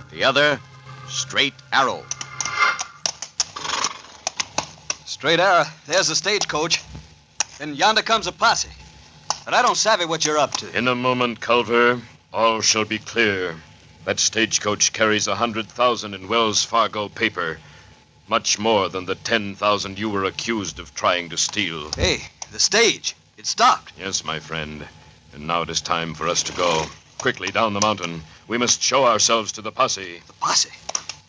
The other, Straight Arrow.
Straight Arrow, there's the stagecoach. And yonder comes a posse. But I don't savvy what you're up to.
In a moment, Culver, all shall be clear. That stagecoach carries 100,000 in Wells Fargo paper. Much more than the 10,000 you were accused of trying to steal.
Hey, the stage. It stopped.
Yes, my friend. And now it is time for us to go. Quickly down the mountain. We must show ourselves to the posse.
The posse?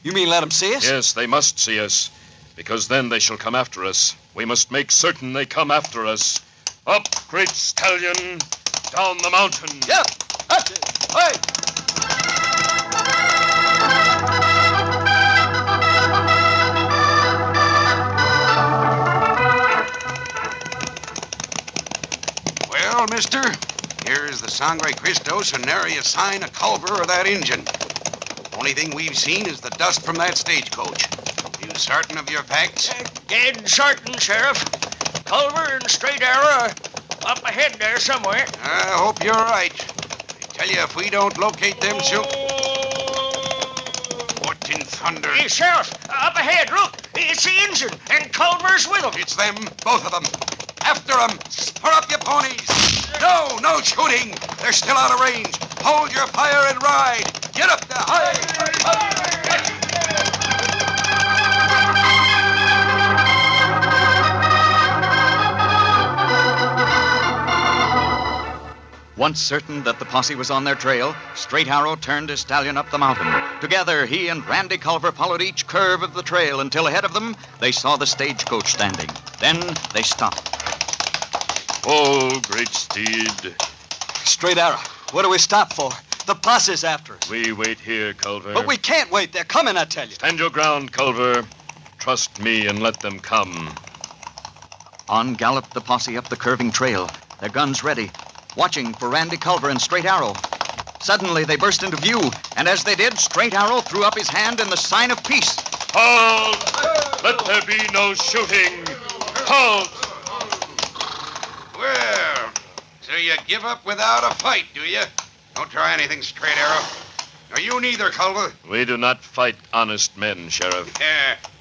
You mean let them see us?
Yes, they must see us. Because then they shall come after us. We must make certain they come after us. Up, great stallion. Down the mountain.
Yep. Up. Hey.
Well, mister, here's the Sangre Cristos, and nary a sign of Culver or that Injun. Only thing we've seen is the dust from that stagecoach. You certain of your facts?
Dead certain, Sheriff. Culver and Straight Arrow are up ahead there somewhere.
I hope you're right. I tell you, if we don't locate them soon... What in thunder?
Hey, Sheriff, up ahead, look. It's the Injun, and Culver's with them.
It's them, both of them. After them. Spur up your ponies. No shooting. They're still out of range. Hold your fire and ride. Get up there.
Once certain that the posse was on their trail, Straight Arrow turned his stallion up the mountain. Together, he and Randy Culver followed each curve of the trail until ahead of them, they saw the stagecoach standing. Then they stopped.
Oh, great steed.
Straight Arrow, what do we stop for? The posse's after us.
We wait here, Culver.
But we can't wait. They're coming, I tell you.
Stand your ground, Culver. Trust me and let them come.
On galloped the posse up the curving trail, their guns ready, watching for Randy Culver and Straight Arrow. Suddenly, they burst into view, and as they did, Straight Arrow threw up his hand in the sign of peace.
Halt! Let there be no shooting. Halt!
Well, so you give up without a fight, do you? Don't try anything, Straight Arrow. Nor you neither, Culver.
We do not fight honest men, Sheriff.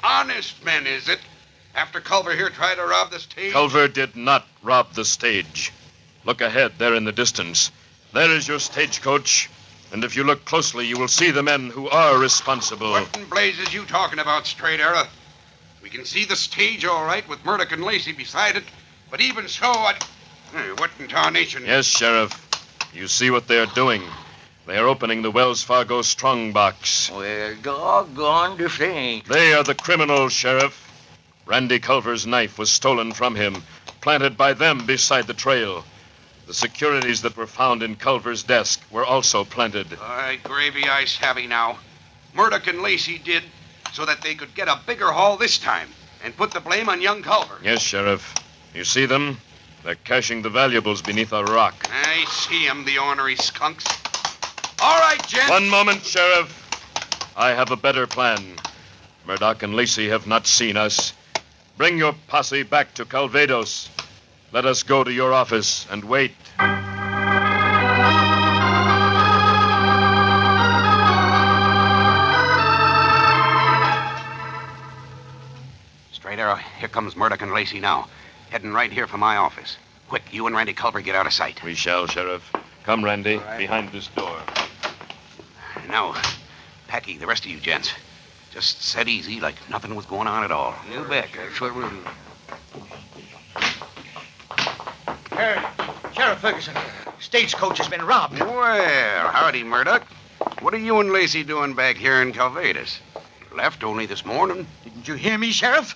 Honest men, is it? After Culver here tried to rob the stage?
Culver did not rob the stage. Look ahead, there in the distance. There is your stagecoach. And if you look closely, you will see the men who are responsible.
What in blazes you talking about, Straight Arrow? We can see the stage all right with Murdoch and Lacey beside it. But even so, what in tarnation?
Yes, Sheriff. You see what they're doing. They are opening the Wells Fargo strongbox.
Well, doggone if they ain't.
They are the criminals, Sheriff. Randy Culver's knife was stolen from him, planted by them beside the trail. The securities that were found in Culver's desk were also planted.
All right, gravy, I savvy now. Murdoch and Lacey did so that they could get a bigger haul this time and put the blame on young Culver.
Yes, Sheriff. You see them? They're caching the valuables beneath a rock.
I see 'em, the ornery skunks. All right, gents.
One moment, Sheriff. I have a better plan. Murdoch and Lacey have not seen us. Bring your posse back to Calvados. Let us go to your office and wait.
Straight Arrow, here comes Murdoch and Lacey now. Heading right here for my office. Quick, you and Randy Culver get out of sight.
We shall, Sheriff. Come, Randy, behind this door.
Now, Packy, the rest of you gents, just sit easy like nothing was going on at all.
You bet. That's what we'll do.
Sheriff Ferguson, stagecoach has been robbed.
Well, howdy, Murdoch. What are you and Lacey doing back here in Calvados? Left only this morning.
Didn't you hear me, Sheriff?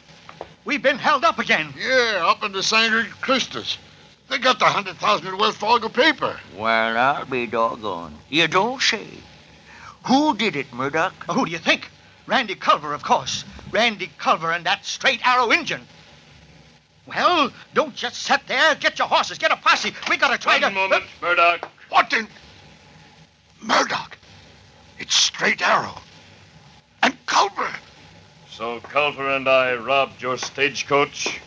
We've been held up again.
Yeah, up in the St. Christus. They got the 100,000 in Wells Fargo paper.
Well, I'll be doggone. You don't say. Who did it, Murdoch?
Who do you think? Randy Culver, of course. Randy Culver and that Straight Arrow Injun. Well, don't just sit there. Get your horses. Get a posse. We gotta try
One moment, Murdoch.
What in? Murdoch. It's Straight Arrow. And Culver.
So Culver and I robbed your stagecoach?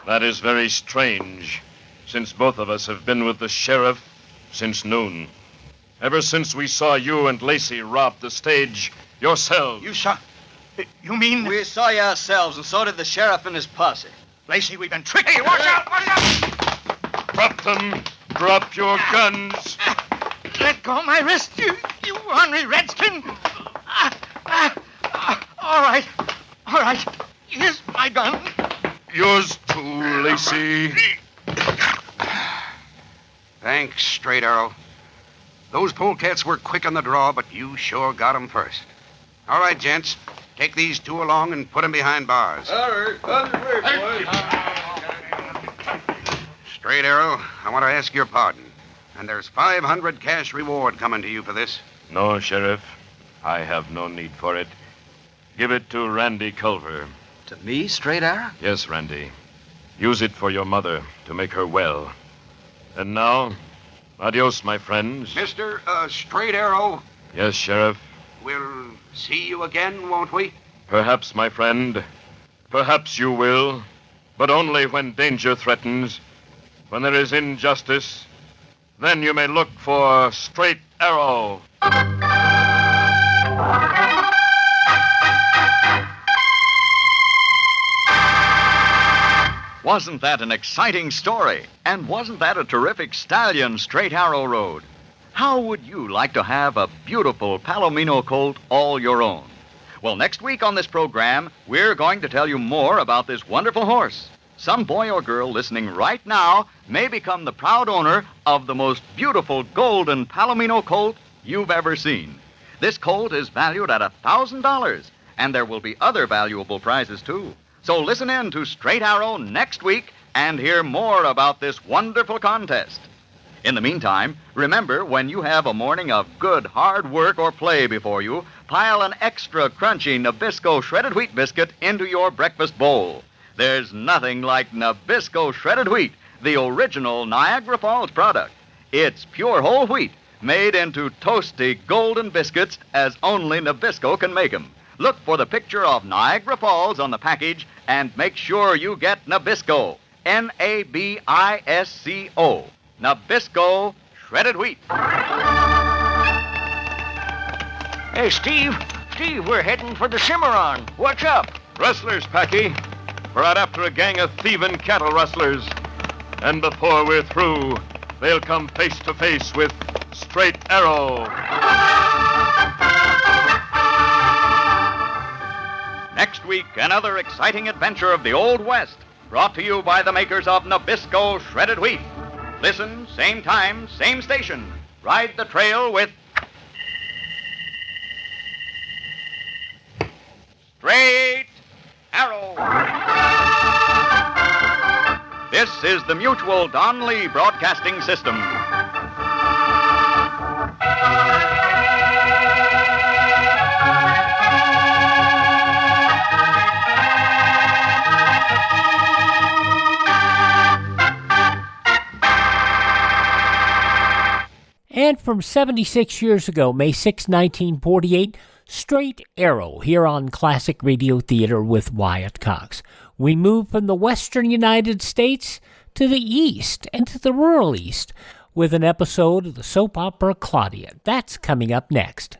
That is very strange, since both of us have been with the sheriff since noon. Ever since we saw you and Lacey rob the stage yourselves.
You saw... You mean...
We saw you ourselves, and so did the sheriff and his posse.
Lacey, we've been tricked. Hey, watch out! Watch out!
Drop them. Drop your guns.
Let go my wrist, you ornery redskin. All right. All right. Here's my gun.
Yours too, Lacey.
Thanks, Straight Arrow. Those polecats were quick on the draw, but you sure got 'em first. All right, gents. Take these two along and put 'em behind bars.
All right. On the way, boys.
Straight Arrow, I want to ask your pardon. And there's 500 cash reward coming to you for this.
No, Sheriff. I have no need for it. Give it to Randy Culver.
To me, Straight Arrow?
Yes, Randy. Use it for your mother to make her well. And now, adios, my friends.
Mr. Straight Arrow.
Yes, Sheriff.
We'll see you again, won't we?
Perhaps, my friend. Perhaps you will. But only when danger threatens. When there is injustice. Then you may look for Straight Arrow.
Wasn't that an exciting story? And wasn't that a terrific stallion Straight Arrow rode? How would you like to have a beautiful Palomino colt all your own? Well, next week on this program, we're going to tell you more about this wonderful horse. Some boy or girl listening right now may become the proud owner of the most beautiful golden Palomino colt you've ever seen. This colt is valued at $1,000, and there will be other valuable prizes, too. So listen in to Straight Arrow next week and hear more about this wonderful contest. In the meantime, remember, when you have a morning of good, hard work or play before you, pile an extra crunchy Nabisco shredded wheat biscuit into your breakfast bowl. There's nothing like Nabisco shredded wheat, the original Niagara Falls product. It's pure whole wheat, made into toasty golden biscuits as only Nabisco can make them. Look for the picture of Niagara Falls on the package and make sure you get Nabisco. Nabisco. Nabisco shredded wheat.
Hey, Steve, we're heading for the Cimarron. What's up?
Rustlers, Packy. We're out after a gang of thieving cattle rustlers. And before we're through, they'll come face to face with Straight Arrow.
Next week, another exciting adventure of the Old West, brought to you by the makers of Nabisco shredded wheat. Listen, same time, same station. Ride the trail with Straight Arrow. This is the Mutual Don Lee Broadcasting System.
And from 76 years ago, May 6, 1948, Straight Arrow here on Classic Radio Theater with Wyatt Cox. We move from the western United States to the east and to the rural east with an episode of the soap opera Claudia. That's coming up next.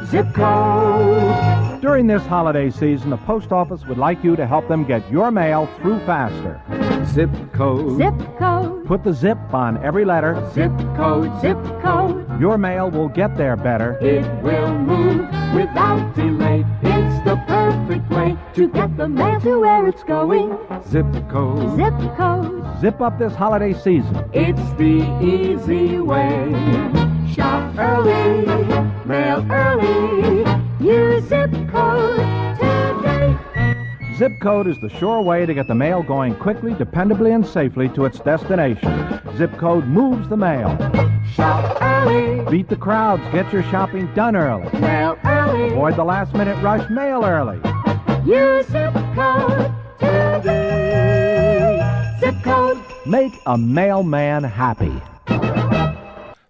Zip code. During this holiday season, the post office would like you to help them get your mail through faster. Zip code.
Zip code.
Put the zip on every letter.
Zip code. Zip code.
Your mail will get there better.
It will move without delay. It's the perfect way to get the mail to where it's going.
Zip code.
Zip code.
Zip up this holiday season.
It's the easy way. Shop early, mail early. Use zip code today.
Zip code is the sure way to get the mail going quickly, dependably, and safely to its destination. Zip code moves the mail.
Shop early.
Beat the crowds. Get your shopping done early.
Mail early.
Avoid the last-minute rush. Mail early.
Use zip code today. Zip code.
Make a mailman happy.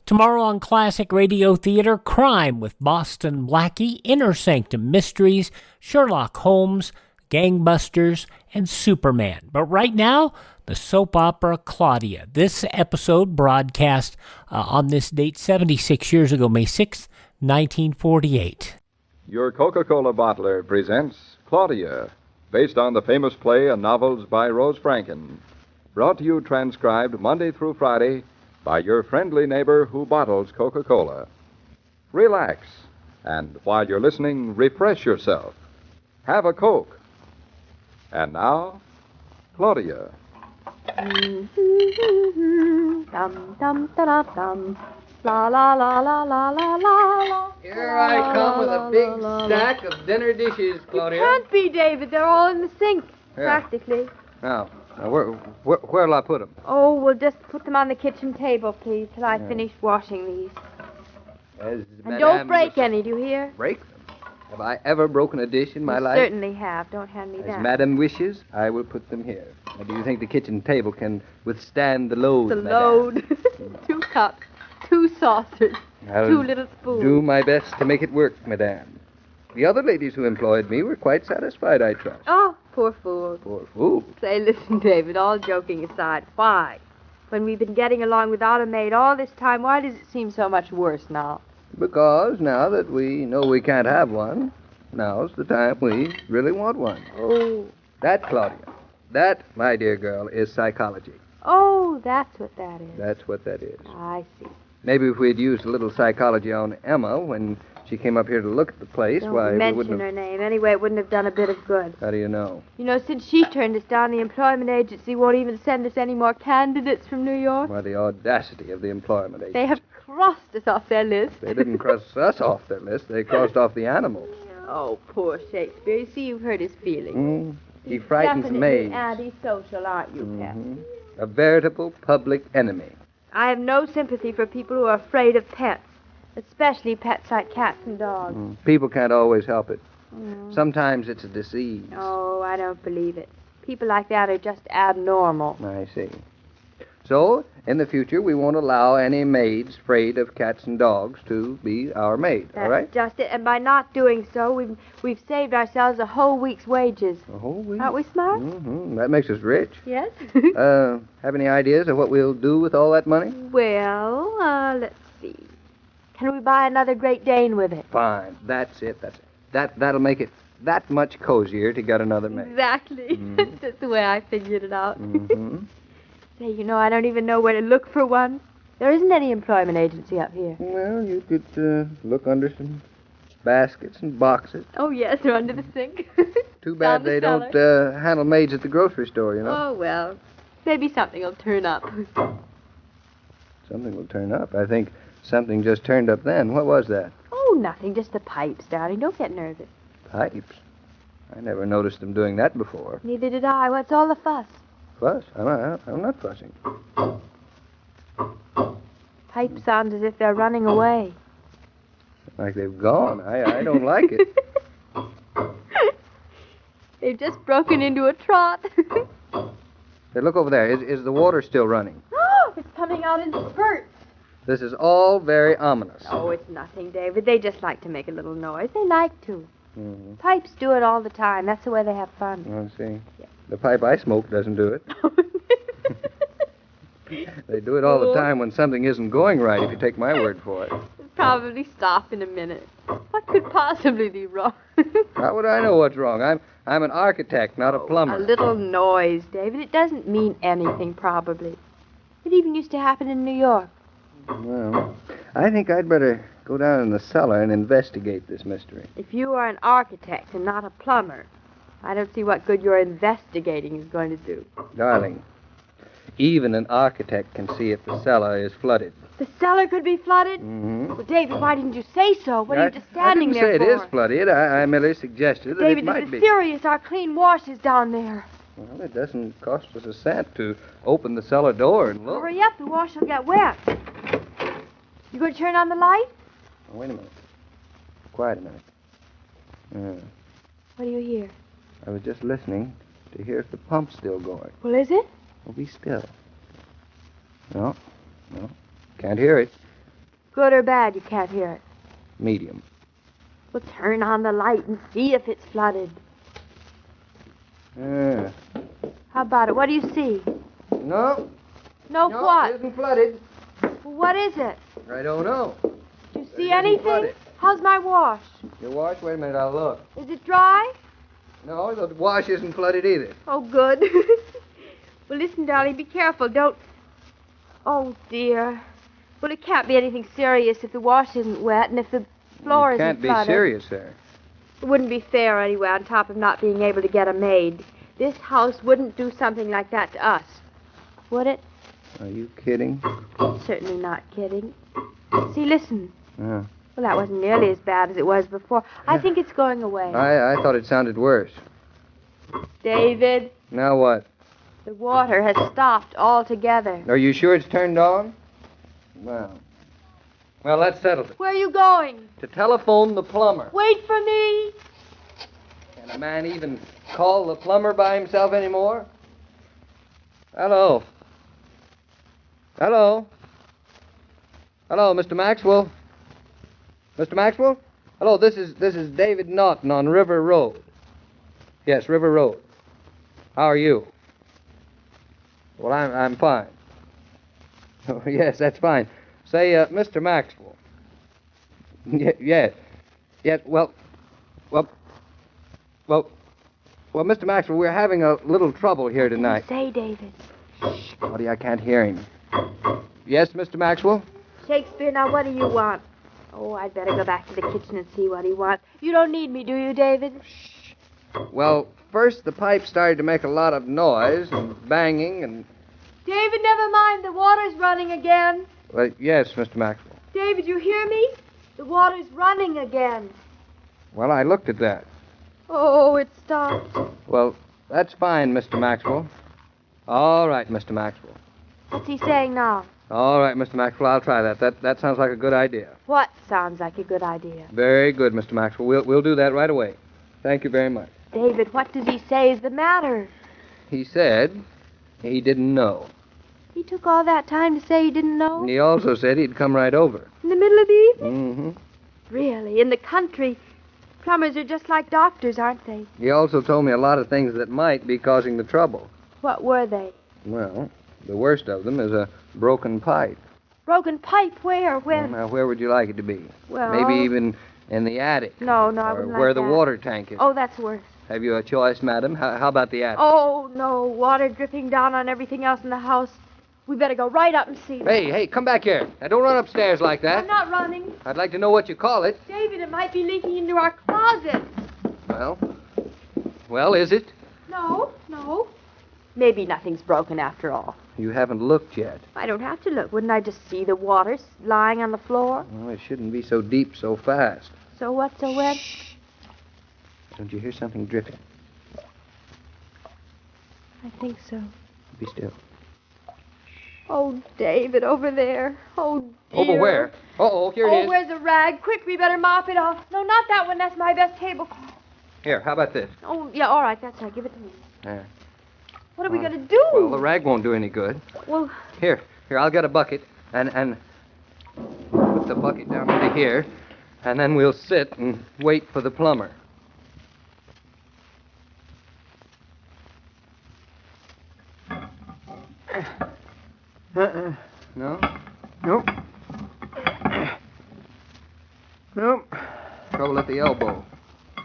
Tomorrow on Classic Radio Theater, Crime with Boston Blackie, Inner Sanctum Mysteries, Sherlock Holmes, Gangbusters, and Superman. But right now, the soap opera Claudia. This episode broadcast on this date 76 years ago, May 6th, 1948.
Your Coca-Cola bottler presents Claudia, based on the famous play and novels by Rose Franken. Brought to you transcribed Monday through Friday by your friendly neighbor who bottles Coca-Cola. Relax, and while you're listening, refresh yourself. Have a Coke. And now, Claudia.
Dum dum da da dum. La la la la la la la.
Here I come with a big stack of dinner dishes, Claudia.
Can't be, David. They're all in the sink,
Yeah.
practically.
Now where'll I put them?
Oh, we'll just put them on the kitchen table, please, till I finish washing these. And don't break any, do you hear?
Break them? Have I ever broken a dish in my
You
life?
certainly have. Don't hand me
As
that.
Madam wishes, I will put them here. Now, do you think the kitchen table can withstand the load,
The
Madame?
load. 2 cups, 2 saucers,
I'll
2 little spoons.
do my best to make it work, Madame. The other ladies who employed me were quite satisfied, I trust.
Oh, poor fool.
Poor fool.
Say, listen, David, all joking aside, why? When we've been getting along without a maid all this time, why does it seem so much worse now?
Because now that we know we can't have one, now's the time we really want one.
Oh.
That, Claudia, that, my dear girl, is psychology.
Oh, that's what that is.
That's what that is.
I see.
Maybe if we'd used a little psychology on Emma when She came up here to look at the place.
Don't
Why, we
mention
wouldn't
her
have...
name. Anyway, it wouldn't have done a bit of good.
How do you know?
You know, since she turned us down, the employment agency won't even send us any more candidates from New York.
Why, the audacity of the employment agency.
They have crossed us off their list.
They didn't cross us off their list. They crossed off the animals.
Oh, poor Shakespeare. You see, you've hurt his feelings.
He frightens
Definitely
maids.
antisocial, aren't you, Captain?
A veritable public enemy.
I have no sympathy for people who are afraid of pets, especially pets like cats and dogs.
People can't always help it.
Mm.
Sometimes it's a disease.
Oh, I don't believe it. People like that are just abnormal.
I see. So, in the future, we won't allow any maids afraid of cats and dogs to be our maid,
That's
all right?
just it. And by not doing so, we've saved ourselves a whole week's wages.
A whole week?
Aren't we smart?
That makes us rich.
Yes.
Have any ideas of what we'll do with all that money?
Well, let's see. Can we buy another Great Dane with it?
Fine. That's it. That'll make it that much cozier to get another maid.
Exactly. That's the way I figured it out.
Mm-hmm.
Say, you know, I don't even know where to look for one. There isn't any employment agency up here.
Well, you could look under some baskets and boxes.
Oh, yes, they're under the sink.
Too bad
Down the
they
cellar.
don't handle maids at the grocery store, you know.
Oh, well. Maybe something will turn up.
Something will turn up. I think something just turned up then. What was that?
Oh, nothing. Just the pipes, darling. Don't get nervous.
Pipes. I never noticed them doing that before.
Neither did I. What's all the fuss?
Fuss? I'm not fussing.
Pipe sounds as if they're running away.
Like they've gone. I don't like it.
They've just broken into a trot.
Hey, look over there. Is the water still running?
Oh, it's coming out in spurts.
This is all very ominous.
Oh, it's nothing, David. They just like to make a little noise. They like to.
Mm-hmm.
Pipes do it all the time. That's the way they have fun.
I see. Yeah. The pipe I smoke doesn't do it. They do it all the time when something isn't going right, if you take my word for it.
It'll probably stop in a minute. What could possibly be wrong?
How would I know what's wrong? I'm an architect, not a plumber.
A little noise, David. It doesn't mean anything, probably. It even used to happen in New York.
Well, I think I'd better go down in the cellar and investigate this mystery.
If you are an architect and not a plumber, I don't see what good your investigating is going to do.
Darling, even an architect can see if the cellar is flooded.
The cellar could be flooded?
Mm-hmm.
Well, David, why didn't you say so? What are you just standing there
I didn't say
for?
it is flooded. I merely suggested that
David,
it might
this
be.
is serious. Our clean wash is down there.
Well, it doesn't cost us a cent to open the cellar door and look.
Hurry up. The wash will get wet. You going to turn on the light?
Oh, wait a minute. Quiet a minute.
What do you hear?
I was just listening to hear if the pump's still going.
Well, is it?
Well, be still. No. Can't hear it.
Good or bad, you can't hear it.
Medium.
Well, turn on the light and see if it's flooded. How about it? What do you see?
No.
No, what?
It isn't flooded.
Well, what is it?
I don't know.
Do you see anything?
Flooded.
How's my wash?
Your wash? Wait a minute, I'll look.
Is it dry?
No, the wash isn't flooded either.
Oh, good. Well, listen, darling, be careful. Don't... Oh, dear. Well, it can't be anything serious if the wash isn't wet and if the floor isn't
It can't
flooded.
be serious, sir.
It wouldn't be fair anyway, on top of not being able to get a maid. This house wouldn't do something like that to us. Would it?
Are you kidding?
Certainly not kidding. See, listen.
Yeah.
Well, that wasn't nearly as bad as it was before. I think it's going away.
I thought it sounded worse.
David,
Now what?
the water has stopped altogether.
Are you sure it's turned on? Well, that settles it.
Where are you going?
To telephone the plumber.
Wait for me.
Can a man even call the plumber by himself anymore? Hello, Mr. Maxwell? Mr. Maxwell? Hello, this is David Naughton on River Road. Yes, River Road. How are you? Well, I'm fine. Oh, yes, that's fine. Say, Mr. Maxwell. Yes. Yes, well, Mr. Maxwell, we're having a little trouble here tonight.
Say, David.
Shh, Buddy, I can't hear him. Yes, Mr. Maxwell?
Shakespeare, now what do you want? Oh, I'd better go back to the kitchen and see what he wants. You don't need me, do you, David?
Well, first the pipe started to make a lot of noise and banging and...
David, never mind. The water's running again.
Well, yes, Mr. Maxwell.
David, you hear me? The water's running again.
Well, I looked at that.
Oh, it stopped.
Well, that's fine, Mr. Maxwell. All right, Mr. Maxwell.
What's he saying now?
All right, Mr. Maxwell, I'll try that. That sounds like a good idea.
What sounds like a good idea?
Very good, Mr. Maxwell. We'll do that right away. Thank you very much.
David, what does he say is the matter?
He said he didn't know.
He took all that time to say he didn't know?
And he also said he'd come right over.
In the middle of the evening?
Mm-hmm.
Really? In the country, plumbers are just like doctors, aren't they?
He also told me a lot of things that might be causing the trouble.
What were they?
Well, the worst of them is a broken pipe.
Broken pipe? Where? When?
Now, where would you like it to be?
Well...
Maybe even in the attic.
No, I
or
wouldn't
where
like
the
that.
water tank is.
Oh, that's worse.
Have you a choice, madam? How about the attic?
Oh, no. Water dripping down on everything else in the house. We better go right up and see them.
Hey, come back here. Now, don't run upstairs like that.
I'm not running.
I'd like to know what you call it.
David, it might be leaking into our closet.
Well, is it?
No. Maybe nothing's broken after all.
You haven't looked yet.
I don't have to look. Wouldn't I just see the water lying on the floor?
Well, it shouldn't be so deep so fast.
So what's so wet?
Don't you hear something dripping?
I think so.
Be still.
Oh, David, over there. Oh, dear.
Over where? Uh-oh, here it is.
Oh, where's the rag? Quick, we better mop it off. No, not that one. That's my best tablecloth.
Here, how about this?
Oh, yeah, all right. That's right. Give it to me.
There.
What are we going to do?
Well, the rag won't do any good.
Well...
Here, I'll get a bucket and put the bucket down into here, and then we'll sit and wait for the plumber. No? Nope. Nope. Trouble at the elbow.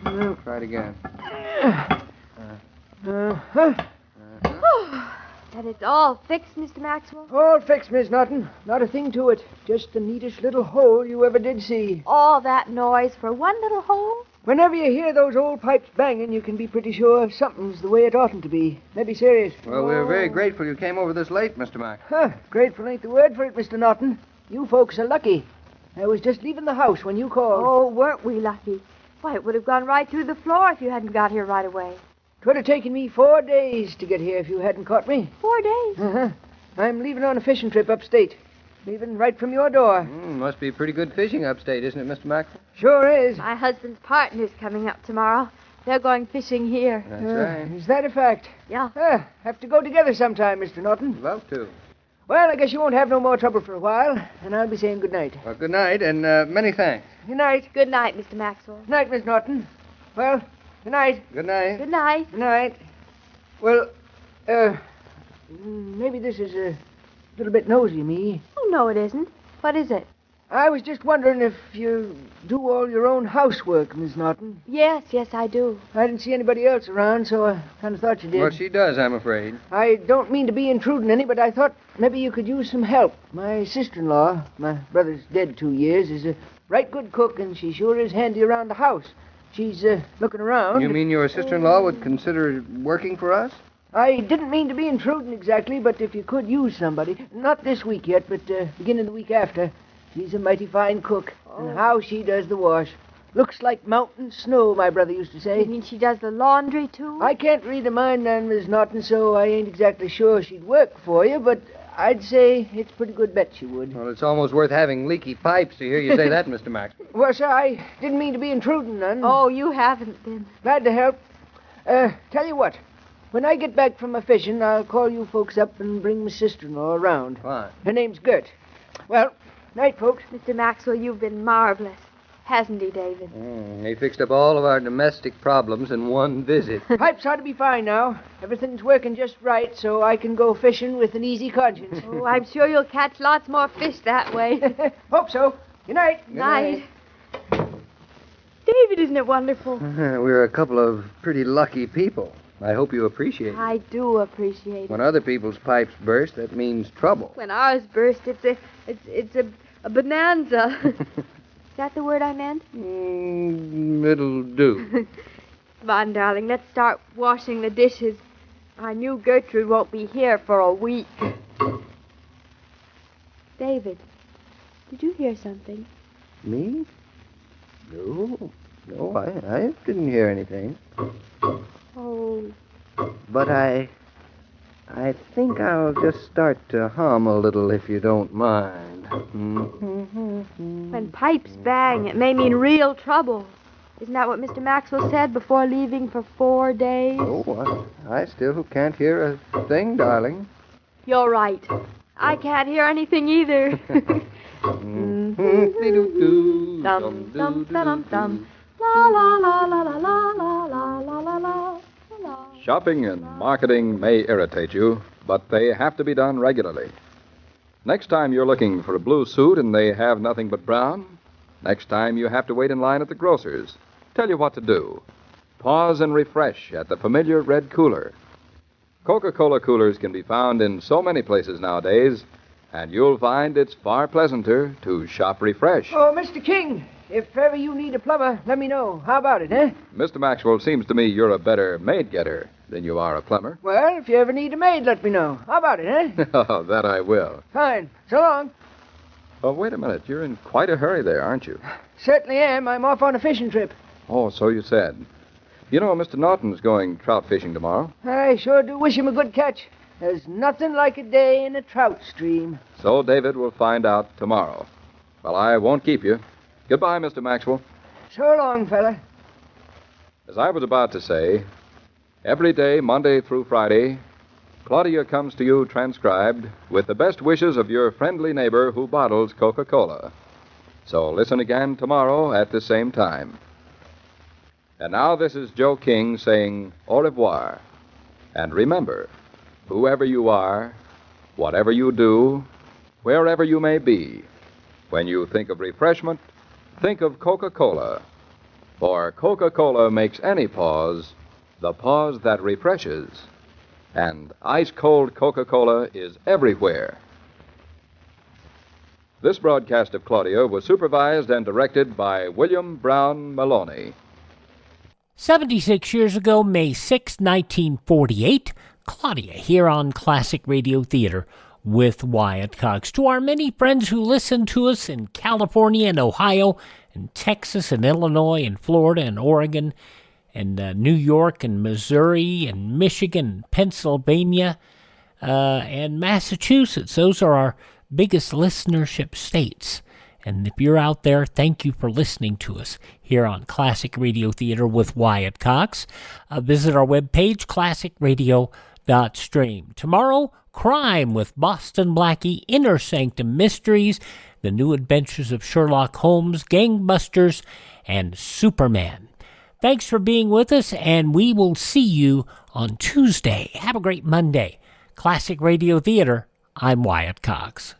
Nope. Try it again.
And it's all fixed, Mr. Maxwell?
All fixed, Miss Norton. Not a thing to it. Just the neatest little hole you ever did see.
All that noise for one little hole?
Whenever you hear those old pipes banging, you can be pretty sure something's the way it oughtn't to be. Maybe serious.
Well, we're very grateful you came over this late, Mr. Mack.
Grateful ain't the word for it, Mr. Norton. You folks are lucky. I was just leaving the house when you called.
Oh, weren't we lucky? Why, it would have gone right through the floor if you hadn't got here right away.
'Twould have taken me 4 days to get here if you hadn't caught me.
4 days?
Uh-huh. I'm leaving on a fishing trip upstate. Leaving right from your door.
Must be pretty good fishing upstate, isn't it, Mr. Maxwell?
Sure is.
My husband's partner's coming up tomorrow. They're going fishing here.
That's right.
Is that a fact?
Yeah.
Have to go together sometime, Mr. Norton.
Love to.
Well, I guess you won't have no more trouble for a while, and I'll be saying good night.
Well, good night, and many thanks.
Good night.
Good night, Mr. Maxwell.
Good night, Miss Norton. Well, good night.
Good night.
Good night.
Good night. Well, maybe this is a little bit nosy of me.
Oh, no, it isn't. What is it?
I was just wondering if you do all your own housework, Miss Norton.
Yes, I do.
I didn't see anybody else around, so I kind of thought you did.
Well, she does, I'm afraid.
I don't mean to be intruding any, but I thought maybe you could use some help. My sister-in-law, my brother's dead 2 years, is a right good cook, and she sure is handy around the house. She's looking around.
You mean your sister-in-law would consider working for us?
I didn't mean to be intruding exactly, but if you could use somebody, not this week yet, but beginning the week after. She's a mighty fine cook, and how she does the wash. Looks like mountain snow, my brother used to say.
You mean she does the laundry, too?
I can't read a mind on Miss Norton, so I ain't exactly sure she'd work for you, but I'd say it's a pretty good bet she would.
Well, it's almost worth having leaky pipes to hear you say that, Mr. Max.
Well, sir, I didn't mean to be intruding none.
Oh, you haven't been.
Glad to help. Tell you what, when I get back from my fishing, I'll call you folks up and bring my sister-in-law around.
Fine.
Her name's Gert. Well, night, folks.
Mr. Maxwell, you've been marvelous. Hasn't he, David?
He fixed up all of our domestic problems in one visit.
Pipes ought to be fine now. Everything's working just right, so I can go fishing with an easy conscience.
Oh, I'm sure you'll catch lots more fish that way.
Hope so. Good night.
Good night. David, isn't it wonderful?
We're a couple of pretty lucky people. I hope you appreciate it.
I do appreciate it.
When other people's pipes burst, that means trouble.
When ours burst, it's a bonanza. Is that the word I meant?
It'll do.
Come on, darling, let's start washing the dishes. I knew Gertrude won't be here for a week. David, did you hear something?
Me? No, I didn't hear anything.
Oh.
But I think I'll just start to hum a little if you don't mind.
When pipes bang, it may mean real trouble. Isn't that what Mr. Maxwell said before leaving for 4 days?
Oh, I still can't hear a thing, darling.
You're right. I can't hear anything either. Dum dum dum dum. La la la la la la la la la la la.
Shopping and marketing may irritate you, but they have to be done regularly. Next time you're looking for a blue suit and they have nothing but brown, next time you have to wait in line at the grocer's, tell you what to do. Pause and refresh at the familiar red cooler. Coca-Cola coolers can be found in so many places nowadays, and you'll find it's far pleasanter to shop refresh.
Oh, Mr. King, if ever you need a plumber, let me know. How about it, eh?
Mr. Maxwell, seems to me you're a better maid-getter than you are a plumber.
Well, if you ever need a maid, let me know. How about it, eh?
Oh, that I will.
Fine. So long.
Oh, wait a minute. You're in quite a hurry there, aren't you?
Certainly am. I'm off on a fishing trip.
Oh, so you said. You know, Mr. Norton's going trout fishing tomorrow.
I sure do wish him a good catch. There's nothing like a day in a trout stream.
So David will find out tomorrow. Well, I won't keep you. Goodbye, Mr. Maxwell.
So long, fella.
As I was about to say, every day, Monday through Friday, Claudia comes to you transcribed with the best wishes of your friendly neighbor who bottles Coca-Cola. So listen again tomorrow at the same time. And now this is Joe King saying au revoir. And remember, whoever you are, whatever you do, wherever you may be, when you think of refreshment, think of Coca-Cola. For Coca-Cola makes any pause the pause that refreshes. And ice-cold Coca-Cola is everywhere. This broadcast of Claudia was supervised and directed by William Brown Maloney.
76 years ago, May 6, 1948, Claudia here on Classic Radio Theater with Wyatt Cox. To our many friends who listen to us in California and Ohio and Texas and Illinois and Florida and Oregon and New York and Missouri and Michigan and Pennsylvania and Massachusetts. Those are our biggest listenership states. And if you're out there, thank you for listening to us here on Classic Radio Theater with Wyatt Cox. Visit our webpage, classicradio.stream. Tomorrow, Crime with Boston Blackie, Inner Sanctum Mysteries, The New Adventures of Sherlock Holmes, Gangbusters, and Superman. Thanks for being with us, and we will see you on Tuesday. Have a great Monday. Classic Radio Theater, I'm Wyatt Cox.